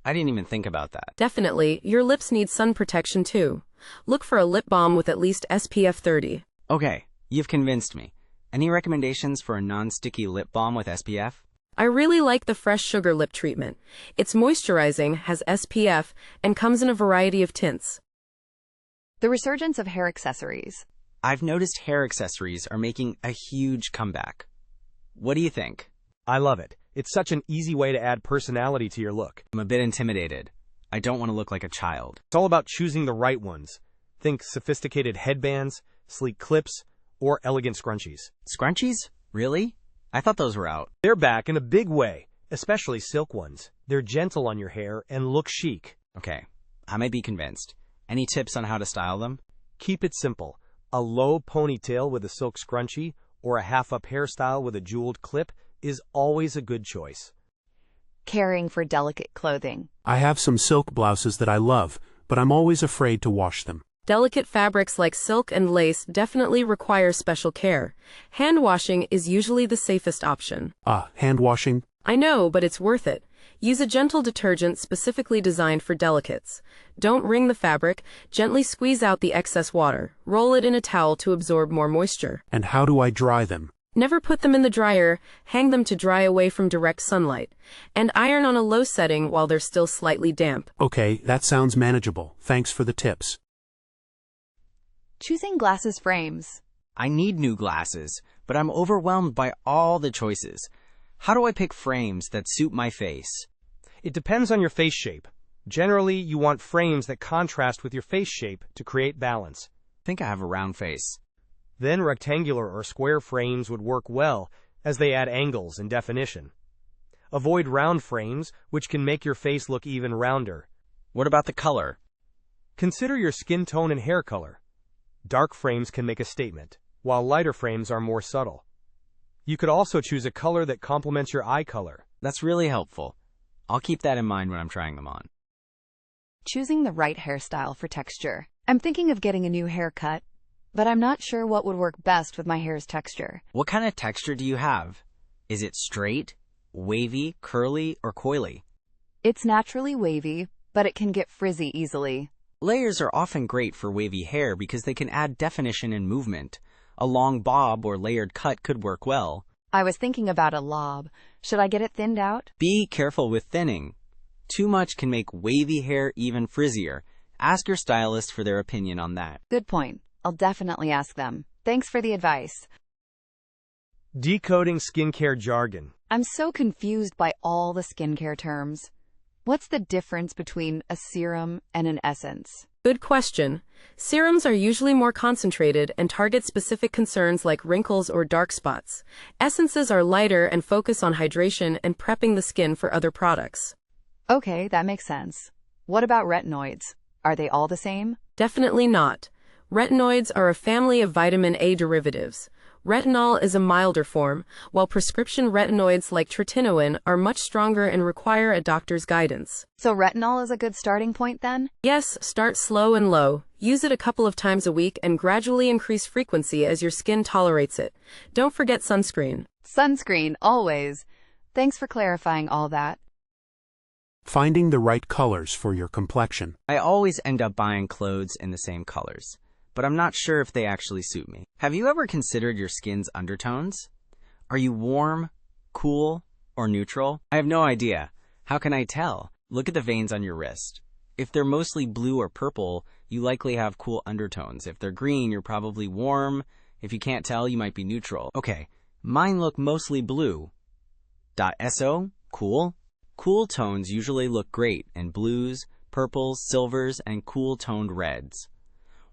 I didn't even think about that. Definitely, your lips need sun protection too. Look for a lip balm with at least SPF 30. Okay, you've convinced me. Any recommendations for a non-sticky lip balm with SPF? I really like the Fresh Sugar Lip Treatment. It's moisturizing, has SPF, and comes in a variety of tints. The resurgence of hair accessories. I've noticed hair accessories are making a huge comeback. What do you think? I love it. It's such an easy way to add personality to your look. I'm a bit intimidated. I don't want to look like a child. It's all about choosing the right ones. Think sophisticated headbands, sleek clips, or elegant scrunchies. Scrunchies? Really? I thought those were out. They're back in a big way, especially silk ones. They're gentle on your hair and look chic. Okay, I might be convinced. Any tips on how to style them? Keep it simple. A low ponytail with a silk scrunchie or a half-up hairstyle with a jeweled clip is always a good choice. Caring for delicate clothing. I have some silk blouses that I love, but I'm always afraid to wash them. Delicate fabrics like silk and lace definitely require special care. Hand washing is usually the safest option. Hand washing? I know, but it's worth it. Use a gentle detergent specifically designed for delicates. Don't wring the fabric, gently squeeze out the excess water. Roll it in a towel to absorb more moisture. And how do I dry them? Never put them in the dryer, hang them to dry away from direct sunlight, and iron on a low setting while they're still slightly damp. Okay, that sounds manageable. Thanks for the tips. Choosing glasses frames. I need new glasses, but I'm overwhelmed by all the choices. How do I pick frames that suit my face? It depends on your face shape. Generally, you want frames that contrast with your face shape to create balance. I think I have a round face. Then rectangular or square frames would work well, as they add angles and definition. Avoid round frames, which can make your face look even rounder. What about the color? Consider your skin tone and hair color. Dark frames can make a statement, while lighter frames are more subtle. You could also choose a color that complements your eye color. That's really helpful. I'll keep that in mind when I'm trying them on. Choosing the right hairstyle for texture. I'm thinking of getting a new haircut, but I'm not sure what would work best with my hair's texture. What kind of texture do you have? Is it straight, wavy, curly, or coily? It's naturally wavy, but it can get frizzy easily. Layers are often great for wavy hair because they can add definition and movement. A long bob or layered cut could work well. I was thinking about a lob. Should I get it thinned out? Be careful with thinning. Too much can make wavy hair even frizzier. Ask your stylist for their opinion on that. Good point. I'll definitely ask them. Thanks for the advice. Decoding skincare jargon. I'm so confused by all the skincare terms. What's the difference between a serum and an essence? Good question. Serums are usually more concentrated and target specific concerns like wrinkles or dark spots. Essences are lighter and focus on hydration and prepping the skin for other products. Okay, that makes sense. What about retinoids? Are they all the same? Definitely not. Retinoids are a family of vitamin A derivatives. Retinol is a milder form, while prescription retinoids like tretinoin are much stronger and require a doctor's guidance. So retinol is a good starting point then? Yes, start slow and low. Use it a couple of times a week and gradually increase frequency as your skin tolerates it. Don't forget sunscreen. Sunscreen, always. Thanks for clarifying all that. Finding the right colors for your complexion. I always end up buying clothes in the same colors, but I'm not sure if they actually suit me. Have you ever considered your skin's undertones? Are you warm, cool, or neutral? I have no idea. How can I tell? Look at the veins on your wrist. If they're mostly blue or purple, you likely have cool undertones. If they're green, you're probably warm. If you can't tell, you might be neutral. Okay, mine look mostly blue. .so, cool. Cool tones usually look great in blues, purples, silvers, and cool-toned reds.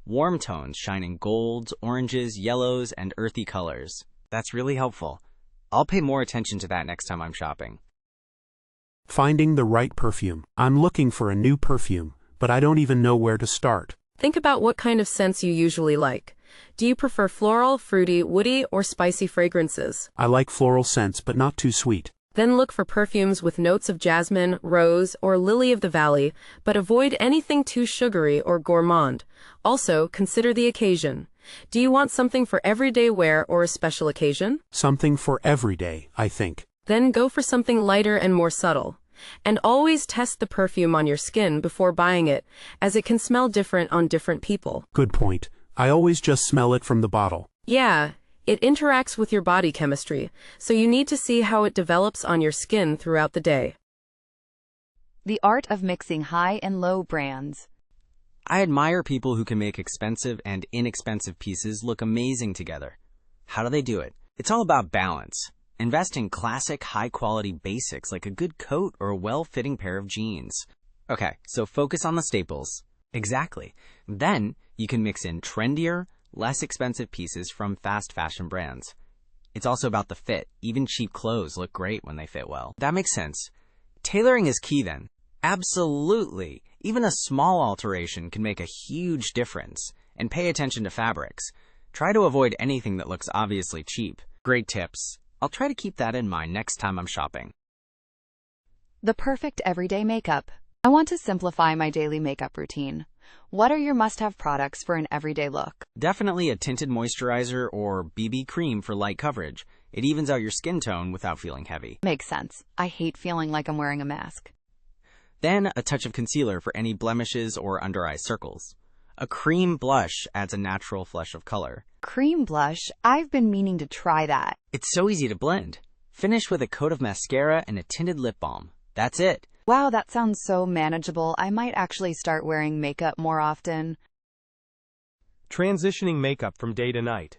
Warm tones shine in golds, oranges, yellows, and earthy colors. That's really helpful. I'll pay more attention to that next time I'm shopping. Finding the right perfume. I'm looking for a new perfume, but I don't even know where to start. Think about what kind of scents you usually like. Do you prefer floral, fruity, woody, or spicy fragrances? I like floral scents, but not too sweet. Then look for perfumes with notes of jasmine, rose, or lily of the valley, but avoid anything too sugary or gourmand. Also, consider the occasion. Do you want something for everyday wear or a special occasion? Something for every day, I think. Then go for something lighter and more subtle. And always test the perfume on your skin before buying it, as it can smell different on different people. Good point. I always just smell it from the bottle. Yeah. It interacts with your body chemistry, so you need to see how it develops on your skin throughout the day. The art of mixing high and low brands. I admire people who can make expensive and inexpensive pieces look amazing together. How do they do it? It's all about balance. Invest in classic, high-quality basics like a good coat or a well-fitting pair of jeans. Okay, so focus on the staples. Exactly. Then you can mix in trendier, less expensive pieces from fast fashion brands. It's also about the fit. Even cheap clothes look great when they fit well. That makes sense. Tailoring is key then. Absolutely. Even a small alteration can make a huge difference. And pay attention to fabrics. Try to avoid anything that looks obviously cheap. Great tips. I'll try to keep that in mind next time I'm shopping. The perfect everyday makeup. I want to simplify my daily makeup routine. What are your must-have products for an everyday look? Definitely a tinted moisturizer or BB cream for light coverage. It evens out your skin tone without feeling heavy. Makes sense. I hate feeling like I'm wearing a mask. Then a touch of concealer for any blemishes or under-eye circles. A cream blush adds a natural flush of color. Cream blush? I've been meaning to try that. It's so easy to blend. Finish with a coat of mascara and a tinted lip balm. That's it. Wow, that sounds so manageable. I might actually start wearing makeup more often. Transitioning makeup from day to night.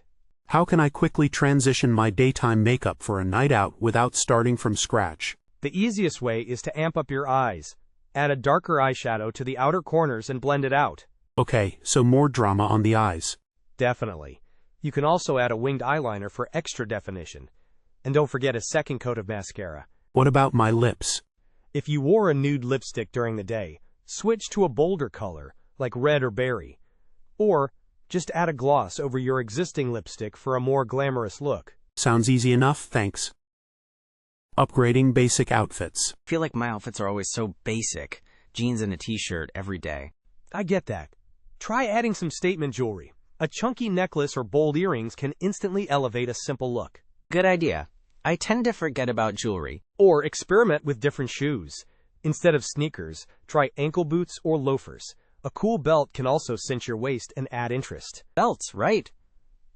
How can I quickly transition my daytime makeup for a night out without starting from scratch? The easiest way is to amp up your eyes. Add a darker eyeshadow to the outer corners and blend it out. Okay, so more drama on the eyes. Definitely. You can also add a winged eyeliner for extra definition. And don't forget a second coat of mascara. What about my lips? If you wore a nude lipstick during the day, switch to a bolder color, like red or berry. Or, just add a gloss over your existing lipstick for a more glamorous look. Sounds easy enough, thanks. Upgrading basic outfits. I feel like my outfits are always so basic. Jeans and a t-shirt every day. I get that. Try adding some statement jewelry. A chunky necklace or bold earrings can instantly elevate a simple look. Good idea. I tend to forget about jewelry. Or experiment with different shoes. Instead of sneakers, try ankle boots or loafers. A cool belt can also cinch your waist and add interest. Belts, right?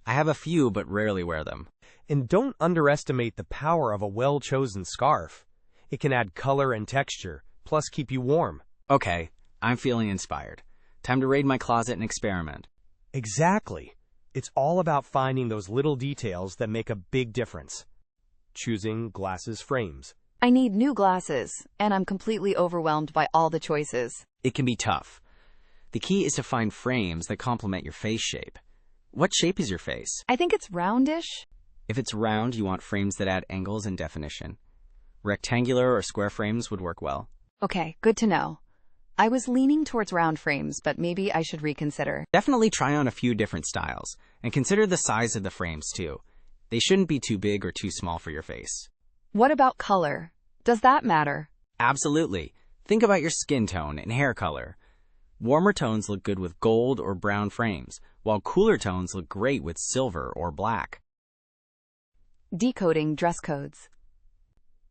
I have a few, but rarely wear them. And don't underestimate the power of a well-chosen scarf. It can add color and texture, plus keep you warm. Okay, I'm feeling inspired. Time to raid my closet and experiment. Exactly. It's all about finding those little details that make a big difference. Choosing glasses frames. I need new glasses, and I'm completely overwhelmed by all the choices. It can be tough. The key is to find frames that complement your face shape. What shape is your face? I think it's roundish. If it's round, you want frames that add angles and definition. Rectangular or square frames would work well. Okay, good to know. I was leaning towards round frames, but maybe I should reconsider. Definitely try on a few different styles, and consider the size of the frames too. They shouldn't be too big or too small for your face. What about color? Does that matter? Absolutely. Think about your skin tone and hair color. Warmer tones look good with gold or brown frames, while cooler tones look great with silver or black. Decoding dress codes.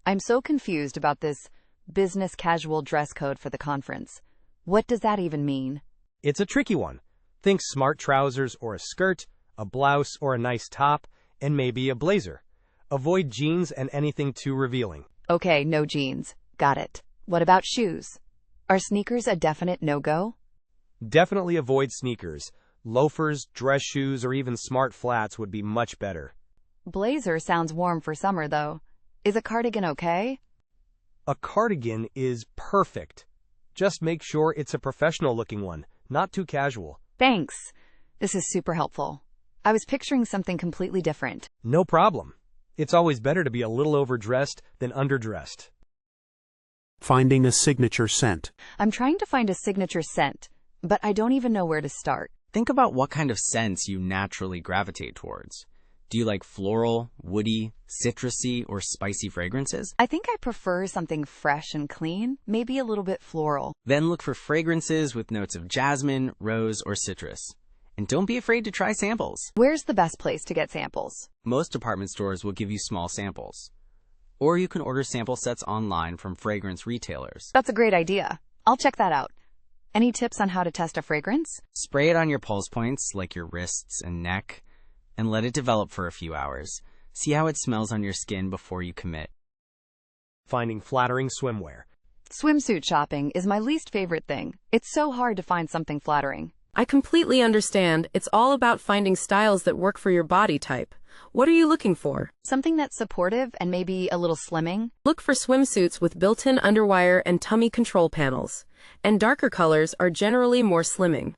I'm so confused about this business casual dress code for the conference. What does that even mean? It's a tricky one. Think smart trousers or a skirt, a blouse or a nice top, and maybe a blazer. Avoid jeans and anything too revealing. Okay, no jeans. Got it. What about shoes? Are sneakers a definite no-go? Definitely avoid sneakers. Loafers, dress shoes, or even smart flats would be much better. Blazer sounds warm for summer, though. Is a cardigan okay? A cardigan is perfect. Just make sure it's a professional-looking one, not too casual. Thanks. This is super helpful. I was picturing something completely different. No problem. It's always better to be a little overdressed than underdressed. Finding a signature scent. I'm trying to find a signature scent, but I don't even know where to start. Think about what kind of scents you naturally gravitate towards. Do you like floral, woody, citrusy, or spicy fragrances? I think I prefer something fresh and clean, maybe a little bit floral. Then look for fragrances with notes of jasmine, rose, or citrus. And don't be afraid to try samples. Where's the best place to get samples? Most department stores will give you small samples. Or you can order sample sets online from fragrance retailers. That's a great idea. I'll check that out. Any tips on how to test a fragrance? Spray it on your pulse points, like your wrists and neck, and let it develop for a few hours. See how it smells on your skin before you commit. Finding flattering swimwear. Swimsuit shopping is my least favorite thing. It's so hard to find something flattering. I completely understand. It's all about finding styles that work for your body type. What are you looking for? Something that's supportive and maybe a little slimming. Look for swimsuits with built-in underwire and tummy control panels. And darker colors are generally more slimming.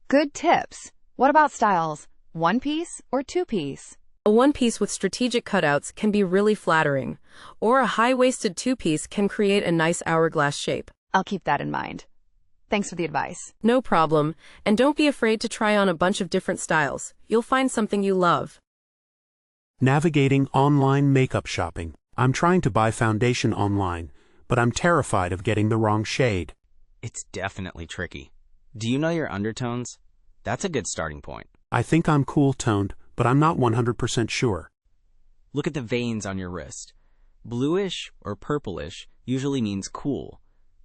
Good tips. What about styles? One piece or two piece? A one-piece with strategic cutouts can be really flattering, or a high-waisted two-piece can create a nice hourglass shape. I'll keep that in mind. Thanks for the advice. No problem, and don't be afraid to try on a bunch of different styles. You'll find something you love. Navigating online makeup shopping. I'm trying to buy foundation online, but I'm terrified of getting the wrong shade. It's definitely tricky. Do you know your undertones? That's a good starting point. I think I'm cool-toned, but I'm not 100% sure. Look at the veins on your wrist. Bluish or purplish usually means cool.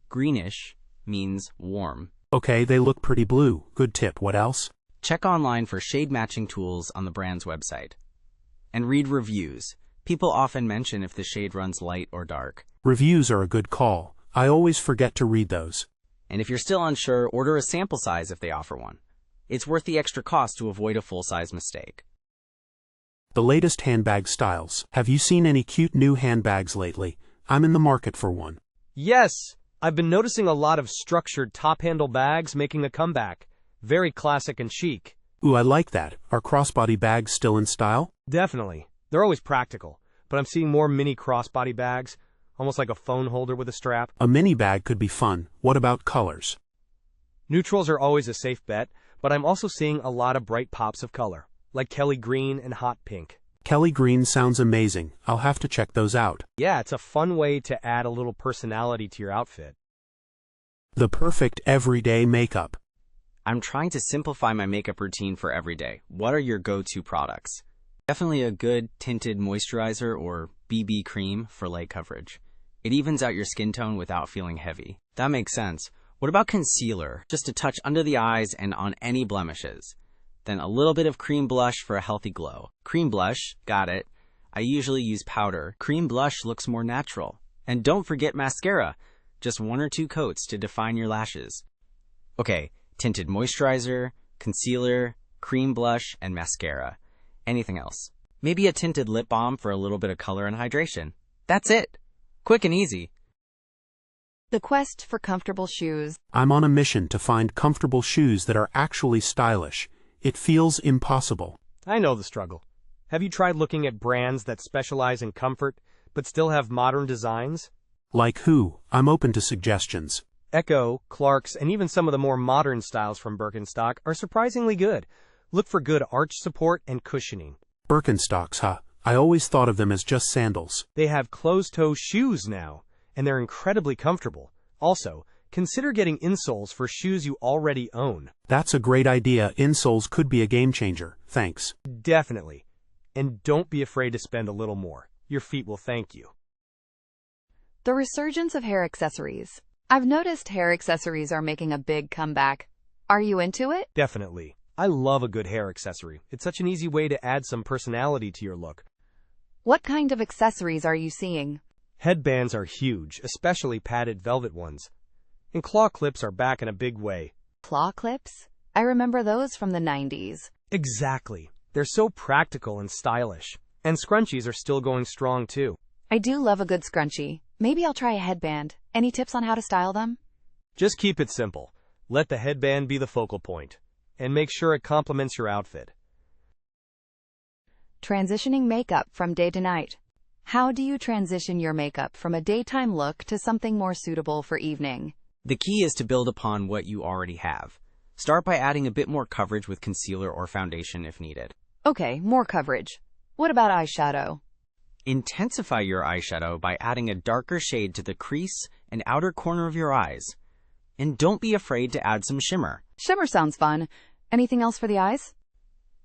Greenish means warm. Okay, they look pretty blue. Good tip. What else? Check online for shade matching tools on the brand's website. And read reviews. People often mention if the shade runs light or dark. Reviews are a good call. I always forget to read those. And if you're still unsure, order a sample size if they offer one. It's worth the extra cost to avoid a full-size mistake. The latest handbag styles. Have you seen any cute new handbags lately? I'm in the market for one. Yes, I've been noticing a lot of structured top-handle bags making a comeback. Very classic and chic. Ooh, I like that. Are crossbody bags still in style? Definitely. They're always practical, but I'm seeing more mini crossbody bags, almost like a phone holder with a strap. A mini bag could be fun. What about colors? Neutrals are always a safe bet, but I'm also seeing a lot of bright pops of color, like Kelly green and hot pink. Kelly green sounds amazing. I'll have to check those out. Yeah, it's a fun way to add a little personality to your outfit. The perfect everyday makeup. I'm trying to simplify my makeup routine for every day. What are your go-to products? Definitely a good tinted moisturizer or BB cream for light coverage. It evens out your skin tone without feeling heavy. That makes sense. What about concealer? Just a touch under the eyes and on any blemishes. Then a little bit of cream blush for a healthy glow. Cream blush, got it. I usually use powder. Cream blush looks more natural. And don't forget mascara. Just 1 or 2 coats to define your lashes. Okay, tinted moisturizer, concealer, cream blush, and mascara. Anything else? Maybe a tinted lip balm for a little bit of color and hydration. That's it. Quick and easy. The quest for comfortable shoes. I'm on a mission to find comfortable shoes that are actually stylish. It feels impossible. I know the struggle. Have you tried looking at brands that specialize in comfort, but still have modern designs? Like who? I'm open to suggestions. Echo, Clarks, and even some of the more modern styles from Birkenstock are surprisingly good. Look for good arch support and cushioning. Birkenstocks, huh? I always thought of them as just sandals. They have closed-toe shoes now, and they're incredibly comfortable. Also, consider getting insoles for shoes you already own. That's a great idea. Insoles could be a game changer. Thanks. Definitely. And don't be afraid to spend a little more. Your feet will thank you. The resurgence of hair accessories. I've noticed hair accessories are making a big comeback. Are you into it? Definitely. I love a good hair accessory. It's such an easy way to add some personality to your look. What kind of accessories are you seeing? Headbands are huge, especially padded velvet ones. And claw clips are back in a big way. Claw clips? I remember those from the 90s. Exactly. They're so practical and stylish. And scrunchies are still going strong too. I do love a good scrunchie. Maybe I'll try a headband. Any tips on how to style them? Just keep it simple. Let the headband be the focal point. And make sure it complements your outfit. Transitioning makeup from day to night. How do you transition your makeup from a daytime look to something more suitable for evening? The key is to build upon what you already have. Start by adding a bit more coverage with concealer or foundation if needed. Okay, more coverage. What about eyeshadow? Intensify your eyeshadow by adding a darker shade to the crease and outer corner of your eyes. And don't be afraid to add some shimmer. Shimmer sounds fun. Anything else for the eyes?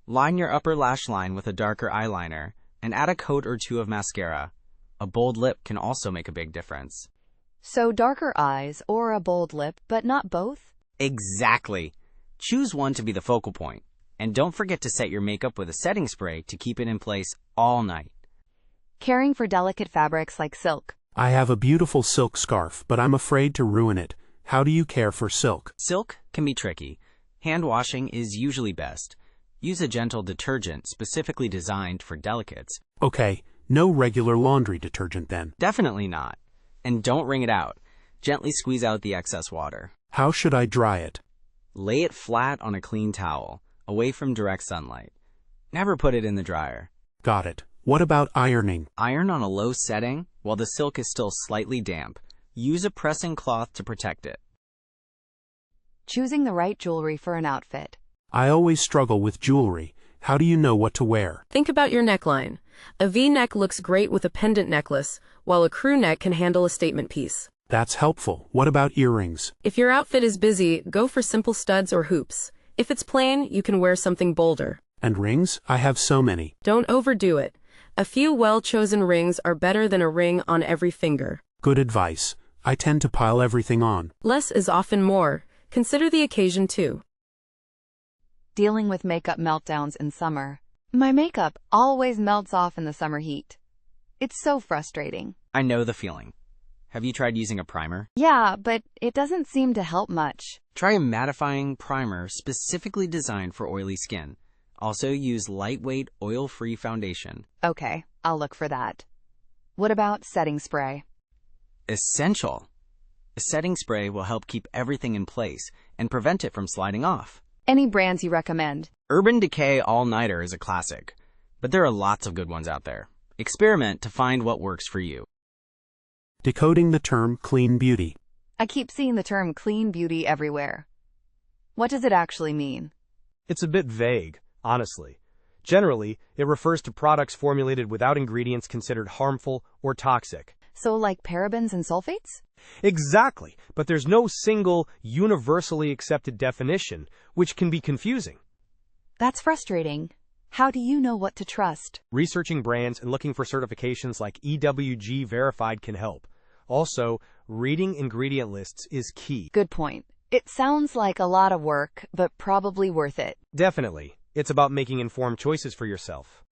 Line your upper lash line with a darker eyeliner and add a coat or 2 of mascara. A bold lip can also make a big difference. So darker eyes or a bold lip, but not both? Exactly. Choose one to be the focal point. And don't forget to set your makeup with a setting spray to keep it in place all night. Caring for delicate fabrics like silk. I have a beautiful silk scarf, but I'm afraid to ruin it. How do you care for silk? Silk can be tricky. Hand washing is usually best. Use a gentle detergent specifically designed for delicates. Okay, no regular laundry detergent then. Definitely not. And don't wring it out. Gently squeeze out the excess water. How should I dry it? Lay it flat on a clean towel, away from direct sunlight. Never put it in the dryer. Got it. What about ironing? Iron on a low setting while the silk is still slightly damp. Use a pressing cloth to protect it. Choosing the right jewelry for an outfit. I always struggle with jewelry. How do you know what to wear? Think about your neckline. A V-neck looks great with a pendant necklace, while a crew neck can handle a statement piece. That's helpful. What about earrings? If your outfit is busy, go for simple studs or hoops. If it's plain, you can wear something bolder. And rings? I have so many. Don't overdo it. A few well-chosen rings are better than a ring on every finger. Good advice. I tend to pile everything on. Less is often more. Consider the occasion too. Dealing with makeup meltdowns in summer. My makeup always melts off in the summer heat. It's so frustrating. I know the feeling. Have you tried using a primer? Yeah, but it doesn't seem to help much. Try a mattifying primer specifically designed for oily skin. Also use lightweight, oil-free foundation. Okay, I'll look for that. What about setting spray? Essential. A setting spray will help keep everything in place and prevent it from sliding off. Any brands you recommend? Urban Decay All-Nighter is a classic, but there are lots of good ones out there. Experiment to find what works for you. Decoding the term clean beauty. I keep seeing the term clean beauty everywhere. What does it actually mean? It's a bit vague, honestly. Generally, it refers to products formulated without ingredients considered harmful or toxic. So like parabens and sulfates? Exactly, but there's no single, universally accepted definition, which can be confusing. That's frustrating. How do you know what to trust? Researching brands and looking for certifications like EWG Verified can help. Also, reading ingredient lists is key. Good point. It sounds like a lot of work, but probably worth it. Definitely. It's about making informed choices for yourself.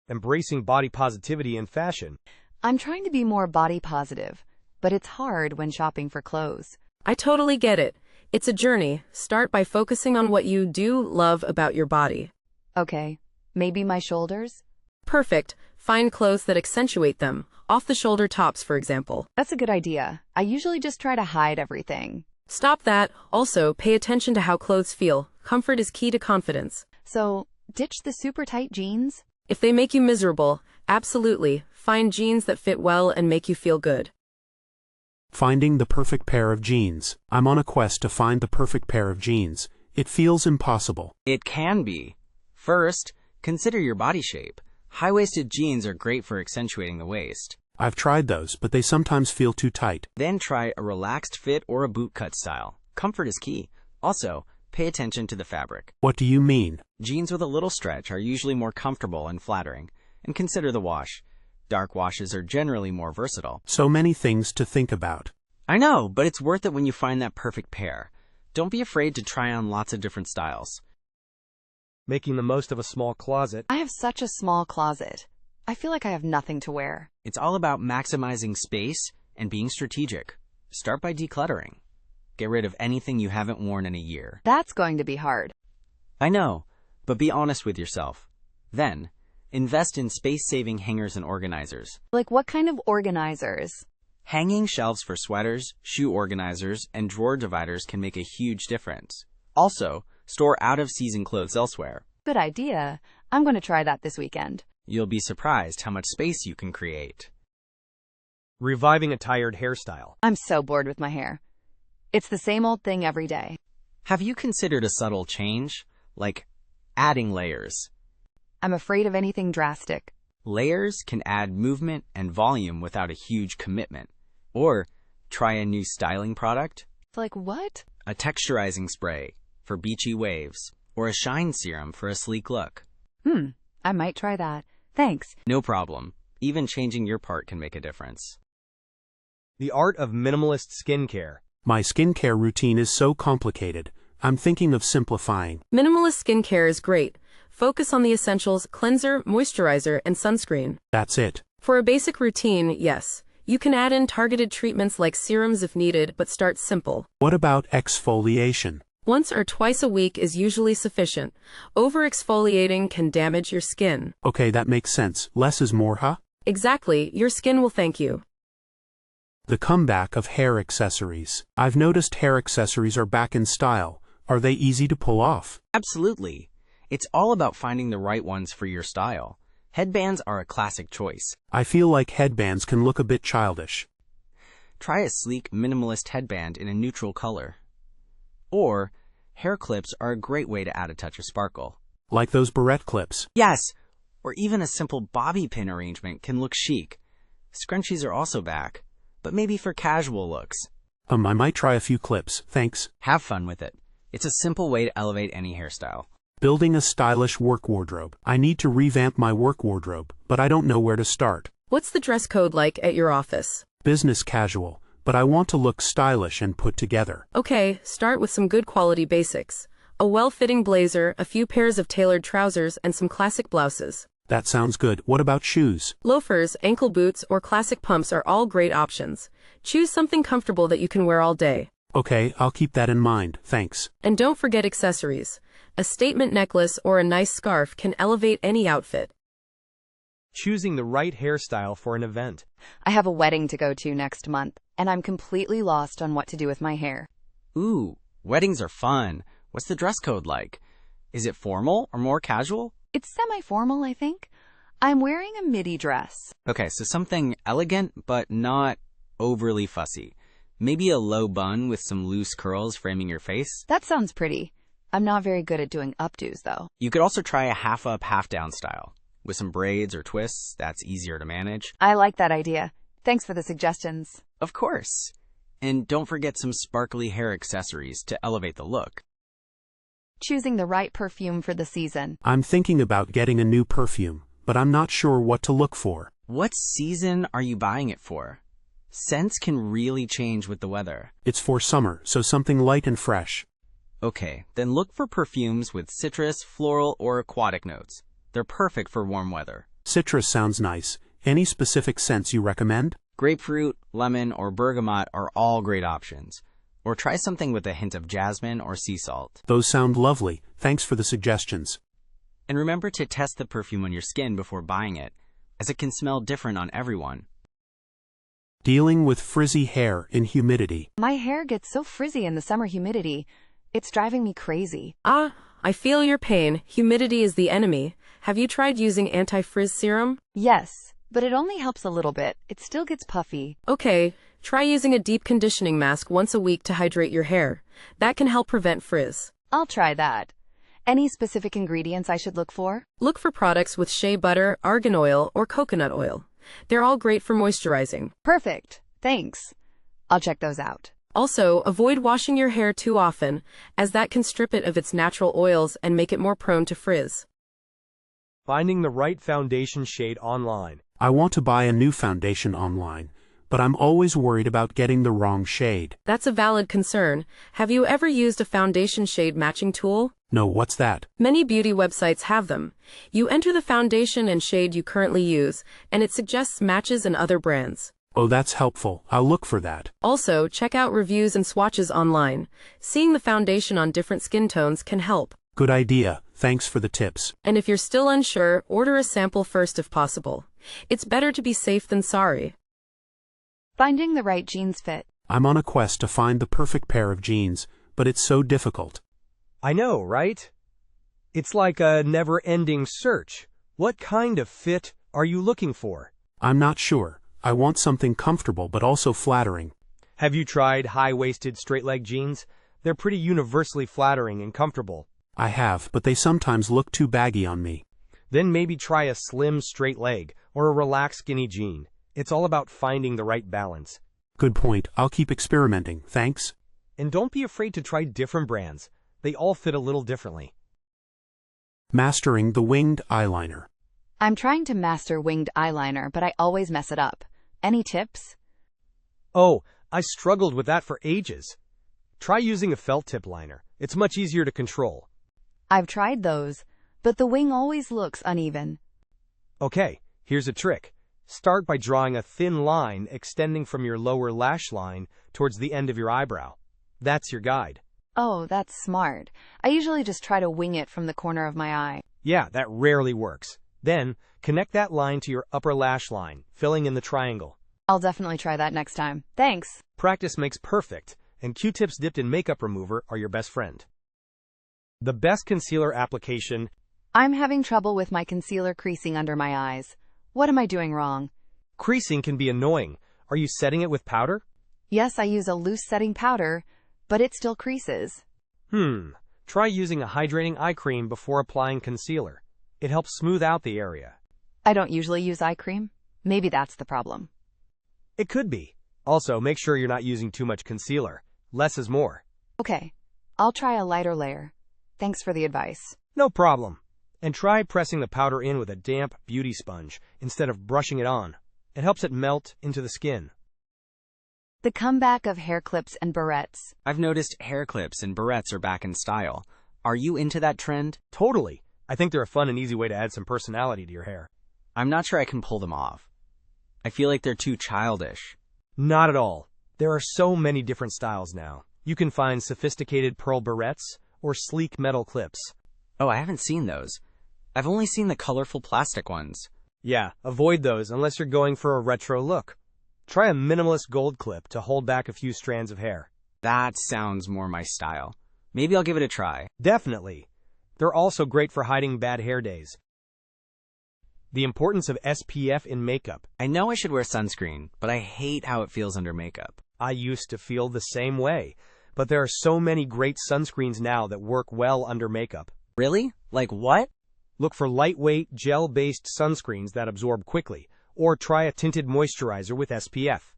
Embracing body positivity in fashion. I'm trying to be more body positive, but it's hard when shopping for clothes. I totally get it. It's a journey. Start by focusing on what you do love about your body. Okay, maybe my shoulders? Perfect. Find clothes that accentuate them. Off-the-shoulder tops, for example. That's a good idea. I usually just try to hide everything. Stop that. Also, pay attention to how clothes feel. Comfort is key to confidence. So, ditch the super tight jeans? If they make you miserable, absolutely. Find jeans that fit well and make you feel good. Finding the perfect pair of jeans. I'm on a quest to find the perfect pair of jeans. It feels impossible. It can be. First, consider your body shape. High-waisted jeans are great for accentuating the waist. I've tried those, but they sometimes feel too tight. Then try a relaxed fit or a bootcut style. Comfort is key. Also, pay attention to the fabric. What do you mean? Jeans with a little stretch are usually more comfortable and flattering. And consider the wash. Dark washes are generally more versatile. So many things to think about. I know, but it's worth it when you find that perfect pair. Don't be afraid to try on lots of different styles. Making the most of a small closet. I have such a small closet. I feel like I have nothing to wear. It's all about maximizing space and being strategic. Start by decluttering. Get rid of anything you haven't worn in a year. That's going to be hard. I know, but be honest with yourself. Then, invest in space-saving hangers and organizers. Like what kind of organizers? Hanging shelves for sweaters, shoe organizers, and drawer dividers can make a huge difference. Also, store out-of-season clothes elsewhere. Good idea. I'm going to try that this weekend. You'll be surprised how much space you can create. Reviving a tired hairstyle. I'm so bored with my hair. It's the same old thing every day. Have you considered a subtle change? Like adding layers. I'm afraid of anything drastic. Layers can add movement and volume without a huge commitment. Or try a new styling product. Like what? A texturizing spray for beachy waves, or a shine serum for a sleek look. I might try that. Thanks. No problem. Even changing your part can make a difference. The art of minimalist skincare. My skincare routine is so complicated. I'm thinking of simplifying. Minimalist skincare is great. Focus on the essentials: cleanser, moisturizer, and sunscreen. That's it. For a basic routine, yes. You can add in targeted treatments like serums if needed, but start simple. What about exfoliation? Once or twice a week is usually sufficient. Over-exfoliating can damage your skin. Okay, that makes sense. Less is more, huh? Exactly. Your skin will thank you. The comeback of hair accessories. I've noticed hair accessories are back in style. Are they easy to pull off? Absolutely. It's all about finding the right ones for your style. Headbands are a classic choice. I feel like headbands can look a bit childish. Try a sleek, minimalist headband in a neutral color. Or, hair clips are a great way to add a touch of sparkle. Like those barrette clips. Yes! Or even a simple bobby pin arrangement can look chic. Scrunchies are also back, but maybe for casual looks. I might try a few clips, thanks. Have fun with it. It's a simple way to elevate any hairstyle. Building a stylish work wardrobe. I need to revamp my work wardrobe, but I don't know where to start. What's the dress code like at your office? Business casual, but I want to look stylish and put together. Okay, start with some good quality basics. A well-fitting blazer, a few pairs of tailored trousers, and some classic blouses. That sounds good. What about shoes? Loafers, ankle boots, or classic pumps are all great options. Choose something comfortable that you can wear all day. Okay, I'll keep that in mind, thanks. And don't forget accessories. A statement necklace or a nice scarf can elevate any outfit. Choosing the right hairstyle for an event. I have a wedding to go to next month, and I'm completely lost on what to do with my hair. Ooh, weddings are fun. What's the dress code like? Is it formal or more casual? It's semi-formal, I think. I'm wearing a midi dress. Okay, so something elegant but not overly fussy. Maybe a low bun with some loose curls framing your face. That sounds pretty. I'm not very good at doing updos, though. You could also try a half up, half down style. With some braids or twists, that's easier to manage. I like that idea. Thanks for the suggestions. Of course. And don't forget some sparkly hair accessories to elevate the look. Choosing the right perfume for the season. I'm thinking about getting a new perfume, but I'm not sure what to look for. What season are you buying it for? Scents can really change with the weather. It's for summer, so something light and fresh. Okay, then look for perfumes with citrus, floral, or aquatic notes. They're perfect for warm weather. Citrus sounds nice. Any specific scents you recommend? Grapefruit, lemon, or bergamot are all great options. Or try something with a hint of jasmine or sea salt. Those sound lovely. Thanks for the suggestions. And remember to test the perfume on your skin before buying it, as it can smell different on everyone. Dealing with frizzy hair in humidity. My hair gets so frizzy in the summer humidity. It's driving me crazy. Ah, I feel your pain. Humidity is the enemy. Have you tried using anti-frizz serum? Yes, but it only helps a little bit. It still gets puffy. Okay, try using a deep conditioning mask once a week to hydrate your hair. That can help prevent frizz. I'll try that. Any specific ingredients I should look for? Look for products with shea butter, argan oil, or coconut oil. They're all great for moisturizing. Perfect. Thanks. I'll check those out. Also, avoid washing your hair too often, as that can strip it of its natural oils and make it more prone to frizz. Finding the right foundation shade online. I want to buy a new foundation online, but I'm always worried about getting the wrong shade. That's a valid concern. Have you ever used a foundation shade matching tool? No, what's that? Many beauty websites have them. You enter the foundation and shade you currently use, and it suggests matches and other brands. Oh, that's helpful. I'll look for that. Also, check out reviews and swatches online. Seeing the foundation on different skin tones can help. Good idea. Thanks for the tips. And if you're still unsure, order a sample first if possible. It's better to be safe than sorry. Finding the right jeans fit. I'm on a quest to find the perfect pair of jeans, but it's so difficult. I know, right? It's like a never-ending search. What kind of fit are you looking for? I'm not sure. I want something comfortable but also flattering. Have you tried high-waisted straight-leg jeans? They're pretty universally flattering and comfortable. I have, but they sometimes look too baggy on me. Then maybe try a slim straight leg or a relaxed skinny jean. It's all about finding the right balance. Good point. I'll keep experimenting. Thanks. And don't be afraid to try different brands. They all fit a little differently. Mastering the winged eyeliner. I'm trying to master winged eyeliner, but I always mess it up. Any tips? Oh, I struggled with that for ages. Try using a felt tip liner. It's much easier to control. I've tried those, but the wing always looks uneven. Okay, here's a trick. Start by drawing a thin line extending from your lower lash line towards the end of your eyebrow. That's your guide. Oh, that's smart. I usually just try to wing it from the corner of my eye. Yeah, that rarely works. Then, connect that line to your upper lash line, filling in the triangle. I'll definitely try that next time. Thanks. Practice makes perfect, and Q-tips dipped in makeup remover are your best friend. The best concealer application. I'm having trouble with my concealer creasing under my eyes. What am I doing wrong? Creasing can be annoying. Are you setting it with powder? Yes, I use a loose setting powder, but it still creases. Try using a hydrating eye cream before applying concealer. It helps smooth out the area. I don't usually use eye cream. Maybe that's the problem. It could be. Also, make sure you're not using too much concealer. Less is more. Okay, I'll try a lighter layer. Thanks for the advice. No problem. And try pressing the powder in with a damp beauty sponge instead of brushing it on. It helps it melt into the skin. The comeback of hair clips and barrettes. I've noticed hair clips and barrettes are back in style. Are you into that trend? Totally. I think they're a fun and easy way to add some personality to your hair. I'm not sure I can pull them off. I feel like they're too childish. Not at all. There are so many different styles now. You can find sophisticated pearl barrettes or sleek metal clips. Oh, I haven't seen those. I've only seen the colorful plastic ones. Yeah, avoid those unless you're going for a retro look. Try a minimalist gold clip to hold back a few strands of hair. That sounds more my style. Maybe I'll give it a try. Definitely. They're also great for hiding bad hair days. The importance of SPF in makeup. I know I should wear sunscreen, but I hate how it feels under makeup. I used to feel the same way, but there are so many great sunscreens now that work well under makeup. Really? Like what? Look for lightweight, gel-based sunscreens that absorb quickly, or try a tinted moisturizer with SPF.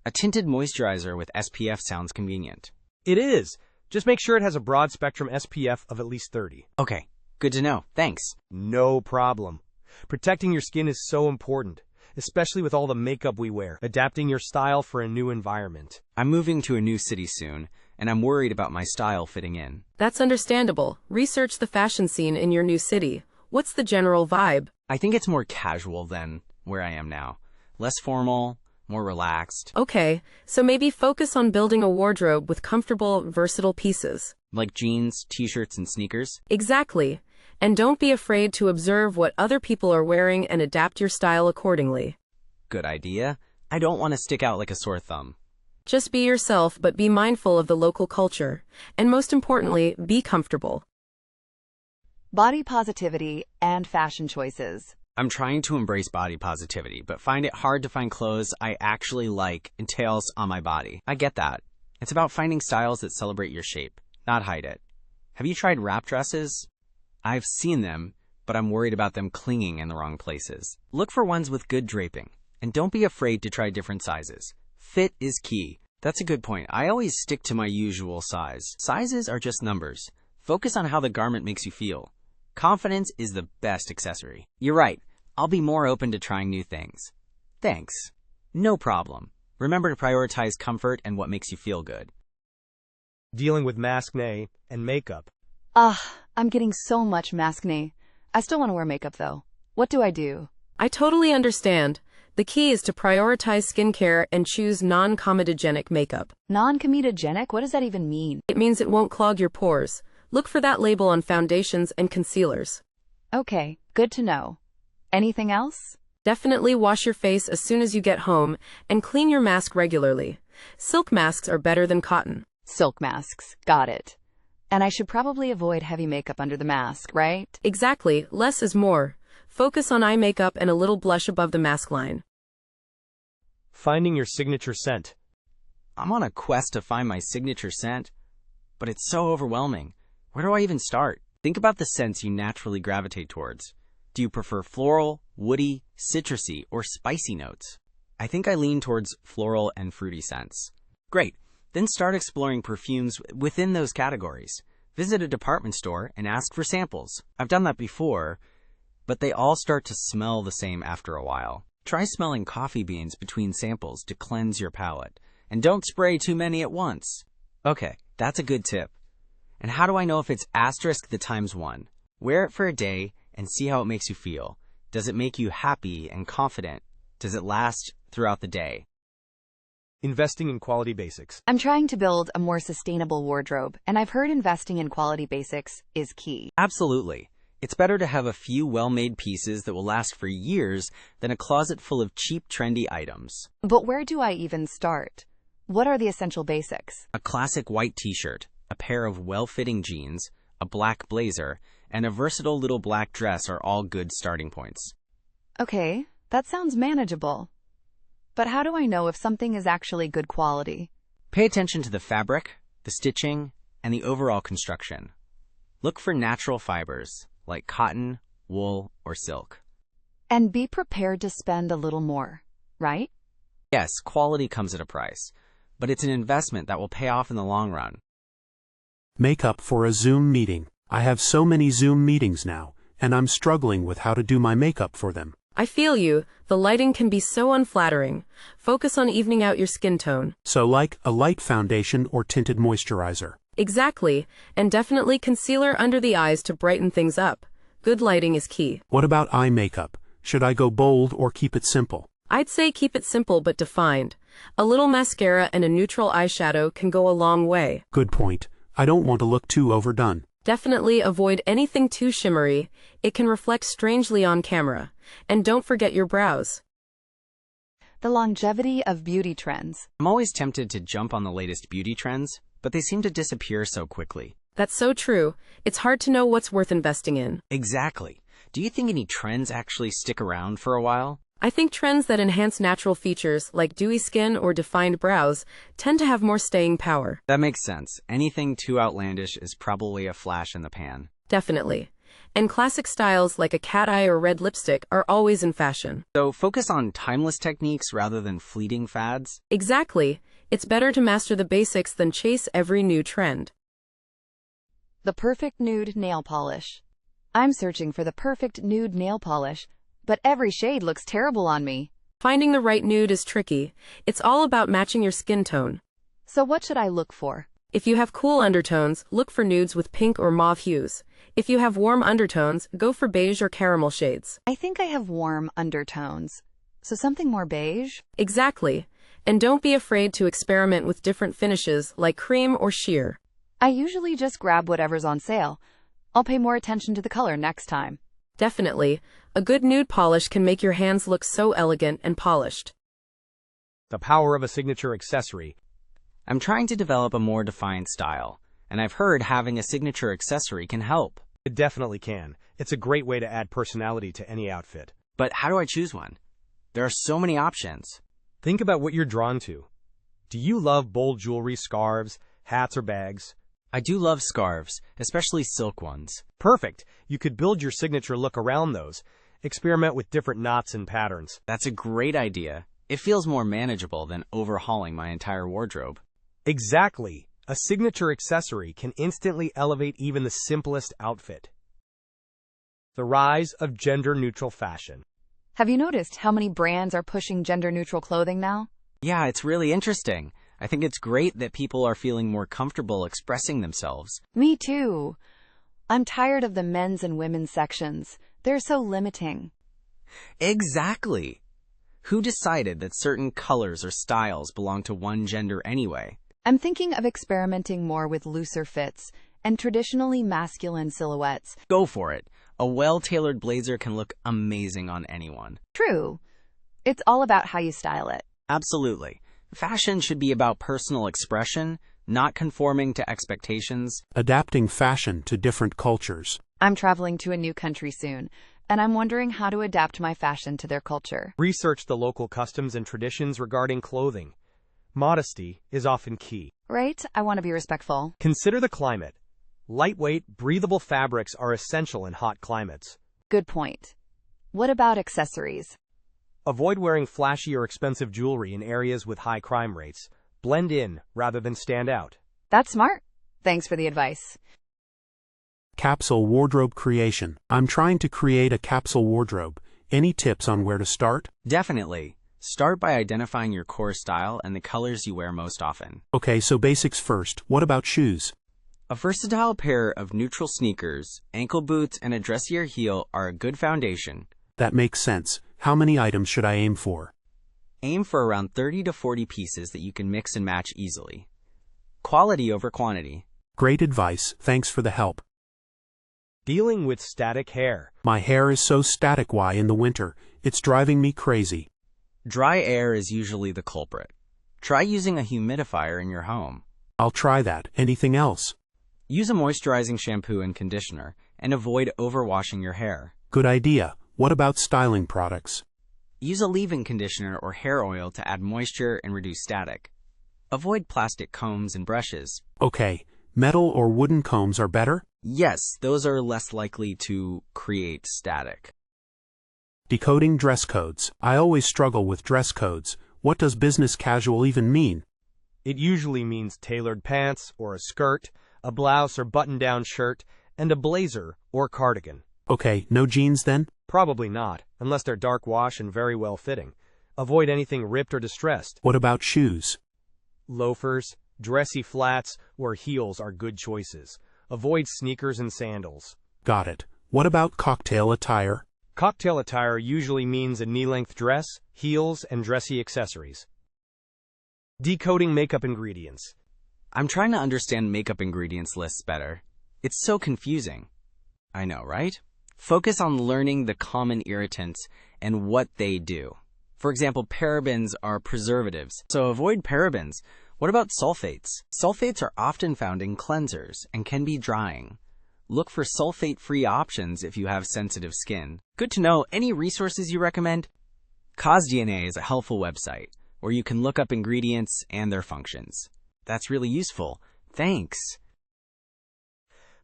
A tinted moisturizer with SPF sounds convenient. It is. Just make sure it has a broad spectrum SPF of at least 30. Okay, good to know. Thanks. No problem. Protecting your skin is so important, especially with all the makeup we wear, adapting your style for a new environment. I'm moving to a new city soon, and I'm worried about my style fitting in. That's understandable. Research the fashion scene in your new city. What's the general vibe? I think it's more casual than where I am now. Less formal, more relaxed. Okay, so maybe focus on building a wardrobe with comfortable, versatile pieces. Like jeans, t-shirts, and sneakers? Exactly. And don't be afraid to observe what other people are wearing and adapt your style accordingly. Good idea. I don't want to stick out like a sore thumb. Just be yourself, but be mindful of the local culture. And most importantly, be comfortable. Body positivity and fashion choices. I'm trying to embrace body positivity, but find it hard to find clothes I actually like and tails on my body. I get that. It's about finding styles that celebrate your shape, not hide it. Have you tried wrap dresses? I've seen them, but I'm worried about them clinging in the wrong places. Look for ones with good draping, and don't be afraid to try different sizes. Fit is key. That's a good point. I always stick to my usual size. Sizes are just numbers. Focus on how the garment makes you feel. Confidence is the best accessory. You're right. I'll be more open to trying new things. Thanks. No problem. Remember to prioritize comfort and what makes you feel good. Dealing with maskne and makeup. I'm getting so much maskne. I still want to wear makeup though. What do I do? I totally understand. The key is to prioritize skincare and choose non-comedogenic makeup. Non-comedogenic? What does that even mean? It means it won't clog your pores. Look for that label on foundations and concealers. Okay, good to know. Anything else? Definitely wash your face as soon as you get home and clean your mask regularly. Silk masks are better than cotton. Silk masks. Got it. And I should probably avoid heavy makeup under the mask, right? Exactly. Less is more. Focus on eye makeup and a little blush above the mask line. Finding your signature scent. I'm on a quest to find my signature scent, but it's so overwhelming. Where do I even start? Think about the scents you naturally gravitate towards. Do you prefer floral, woody, citrusy, or spicy notes? I think I lean towards floral and fruity scents. Great. Then start exploring perfumes within those categories. Visit a department store and ask for samples. I've done that before, but they all start to smell the same after a while. Try smelling coffee beans between samples to cleanse your palate. And don't spray too many at once. Okay, that's a good tip. And how do I know if it's asterisk the ×1? Wear it for a day and see how it makes you feel. Does it make you happy and confident? Does it last throughout the day? Investing in quality basics. I'm trying to build a more sustainable wardrobe, and I've heard investing in quality basics is key. Absolutely. It's better to have a few well-made pieces that will last for years than a closet full of cheap, trendy items. But where do I even start? What are the essential basics? A classic white t-shirt, a pair of well-fitting jeans, a black blazer, and a versatile little black dress are all good starting points. Okay, that sounds manageable. But how do I know if something is actually good quality? Pay attention to the fabric, the stitching, and the overall construction. Look for natural fibers, like cotton, wool, or silk. And be prepared to spend a little more, right? Yes, quality comes at a price, but it's an investment that will pay off in the long run. Makeup for a Zoom meeting. I have so many Zoom meetings now, and I'm struggling with how to do my makeup for them. I feel you. The lighting can be so unflattering. Focus on evening out your skin tone. So like a light foundation or tinted moisturizer. Exactly. And definitely concealer under the eyes to brighten things up. Good lighting is key. What about eye makeup? Should I go bold or keep it simple? I'd say keep it simple but defined. A little mascara and a neutral eyeshadow can go a long way. Good point. I don't want to look too overdone. Definitely avoid anything too shimmery. It can reflect strangely on camera. And don't forget your brows. The longevity of beauty trends. I'm always tempted to jump on the latest beauty trends, but they seem to disappear so quickly. That's so true. It's hard to know what's worth investing in. Exactly. Do you think any trends actually stick around for a while? I think trends that enhance natural features, like dewy skin or defined brows, tend to have more staying power. That makes sense. Anything too outlandish is probably a flash in the pan. Definitely. And classic styles like a cat eye or red lipstick are always in fashion. So focus on timeless techniques rather than fleeting fads? Exactly. It's better to master the basics than chase every new trend. The perfect nude nail polish. I'm searching for the perfect nude nail polish, but every shade looks terrible on me. Finding the right nude is tricky. It's all about matching your skin tone. So what should I look for? If you have cool undertones, look for nudes with pink or mauve hues. If you have warm undertones, go for beige or caramel shades. I think I have warm undertones, so something more beige? Exactly. And don't be afraid to experiment with different finishes like cream or sheer. I usually just grab whatever's on sale. I'll pay more attention to the color next time. Definitely. A good nude polish can make your hands look so elegant and polished. The power of a signature accessory. I'm trying to develop a more defined style, and I've heard having a signature accessory can help. It definitely can. It's a great way to add personality to any outfit. But how do I choose one? There are so many options. Think about what you're drawn to. Do you love bold jewelry, scarves, hats, or bags? I do love scarves, especially silk ones. Perfect. You could build your signature look around those. Experiment with different knots and patterns. That's a great idea. It feels more manageable than overhauling my entire wardrobe. Exactly. A signature accessory can instantly elevate even the simplest outfit. The rise of gender-neutral fashion. Have you noticed how many brands are pushing gender-neutral clothing now? Yeah, it's really interesting. I think it's great that people are feeling more comfortable expressing themselves. Me too. I'm tired of the men's and women's sections. They're so limiting. Exactly. Who decided that certain colors or styles belong to one gender anyway? I'm thinking of experimenting more with looser fits and traditionally masculine silhouettes. Go for it. A well-tailored blazer can look amazing on anyone. True. It's all about how you style it. Absolutely. Fashion should be about personal expression, not conforming to expectations. Adapting fashion to different cultures. I'm traveling to a new country soon, and I'm wondering how to adapt my fashion to their culture. Research the local customs and traditions regarding clothing. Modesty is often key. Right? I want to be respectful. Consider the climate. Lightweight, breathable fabrics are essential in hot climates. Good point. What about accessories? Avoid wearing flashy or expensive jewelry in areas with high crime rates. Blend in rather than stand out. That's smart. Thanks for the advice. Capsule wardrobe creation. I'm trying to create a capsule wardrobe. Any tips on where to start? Definitely. Start by identifying your core style and the colors you wear most often. Okay, so basics first. What about shoes? A versatile pair of neutral sneakers, ankle boots, and a dressier heel are a good foundation. That makes sense. How many items should I aim for? Aim for around 30 to 40 pieces that you can mix and match easily. Quality over quantity. Great advice. Thanks for the help. Dealing with static hair. My hair is so static. Why in the winter? It's driving me crazy. Dry air is usually the culprit. Try using a humidifier in your home. I'll try that. Anything else? Use a moisturizing shampoo and conditioner, and avoid overwashing your hair. Good idea. What about styling products? Use a leave-in conditioner or hair oil to add moisture and reduce static. Avoid plastic combs and brushes. Okay. Metal or wooden combs are better? Yes, those are less likely to create static. Decoding dress codes. I always struggle with dress codes. What does business casual even mean? It usually means tailored pants or a skirt, a blouse or button-down shirt, and a blazer or cardigan. Okay, no jeans then? Probably not, unless they're dark wash and very well fitting. Avoid anything ripped or distressed. What about shoes? Loafers, dressy flats, or heels are good choices. Avoid sneakers and sandals. Got it. What about cocktail attire? Cocktail attire usually means a knee-length dress, heels, and dressy accessories. Decoding makeup ingredients. I'm trying to understand makeup ingredients lists better. It's so confusing. I know, right? Focus on learning the common irritants and what they do. For example, parabens are preservatives, so avoid parabens. What about sulfates? Sulfates are often found in cleansers and can be drying. Look for sulfate-free options if you have sensitive skin. Good to know. Any resources you recommend? CosDNA is a helpful website where you can look up ingredients and their functions. That's really useful. Thanks.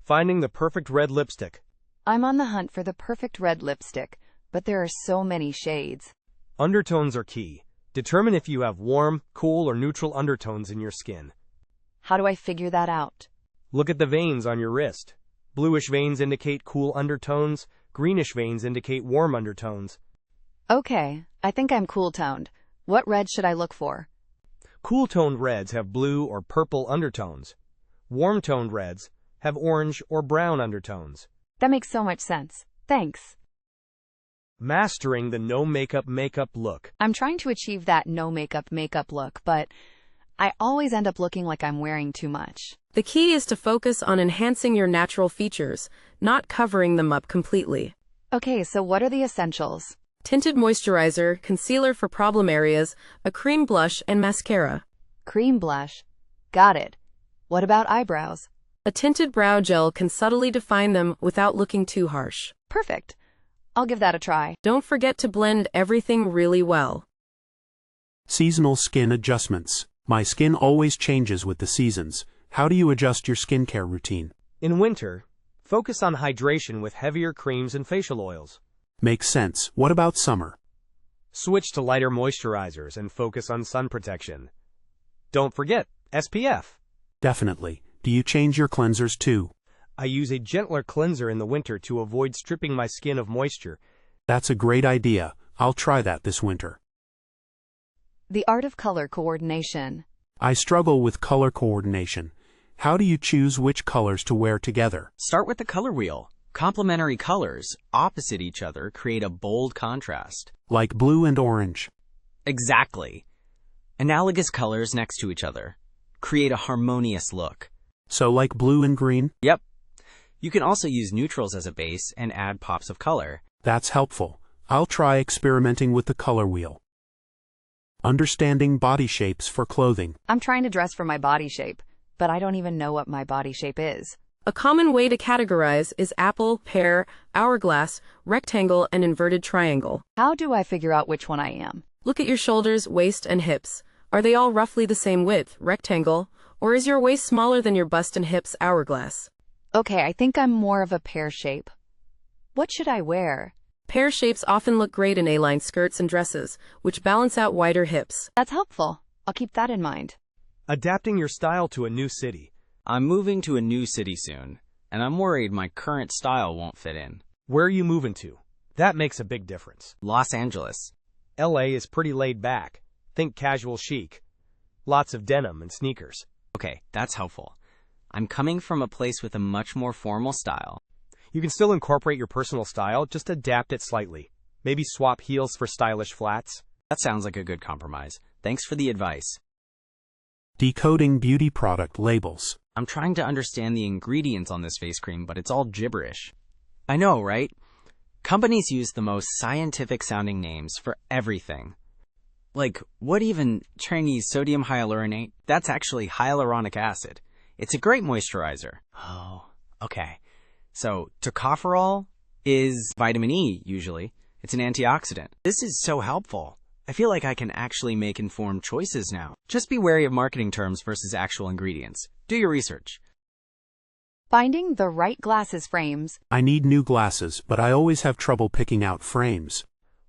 Finding the perfect red lipstick. I'm on the hunt for the perfect red lipstick, but there are so many shades. Undertones are key. Determine if you have warm, cool, or neutral undertones in your skin. How do I figure that out? Look at the veins on your wrist. Bluish veins indicate cool undertones, greenish veins indicate warm undertones. Okay, I think I'm cool-toned. What red should I look for? Cool-toned reds have blue or purple undertones. Warm-toned reds have orange or brown undertones. That makes so much sense. Thanks. Mastering the no-makeup look. I'm trying to achieve that no-makeup look, but I always end up looking like I'm wearing too much. The key is to focus on enhancing your natural features, not covering them up completely. Okay, so what are the essentials? Tinted moisturizer, concealer for problem areas, a cream blush, and mascara. Cream blush. Got it. What about eyebrows? A tinted brow gel can subtly define them without looking too harsh. Perfect. I'll give that a try. Don't forget to blend everything really well. Seasonal skin adjustments. My skin always changes with the seasons. How do you adjust your skincare routine? In winter, focus on hydration with heavier creams and facial oils. Makes sense. What about summer? Switch to lighter moisturizers and focus on sun protection. Don't forget SPF. Definitely. Do you change your cleansers too? I use a gentler cleanser in the winter to avoid stripping my skin of moisture. That's a great idea. I'll try that this winter. The art of color coordination. I struggle with color coordination. How do you choose which colors to wear together? Start with the color wheel. Complementary colors, opposite each other, create a bold contrast. Like blue and orange. Exactly. Analogous colors next to each other create a harmonious look. So like blue and green? Yep. You can also use neutrals as a base and add pops of color. That's helpful. I'll try experimenting with the color wheel. Understanding body shapes for clothing. I'm trying to dress for my body shape, but I don't even know what my body shape is. A common way to categorize is apple, pear, hourglass, rectangle, and inverted triangle. How do I figure out which one I am? Look at your shoulders, waist, and hips. Are they all roughly the same width, rectangle, or is your waist smaller than your bust and hips, hourglass? Okay, I think I'm more of a pear shape. What should I wear? Pear shapes often look great in A-line skirts and dresses, which balance out wider hips. That's helpful. I'll keep that in mind. Adapting your style to a new city. I'm moving to a new city soon, and I'm worried my current style won't fit in. Where are you moving to? That makes a big difference. Los Angeles. LA is pretty laid back. Think casual chic. Lots of denim and sneakers. Okay, that's helpful. I'm coming from a place with a much more formal style. You can still incorporate your personal style, just adapt it slightly. Maybe swap heels for stylish flats. That sounds like a good compromise. Thanks for the advice. Decoding beauty product labels. I'm trying to understand the ingredients on this face cream, but it's all gibberish. I know, right? Companies use the most scientific-sounding names for everything. Like, what even Chinese sodium hyaluronate? That's actually hyaluronic acid. It's a great moisturizer. Oh, okay. So, tocopherol is vitamin E, usually. It's an antioxidant. This is so helpful. I feel like I can actually make informed choices now. Just be wary of marketing terms versus actual ingredients. Do your research. Finding the right glasses frames. I need new glasses, but I always have trouble picking out frames.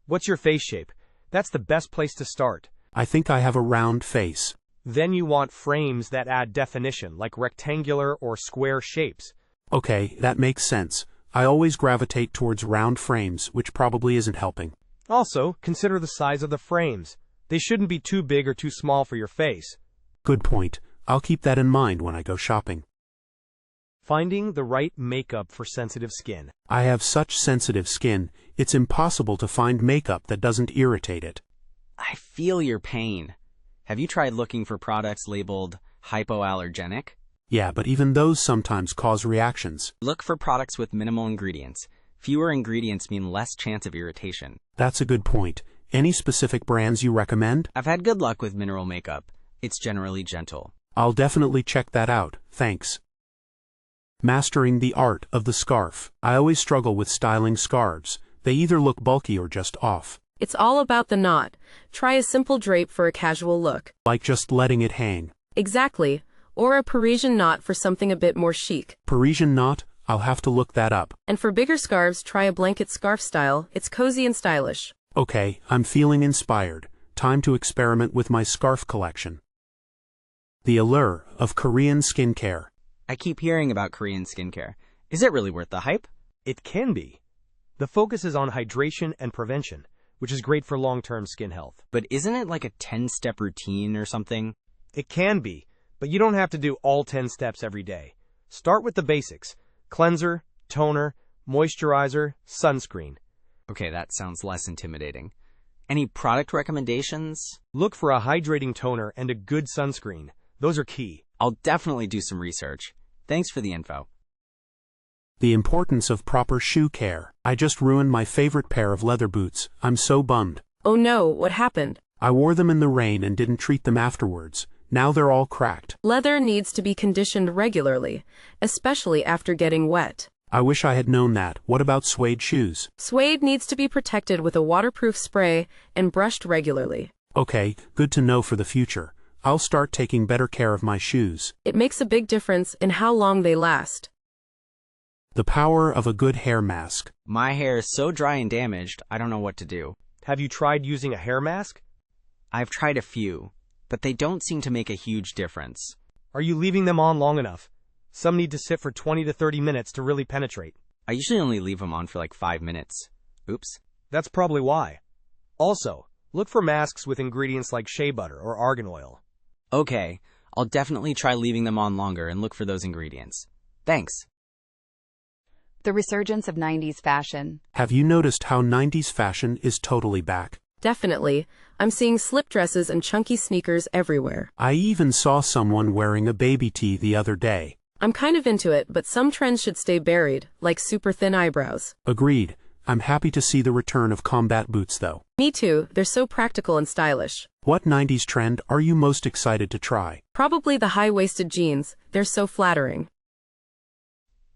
What's your face shape? That's the best place to start. I think I have a round face. Then you want frames that add definition, like rectangular or square shapes. Okay, that makes sense. I always gravitate towards round frames, which probably isn't helping. Also, consider the size of the frames. They shouldn't be too big or too small for your face. Good point. I'll keep that in mind when I go shopping. Finding the right makeup for sensitive skin. I have such sensitive skin, it's impossible to find makeup that doesn't irritate it. I feel your pain. Have you tried looking for products labeled hypoallergenic? Yeah, but even those sometimes cause reactions. Look for products with minimal ingredients. Fewer ingredients mean less chance of irritation. That's a good point. Any specific brands you recommend? I've had good luck with mineral makeup. It's generally gentle. I'll definitely check that out, thanks. Mastering the art of the scarf. I always struggle with styling scarves. They either look bulky or just off. It's all about the knot. Try a simple drape for a casual look. Like just letting it hang. Exactly. Or a Parisian knot for something a bit more chic. Parisian knot? I'll have to look that up. And for bigger scarves, try a blanket scarf style. It's cozy and stylish. Okay, I'm feeling inspired. Time to experiment with my scarf collection. The allure of Korean skincare. I keep hearing about Korean skincare. Is it really worth the hype? It can be. The focus is on hydration and prevention, which is great for long-term skin health. But isn't it like a 10-step routine or something? It can be, but you don't have to do all 10 steps every day. Start with the basics: cleanser, toner, moisturizer, sunscreen. Okay, that sounds less intimidating. Any product recommendations? Look for a hydrating toner and a good sunscreen. Those are key. I'll definitely do some research. Thanks for the info. The importance of proper shoe care. I just ruined my favorite pair of leather boots. I'm so bummed. Oh no, what happened? I wore them in the rain and didn't treat them afterwards. Now they're all cracked. Leather needs to be conditioned regularly, especially after getting wet. I wish I had known that. What about suede shoes? Suede needs to be protected with a waterproof spray and brushed regularly. Okay, good to know for the future. I'll start taking better care of my shoes. It makes a big difference in how long they last. The power of a good hair mask. My hair is so dry and damaged, I don't know what to do. Have you tried using a hair mask? I've tried a few, but they don't seem to make a huge difference. Are you leaving them on long enough? Some need to sit for 20 to 30 minutes to really penetrate. I usually only leave them on for like 5 minutes. Oops. That's probably why. Also, look for masks with ingredients like shea butter or argan oil. Okay, I'll definitely try leaving them on longer and look for those ingredients. Thanks. The resurgence of 90s fashion. Have you noticed how 90s fashion is totally back? Definitely. I'm seeing slip dresses and chunky sneakers everywhere. I even saw someone wearing a baby tee the other day. I'm kind of into it, but some trends should stay buried, like super thin eyebrows. Agreed. I'm happy to see the return of combat boots though. Me too, they're so practical and stylish. What 90s trend are you most excited to try? Probably the high-waisted jeans, they're so flattering.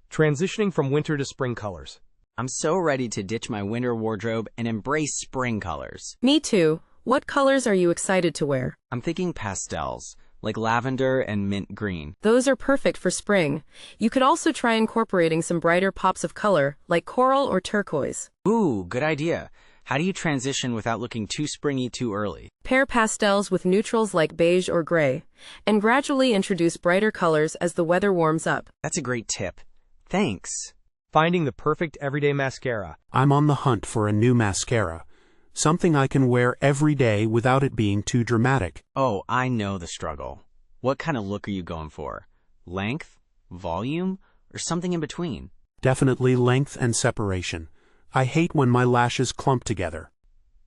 Transitioning from winter to spring colors. I'm so ready to ditch my winter wardrobe and embrace spring colors. Me too. What colors are you excited to wear? I'm thinking pastels, like lavender and mint green. Those are perfect for spring. You could also try incorporating some brighter pops of color, like coral or turquoise. Ooh, good idea. How do you transition without looking too springy too early? Pair pastels with neutrals like beige or gray, and gradually introduce brighter colors as the weather warms up. That's a great tip. Thanks. Finding the perfect everyday mascara. I'm on the hunt for a new mascara. Something I can wear every day without it being too dramatic. Oh, I know the struggle. What kind of look are you going for? Length? Volume? Or something in between? Definitely length and separation. I hate when my lashes clump together.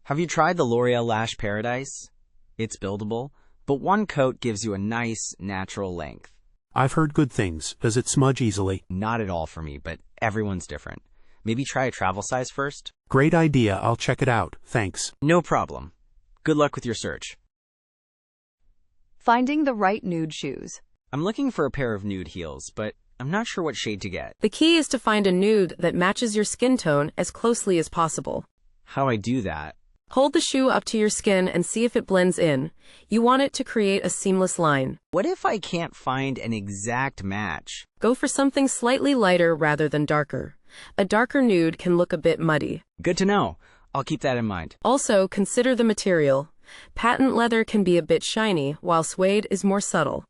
Have you tried the L'Oreal Lash Paradise? It's buildable, but one coat gives you a nice, natural length. I've heard good things. Does it smudge easily? Not at all for me, but everyone's different. Maybe try a travel size first? Great idea. I'll check it out. Thanks. No problem. Good luck with your search. Finding the right nude shoes. I'm looking for a pair of nude heels, but I'm not sure what shade to get. The key is to find a nude that matches your skin tone as closely as possible. How I do that? Hold the shoe up to your skin and see if it blends in. You want it to create a seamless line. What if I can't find an exact match? Go for something slightly lighter rather than darker. A darker nude can look a bit muddy. Good to know. I'll keep that in mind. Also, consider the material. Patent leather can be a bit shiny, while suede is more subtle.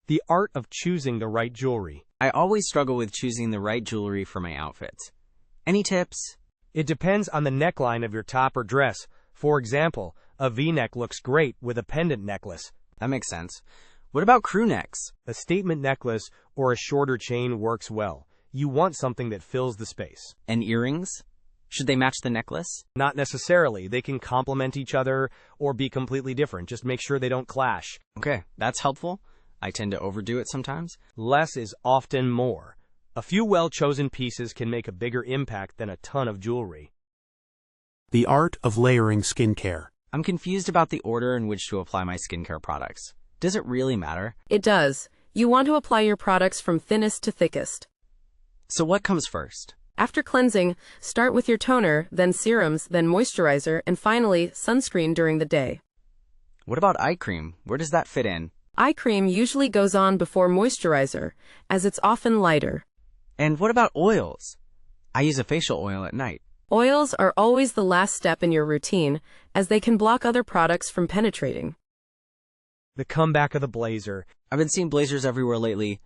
The art of choosing the right jewelry. I always struggle with choosing the right jewelry for my outfits. Any tips? It depends on the neckline of your top or dress. For example, a V-neck looks great with a pendant necklace. That makes sense. What about crew necks? A statement necklace or a shorter chain works well. You want something that fills the space. And earrings? Should they match the necklace? Not necessarily. They can complement each other or be completely different. Just make sure they don't clash. Okay, that's helpful. I tend to overdo it sometimes. Less is often more. A few well-chosen pieces can make a bigger impact than a ton of jewelry. The art of layering skincare. I'm confused about the order in which to apply my skincare products. Does it really matter? It does. You want to apply your products from thinnest to thickest. So what comes first? After cleansing, start with your toner, then serums, then moisturizer, and finally, sunscreen during the day. What about eye cream? Where does that fit in? Eye cream usually goes on before moisturizer, as it's often lighter. And what about oils? I use a facial oil at night. Oils are always the last step in your routine, as they can block other products from penetrating. The comeback of the blazer. I've been seeing blazers everywhere lately.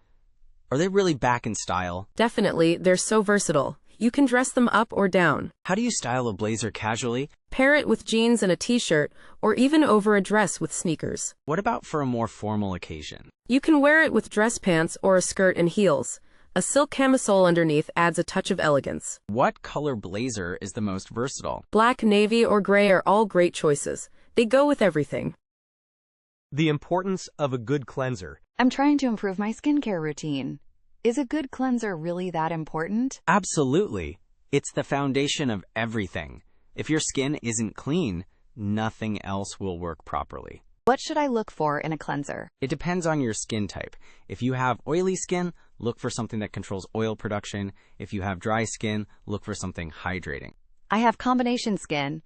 Are they really back in style? Definitely, they're so versatile. You can dress them up or down. How do you style a blazer casually? Pair it with jeans and a t-shirt, or even over a dress with sneakers. What about for a more formal occasion? You can wear it with dress pants or a skirt and heels. A silk camisole underneath adds a touch of elegance. What color blazer is the most versatile? Black, navy, or gray are all great choices. They go with everything. The importance of a good cleanser. I'm trying to improve my skincare routine. Is a good cleanser really that important? Absolutely. It's the foundation of everything. If your skin isn't clean, nothing else will work properly. What should I look for in a cleanser? It depends on your skin type. If you have oily skin, look for something that controls oil production. If you have dry skin, look for something hydrating. I have combination skin.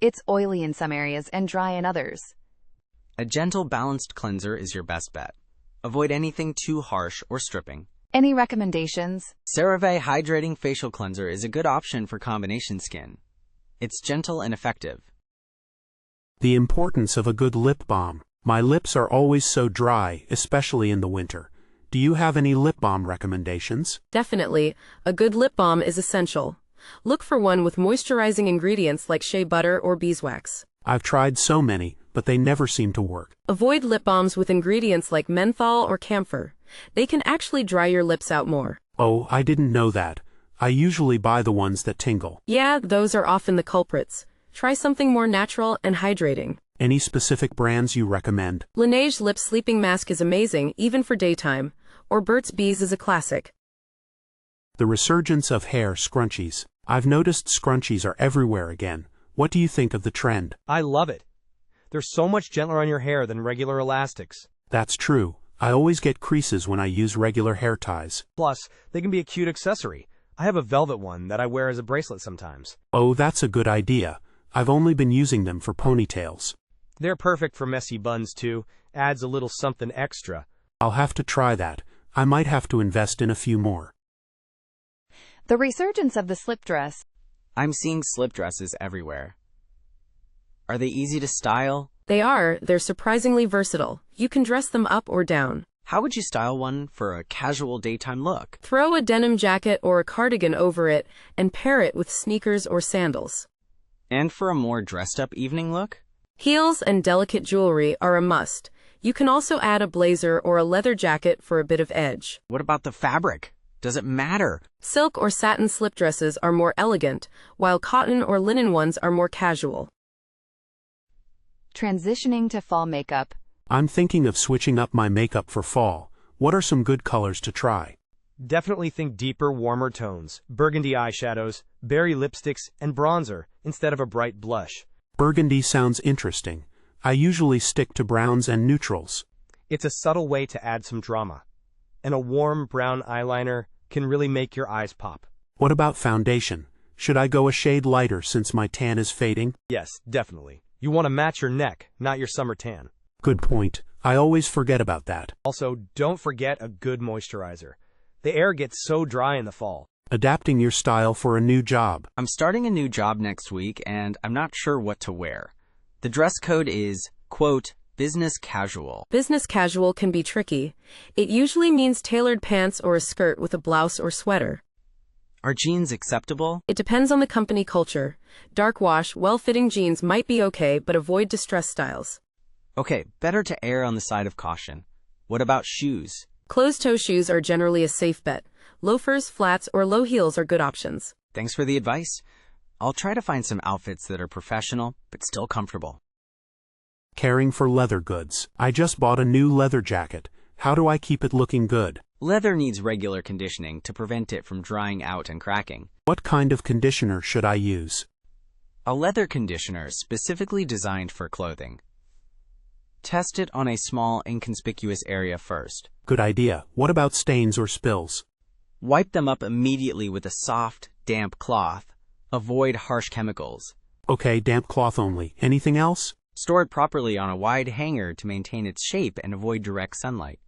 It's oily in some areas and dry in others. A gentle, balanced cleanser is your best bet. Avoid anything too harsh or stripping. Any recommendations? CeraVe Hydrating Facial Cleanser is a good option for combination skin. It's gentle and effective. The importance of a good lip balm. My lips are always so dry, especially in the winter. Do you have any lip balm recommendations? Definitely, a good lip balm is essential. Look for one with moisturizing ingredients like shea butter or beeswax. I've tried so many, but they never seem to work. Avoid lip balms with ingredients like menthol or camphor. They can actually dry your lips out more. Oh, I didn't know that. I usually buy the ones that tingle. Yeah, those are often the culprits. Try something more natural and hydrating. Any specific brands you recommend? Laneige Lip Sleeping Mask is amazing, even for daytime. Or Burt's Bees is a classic. The resurgence of hair scrunchies. I've noticed scrunchies are everywhere again. What do you think of the trend? I love it. They're so much gentler on your hair than regular elastics. That's true. I always get creases when I use regular hair ties. Plus, they can be a cute accessory. I have a velvet one that I wear as a bracelet sometimes. Oh, that's a good idea. I've only been using them for ponytails. They're perfect for messy buns too. Adds a little something extra. I'll have to try that. I might have to invest in a few more. The resurgence of the slip dress. I'm seeing slip dresses everywhere. Are they easy to style? They're surprisingly versatile. You can dress them up or down. How would you style one for a casual daytime look? Throw a denim jacket or a cardigan over it and pair it with sneakers or sandals. And for a more dressed-up evening look? Heels and delicate jewelry are a must. You can also add a blazer or a leather jacket for a bit of edge. What about the fabric? Does it matter? Silk or satin slip dresses are more elegant, while cotton or linen ones are more casual. Transitioning to fall makeup. I'm thinking of switching up my makeup for fall. What are some good colors to try? Definitely think deeper, warmer tones. Burgundy eyeshadows, berry lipsticks, and bronzer instead of a bright blush. Burgundy sounds interesting. I usually stick to browns and neutrals. It's a subtle way to add some drama. And a warm brown eyeliner can really make your eyes pop. What about foundation? Should I go a shade lighter since my tan is fading? Yes, definitely. You want to match your neck, not your summer tan. Good point. I always forget about that. Also, don't forget a good moisturizer. The air gets so dry in the fall. Adapting your style for a new job. I'm starting a new job next week, and I'm not sure what to wear. The dress code is, quote, business casual. Business casual can be tricky. It usually means tailored pants or a skirt with a blouse or sweater. Are jeans acceptable? It depends on the company culture. Dark wash, well-fitting jeans might be okay, but avoid distressed styles. Okay, better to err on the side of caution. What about shoes? Closed-toe shoes are generally a safe bet. Loafers, flats, or low heels are good options. Thanks for the advice. I'll try to find some outfits that are professional, but still comfortable. Caring for leather goods. I just bought a new leather jacket. How do I keep it looking good? Leather needs regular conditioning to prevent it from drying out and cracking. What kind of conditioner should I use? A leather conditioner specifically designed for clothing. Test it on a small, inconspicuous area first. Good idea. What about stains or spills? Wipe them up immediately with a soft, damp cloth. Avoid harsh chemicals. Okay, damp cloth only. Anything else? Store it properly on a wide hanger to maintain its shape and avoid direct sunlight.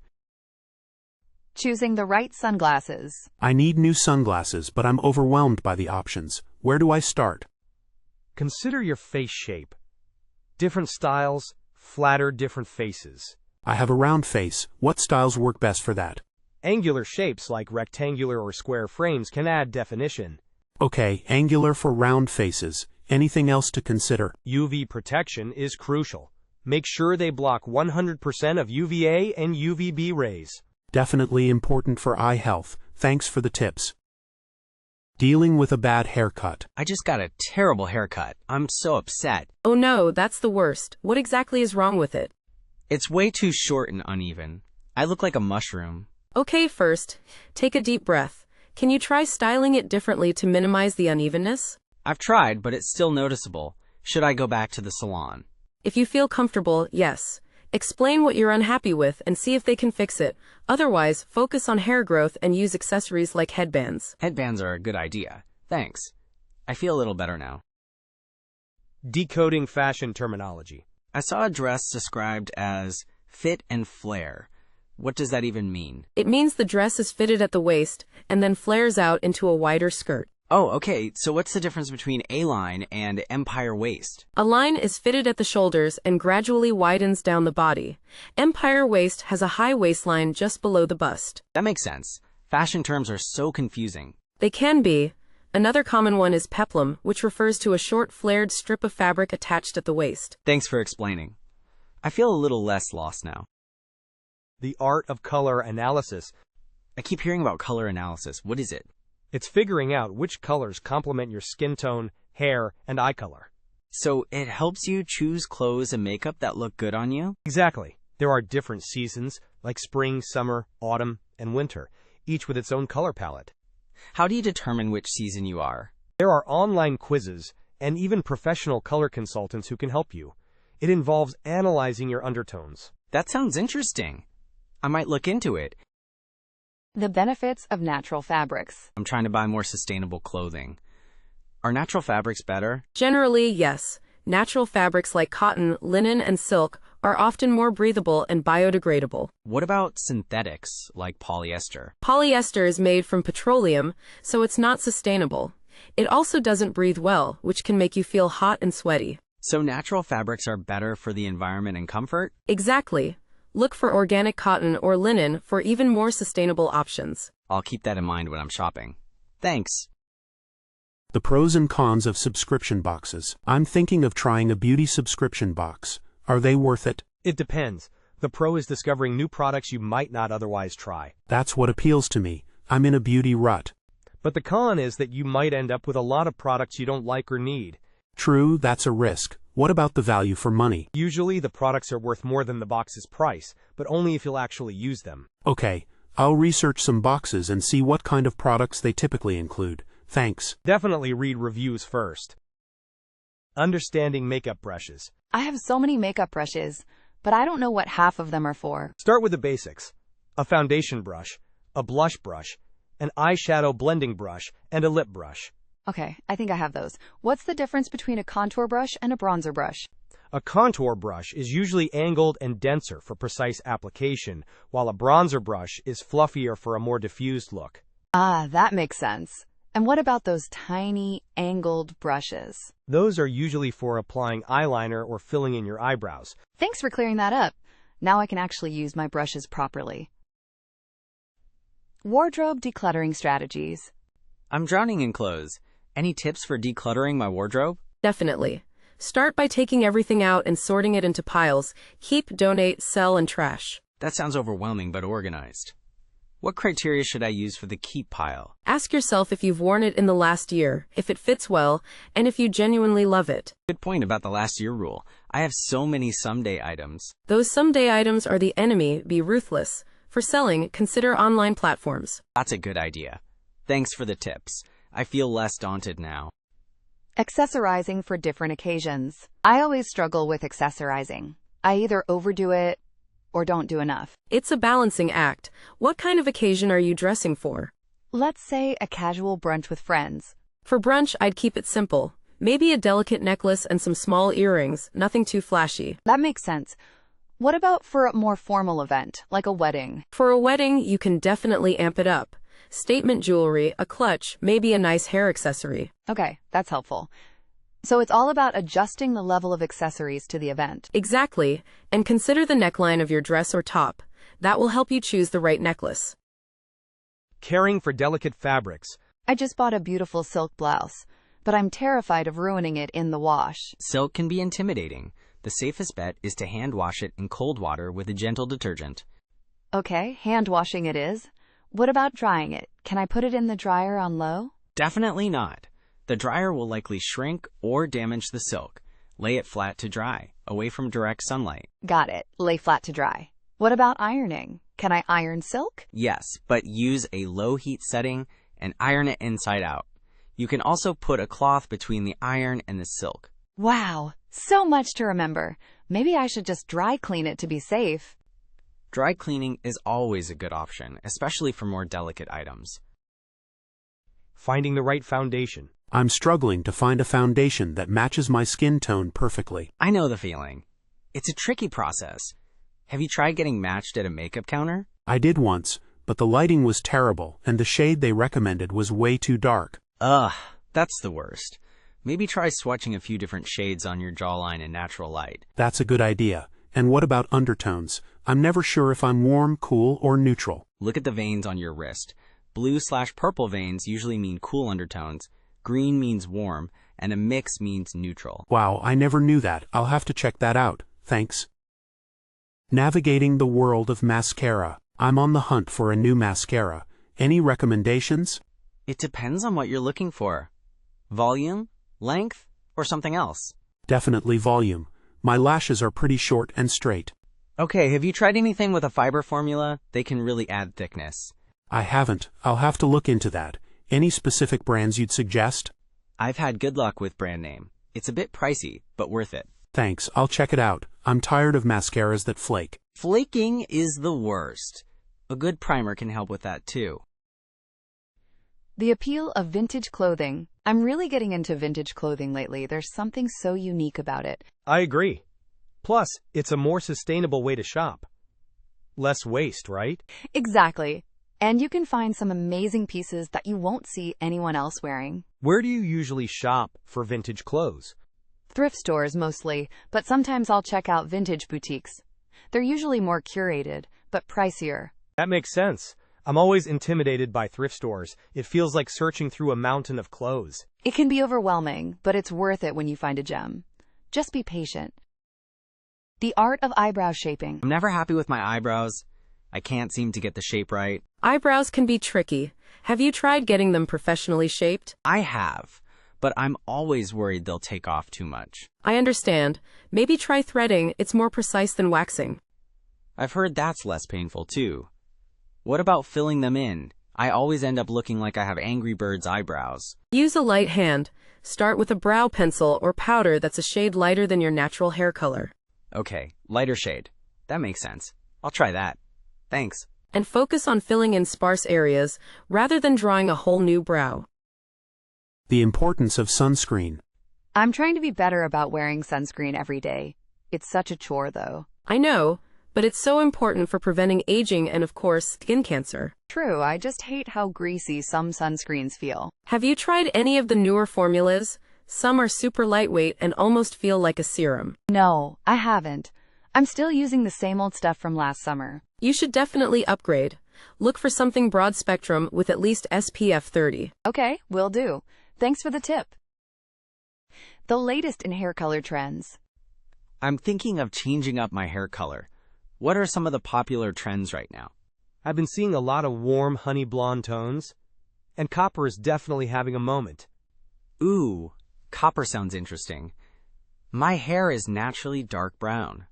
Choosing the right sunglasses. I need new sunglasses, but I'm overwhelmed by the options. Where do I start? Consider your face shape. Different styles flatter different faces. I have a round face. What styles work best for that? Angular shapes like rectangular or square frames can add definition. Okay, angular for round faces. Anything else to consider? UV protection is crucial. Make sure they block 100% of UVA and UVB rays. Definitely important for eye health. Thanks for the tips. Dealing with a bad haircut. I just got a terrible haircut. I'm so upset. Oh no, that's the worst. What exactly is wrong with it? It's way too short and uneven. I look like a mushroom. Okay, first, take a deep breath. Can you try styling it differently to minimize the unevenness? I've tried, but it's still noticeable. Should I go back to the salon? If you feel comfortable, yes. Explain what you're unhappy with and see if they can fix it. Otherwise, focus on hair growth and use accessories like headbands. Headbands are a good idea. Thanks. I feel a little better now. Decoding fashion terminology. I saw a dress described as fit and flare. What does that even mean? It means the dress is fitted at the waist and then flares out into a wider skirt. Oh, okay. So what's the difference between A-line and empire waist? A line is fitted at the shoulders and gradually widens down the body. Empire waist has a high waistline just below the bust. That makes sense. Fashion terms are so confusing. They can be. Another common one is peplum, which refers to a short flared strip of fabric attached at the waist. Thanks for explaining. I feel a little less lost now. The art of color analysis. I keep hearing about color analysis. What is it? It's figuring out which colors complement your skin tone, hair, and eye color. So it helps you choose clothes and makeup that look good on you? Exactly. There are different seasons, like spring, summer, autumn, and winter, each with its own color palette. How do you determine which season you are? There are online quizzes and even professional color consultants who can help you. It involves analyzing your undertones. That sounds interesting. I might look into it. The benefits of natural fabrics. I'm trying to buy more sustainable clothing. Are natural fabrics better? Generally, yes. Natural fabrics like cotton, linen, and silk are often more breathable and biodegradable. What about synthetics, like polyester? Polyester is made from petroleum, so it's not sustainable. It also doesn't breathe well, which can make you feel hot and sweaty. So natural fabrics are better for the environment and comfort? Exactly. Look for organic cotton or linen for even more sustainable options. I'll keep that in mind when I'm shopping. Thanks. The pros and cons of subscription boxes. I'm thinking of trying a beauty subscription box. Are they worth it? It depends. The pro is discovering new products you might not otherwise try. That's what appeals to me. I'm in a beauty rut. But the con is that you might end up with a lot of products you don't like or need. True, that's a risk. What about the value for money? Usually the products are worth more than the box's price, but only if you'll actually use them. Okay, I'll research some boxes and see what kind of products they typically include. Thanks. Definitely read reviews first. Understanding makeup brushes. I have so many makeup brushes, but I don't know what half of them are for. Start with the basics. A foundation brush, a blush brush, an eyeshadow blending brush, and a lip brush. Okay, I think I have those. What's the difference between a contour brush and a bronzer brush? A contour brush is usually angled and denser for precise application, while a bronzer brush is fluffier for a more diffused look. Ah, that makes sense. And what about those tiny, angled brushes? Those are usually for applying eyeliner or filling in your eyebrows. Thanks for clearing that up. Now I can actually use my brushes properly. Wardrobe decluttering strategies. I'm drowning in clothes. Any tips for decluttering my wardrobe? Definitely. Start by taking everything out and sorting it into piles. Keep, donate, sell, and trash. That sounds overwhelming but organized. What criteria should I use for the keep pile? Ask yourself if you've worn it in the last year, if it fits well, and if you genuinely love it. Good point about the last year rule. I have so many someday items. Those someday items are the enemy. Be ruthless. For selling, consider online platforms. That's a good idea. Thanks for the tips. I feel less daunted now. Accessorizing for different occasions. I always struggle with accessorizing. I either overdo it or don't do enough. It's a balancing act. What kind of occasion are you dressing for? Let's say a casual brunch with friends. For brunch, I'd keep it simple. Maybe a delicate necklace and some small earrings, nothing too flashy. That makes sense. What about for a more formal event, like a wedding? For a wedding, you can definitely amp it up. Statement jewelry, a clutch, maybe a nice hair accessory. Okay, that's helpful. So it's all about adjusting the level of accessories to the event. Exactly, and consider the neckline of your dress or top. That will help you choose the right necklace. Caring for delicate fabrics. I just bought a beautiful silk blouse, but I'm terrified of ruining it in the wash. Silk can be intimidating. The safest bet is to hand wash it in cold water with a gentle detergent. Okay, hand washing it is. What about drying it? Can I put it in the dryer on low? Definitely not. The dryer will likely shrink or damage the silk. Lay it flat to dry, away from direct sunlight. Got it. Lay flat to dry. What about ironing? Can I iron silk? Yes, but use a low heat setting and iron it inside out. You can also put a cloth between the iron and the silk. Wow, so much to remember. Maybe I should just dry clean it to be safe. Dry cleaning is always a good option, especially for more delicate items. Finding the right foundation. I'm struggling to find a foundation that matches my skin tone perfectly. I know the feeling. It's a tricky process. Have you tried getting matched at a makeup counter? I did once, but the lighting was terrible and the shade they recommended was way too dark. Ugh, that's the worst. Maybe try swatching a few different shades on your jawline in natural light. That's a good idea. And what about undertones? I'm never sure if I'm warm, cool, or neutral. Look at the veins on your wrist. Blue/purple veins usually mean cool undertones. Green means warm, and a mix means neutral. Wow, I never knew that. I'll have to check that out. Thanks. Navigating the world of mascara. I'm on the hunt for a new mascara. Any recommendations? It depends on what you're looking for. Volume, length, or something else? Definitely volume. My lashes are pretty short and straight. Okay, have you tried anything with a fiber formula? They can really add thickness. I haven't. I'll have to look into that. Any specific brands you'd suggest? I've had good luck with brand name. It's a bit pricey, but worth it. Thanks, I'll check it out. I'm tired of mascaras that flake. Flaking is the worst. A good primer can help with that too. The appeal of vintage clothing. I'm really getting into vintage clothing lately. There's something so unique about it. I agree. Plus, it's a more sustainable way to shop. Less waste, right? Exactly. And you can find some amazing pieces that you won't see anyone else wearing. Where do you usually shop for vintage clothes? Thrift stores mostly, but sometimes I'll check out vintage boutiques. They're usually more curated, but pricier. That makes sense. I'm always intimidated by thrift stores. It feels like searching through a mountain of clothes. It can be overwhelming, but it's worth it when you find a gem. Just be patient. The art of eyebrow shaping. I'm never happy with my eyebrows. I can't seem to get the shape right. Eyebrows can be tricky. Have you tried getting them professionally shaped? I have, but I'm always worried they'll take off too much. I understand. Maybe try threading. It's more precise than waxing. I've heard that's less painful too. What about filling them in? I always end up looking like I have Angry Birds eyebrows. Use a light hand. Start with a brow pencil or powder that's a shade lighter than your natural hair color. Okay, lighter shade. That makes sense. I'll try that. Thanks. And focus on filling in sparse areas rather than drawing a whole new brow. The importance of sunscreen. I'm trying to be better about wearing sunscreen every day. It's such a chore, though. I know, but it's so important for preventing aging and, of course, skin cancer. True, I just hate how greasy some sunscreens feel. Have you tried any of the newer formulas? Some are super lightweight and almost feel like a serum. No, I haven't. I'm still using the same old stuff from last summer. You should definitely upgrade. Look for something broad spectrum with at least SPF 30. Okay, will do. Thanks for the tip. The latest in hair color trends. I'm thinking of changing up my hair color. What are some of the popular trends right now? I've been seeing a lot of warm honey blonde tones, and copper is definitely having a moment. Ooh, copper sounds interesting. My hair is naturally dark brown.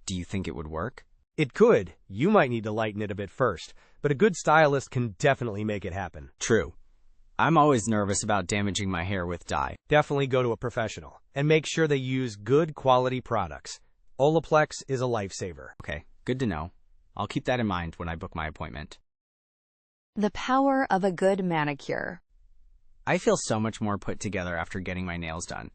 Do you think it would work? It could. You might need to lighten it a bit first, but a good stylist can definitely make it happen. True. I'm always nervous about damaging my hair with dye. Definitely go to a professional, and make sure they use good quality products. Olaplex is a lifesaver. Okay, good to know. I'll keep that in mind when I book my appointment. The power of a good manicure. I feel so much more put together after getting my nails done.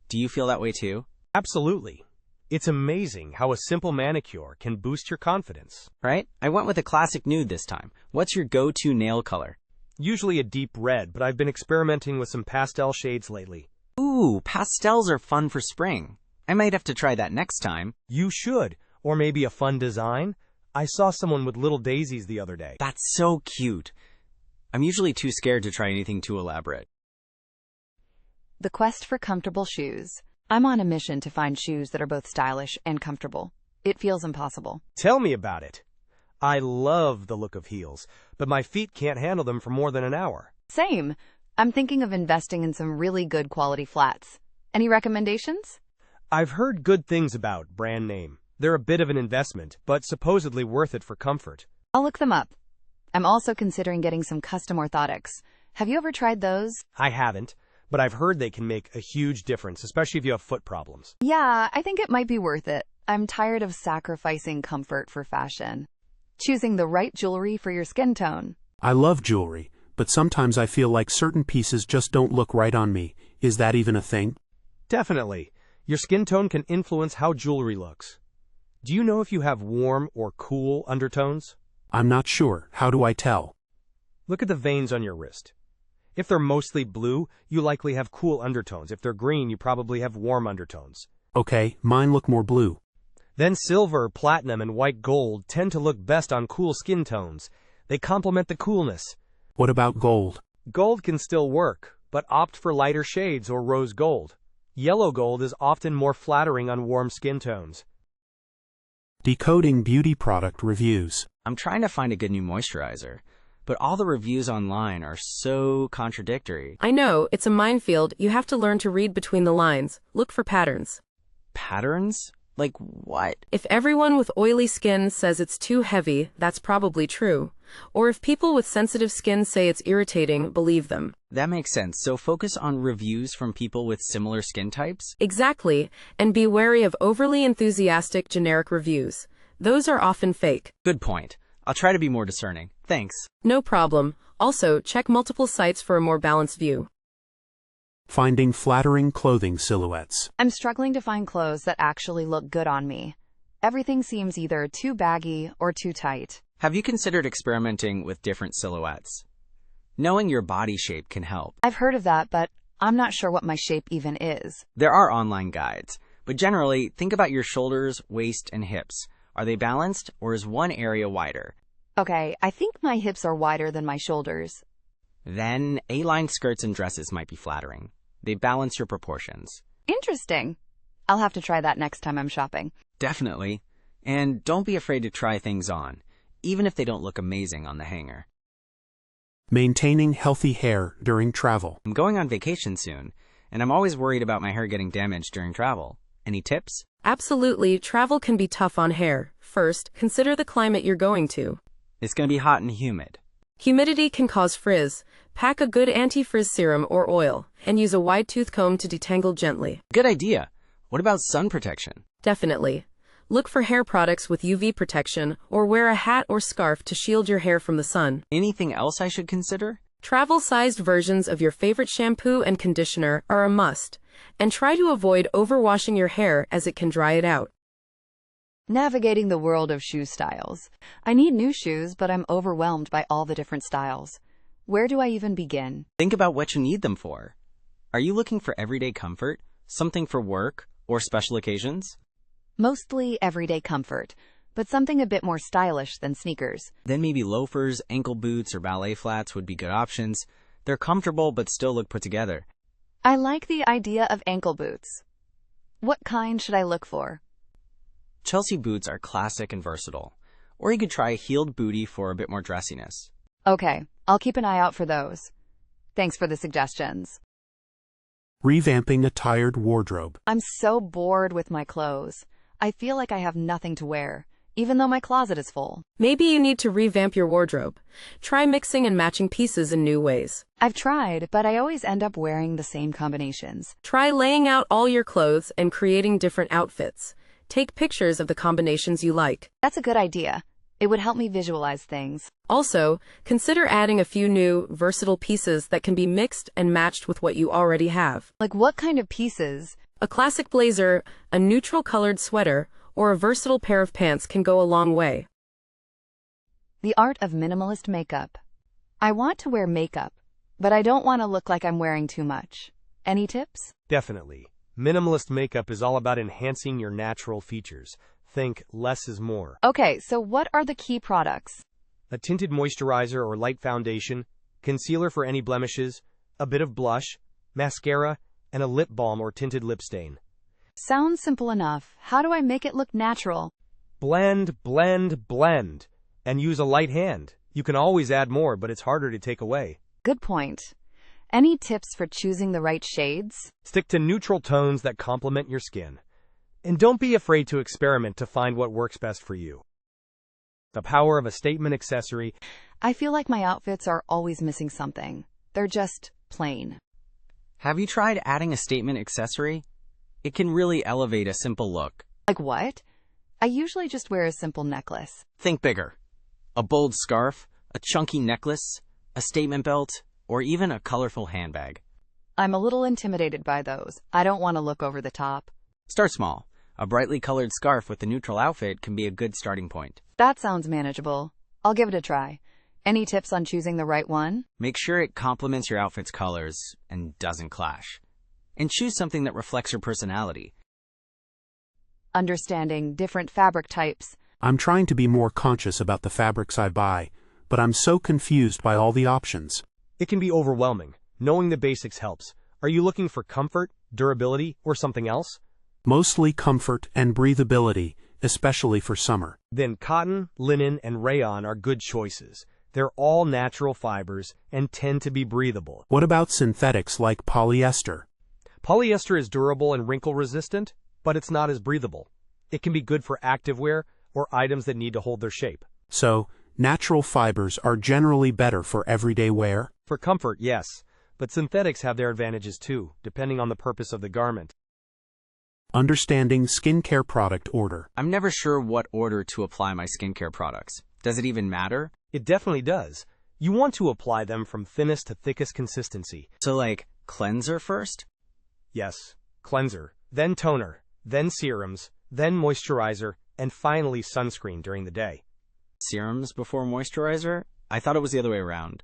Do you feel that way too? Absolutely. It's amazing how a simple manicure can boost your confidence. Right? I went with a classic nude this time. What's your go-to nail color? Usually a deep red, but I've been experimenting with some pastel shades lately. Ooh, pastels are fun for spring. I might have to try that next time. You should. Or maybe a fun design. I saw someone with little daisies the other day. That's so cute. I'm usually too scared to try anything too elaborate. The quest for comfortable shoes. I'm on a mission to find shoes that are both stylish and comfortable. It feels impossible. Tell me about it. I love the look of heels, but my feet can't handle them for more than an hour. Same. I'm thinking of investing in some really good quality flats. Any recommendations? I've heard good things about brand name. They're a bit of an investment, but supposedly worth it for comfort. I'll look them up. I'm also considering getting some custom orthotics. Have you ever tried those? I haven't, but I've heard they can make a huge difference, especially if you have foot problems. Yeah, I think it might be worth it. I'm tired of sacrificing comfort for fashion. Choosing the right jewelry for your skin tone. I love jewelry, but sometimes I feel like certain pieces just don't look right on me. Is that even a thing? Definitely. Your skin tone can influence how jewelry looks. Do you know if you have warm or cool undertones? I'm not sure. How do I tell? Look at the veins on your wrist. If they're mostly blue, you likely have cool undertones. If they're green, you probably have warm undertones. Okay, mine look more blue. Then silver, platinum, and white gold tend to look best on cool skin tones. They complement the coolness. What about gold? Gold can still work, but opt for lighter shades or rose gold. Yellow gold is often more flattering on warm skin tones. Decoding beauty product reviews. I'm trying to find a good new moisturizer, but all the reviews online are so contradictory. I know, it's a minefield. You have to learn to read between the lines. Look for patterns. Patterns? Like what? If everyone with oily skin says it's too heavy, that's probably true. Or if people with sensitive skin say it's irritating, believe them. That makes sense. So focus on reviews from people with similar skin types? Exactly, and be wary of overly enthusiastic generic reviews. Those are often fake. Good point. I'll try to be more discerning. Thanks. No problem. Also, check multiple sites for a more balanced view. Finding flattering clothing silhouettes. I'm struggling to find clothes that actually look good on me. Everything seems either too baggy or too tight. Have you considered experimenting with different silhouettes? Knowing your body shape can help. I've heard of that, but I'm not sure what my shape even is. There are online guides, but generally, think about your shoulders, waist, and hips. Are they balanced, or is one area wider? Okay, I think my hips are wider than my shoulders. Then, A-line skirts and dresses might be flattering. They balance your proportions. Interesting. I'll have to try that next time I'm shopping. Definitely. And don't be afraid to try things on, even if they don't look amazing on the hanger. Maintaining healthy hair during travel. I'm going on vacation soon, and I'm always worried about my hair getting damaged during travel. Any tips? Absolutely, travel can be tough on hair. First, consider the climate you're going to. It's going to be hot and humid. Humidity can cause frizz. Pack a good anti-frizz serum or oil, and use a wide tooth comb to detangle gently. Good idea. What about sun protection? Definitely. Look for hair products with UV protection, or wear a hat or scarf to shield your hair from the sun. Anything else I should consider? Travel-sized versions of your favorite shampoo and conditioner are a must, and try to avoid overwashing your hair as it can dry it out. Navigating the world of shoe styles. I need new shoes, but I'm overwhelmed by all the different styles. Where do I even begin? Think about what you need them for. Are you looking for everyday comfort, something for work, or special occasions? Mostly everyday comfort, but something a bit more stylish than sneakers. Then maybe loafers, ankle boots, or ballet flats would be good options. They're comfortable but still look put together. I like the idea of ankle boots. What kind should I look for? Chelsea boots are classic and versatile. Or you could try a heeled bootie for a bit more dressiness. Okay, I'll keep an eye out for those. Thanks for the suggestions. Revamping a tired wardrobe. I'm so bored with my clothes. I feel like I have nothing to wear, even though my closet is full. Maybe you need to revamp your wardrobe. Try mixing and matching pieces in new ways. I've tried, but I always end up wearing the same combinations. Try laying out all your clothes and creating different outfits. Take pictures of the combinations you like. That's a good idea. It would help me visualize things. Also, consider adding a few new, versatile pieces that can be mixed and matched with what you already have. Like what kind of pieces? A classic blazer, a neutral-colored sweater, or a versatile pair of pants can go a long way. The art of minimalist makeup. I want to wear makeup, but I don't want to look like I'm wearing too much. Any tips? Definitely. Minimalist makeup is all about enhancing your natural features. Think less is more. Okay, so what are the key products? A tinted moisturizer or light foundation, concealer for any blemishes, a bit of blush, mascara, and a lip balm or tinted lip stain. Sounds simple enough. How do I make it look natural? Blend, blend, blend, and use a light hand. You can always add more, but it's harder to take away. Good point. Any tips for choosing the right shades? Stick to neutral tones that complement your skin. And don't be afraid to experiment to find what works best for you. The power of a statement accessory. I feel like my outfits are always missing something. They're just plain. Have you tried adding a statement accessory? It can really elevate a simple look. Like what? I usually just wear a simple necklace. Think bigger. A bold scarf, a chunky necklace, a statement belt, or even a colorful handbag. I'm a little intimidated by those. I don't want to look over the top. Start small. A brightly colored scarf with a neutral outfit can be a good starting point. That sounds manageable. I'll give it a try. Any tips on choosing the right one? Make sure it complements your outfit's colors and doesn't clash. And choose something that reflects your personality. Understanding different fabric types. I'm trying to be more conscious about the fabrics I buy, but I'm so confused by all the options. It can be overwhelming. Knowing the basics helps. Are you looking for comfort, durability, or something else? Mostly comfort and breathability, especially for summer. Then cotton, linen, and rayon are good choices. They're all natural fibers and tend to be breathable. What about synthetics like polyester? Polyester is durable and wrinkle-resistant, but it's not as breathable. It can be good for activewear or items that need to hold their shape. So, natural fibers are generally better for everyday wear? For comfort, yes, but synthetics have their advantages too, depending on the purpose of the garment. Understanding skincare product order. I'm never sure what order to apply my skincare products. Does it even matter? It definitely does. You want to apply them from thinnest to thickest consistency. So like, cleanser first? Yes, cleanser, then toner, then serums, then moisturizer, and finally sunscreen during the day. Serums before moisturizer? I thought it was the other way around.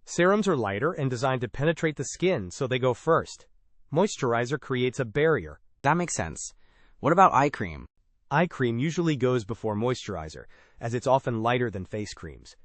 Serums are lighter and designed to penetrate the skin, so they go first. Moisturizer creates a barrier. That makes sense. What about eye cream? Eye cream usually goes before moisturizer, as it's often lighter than face creams.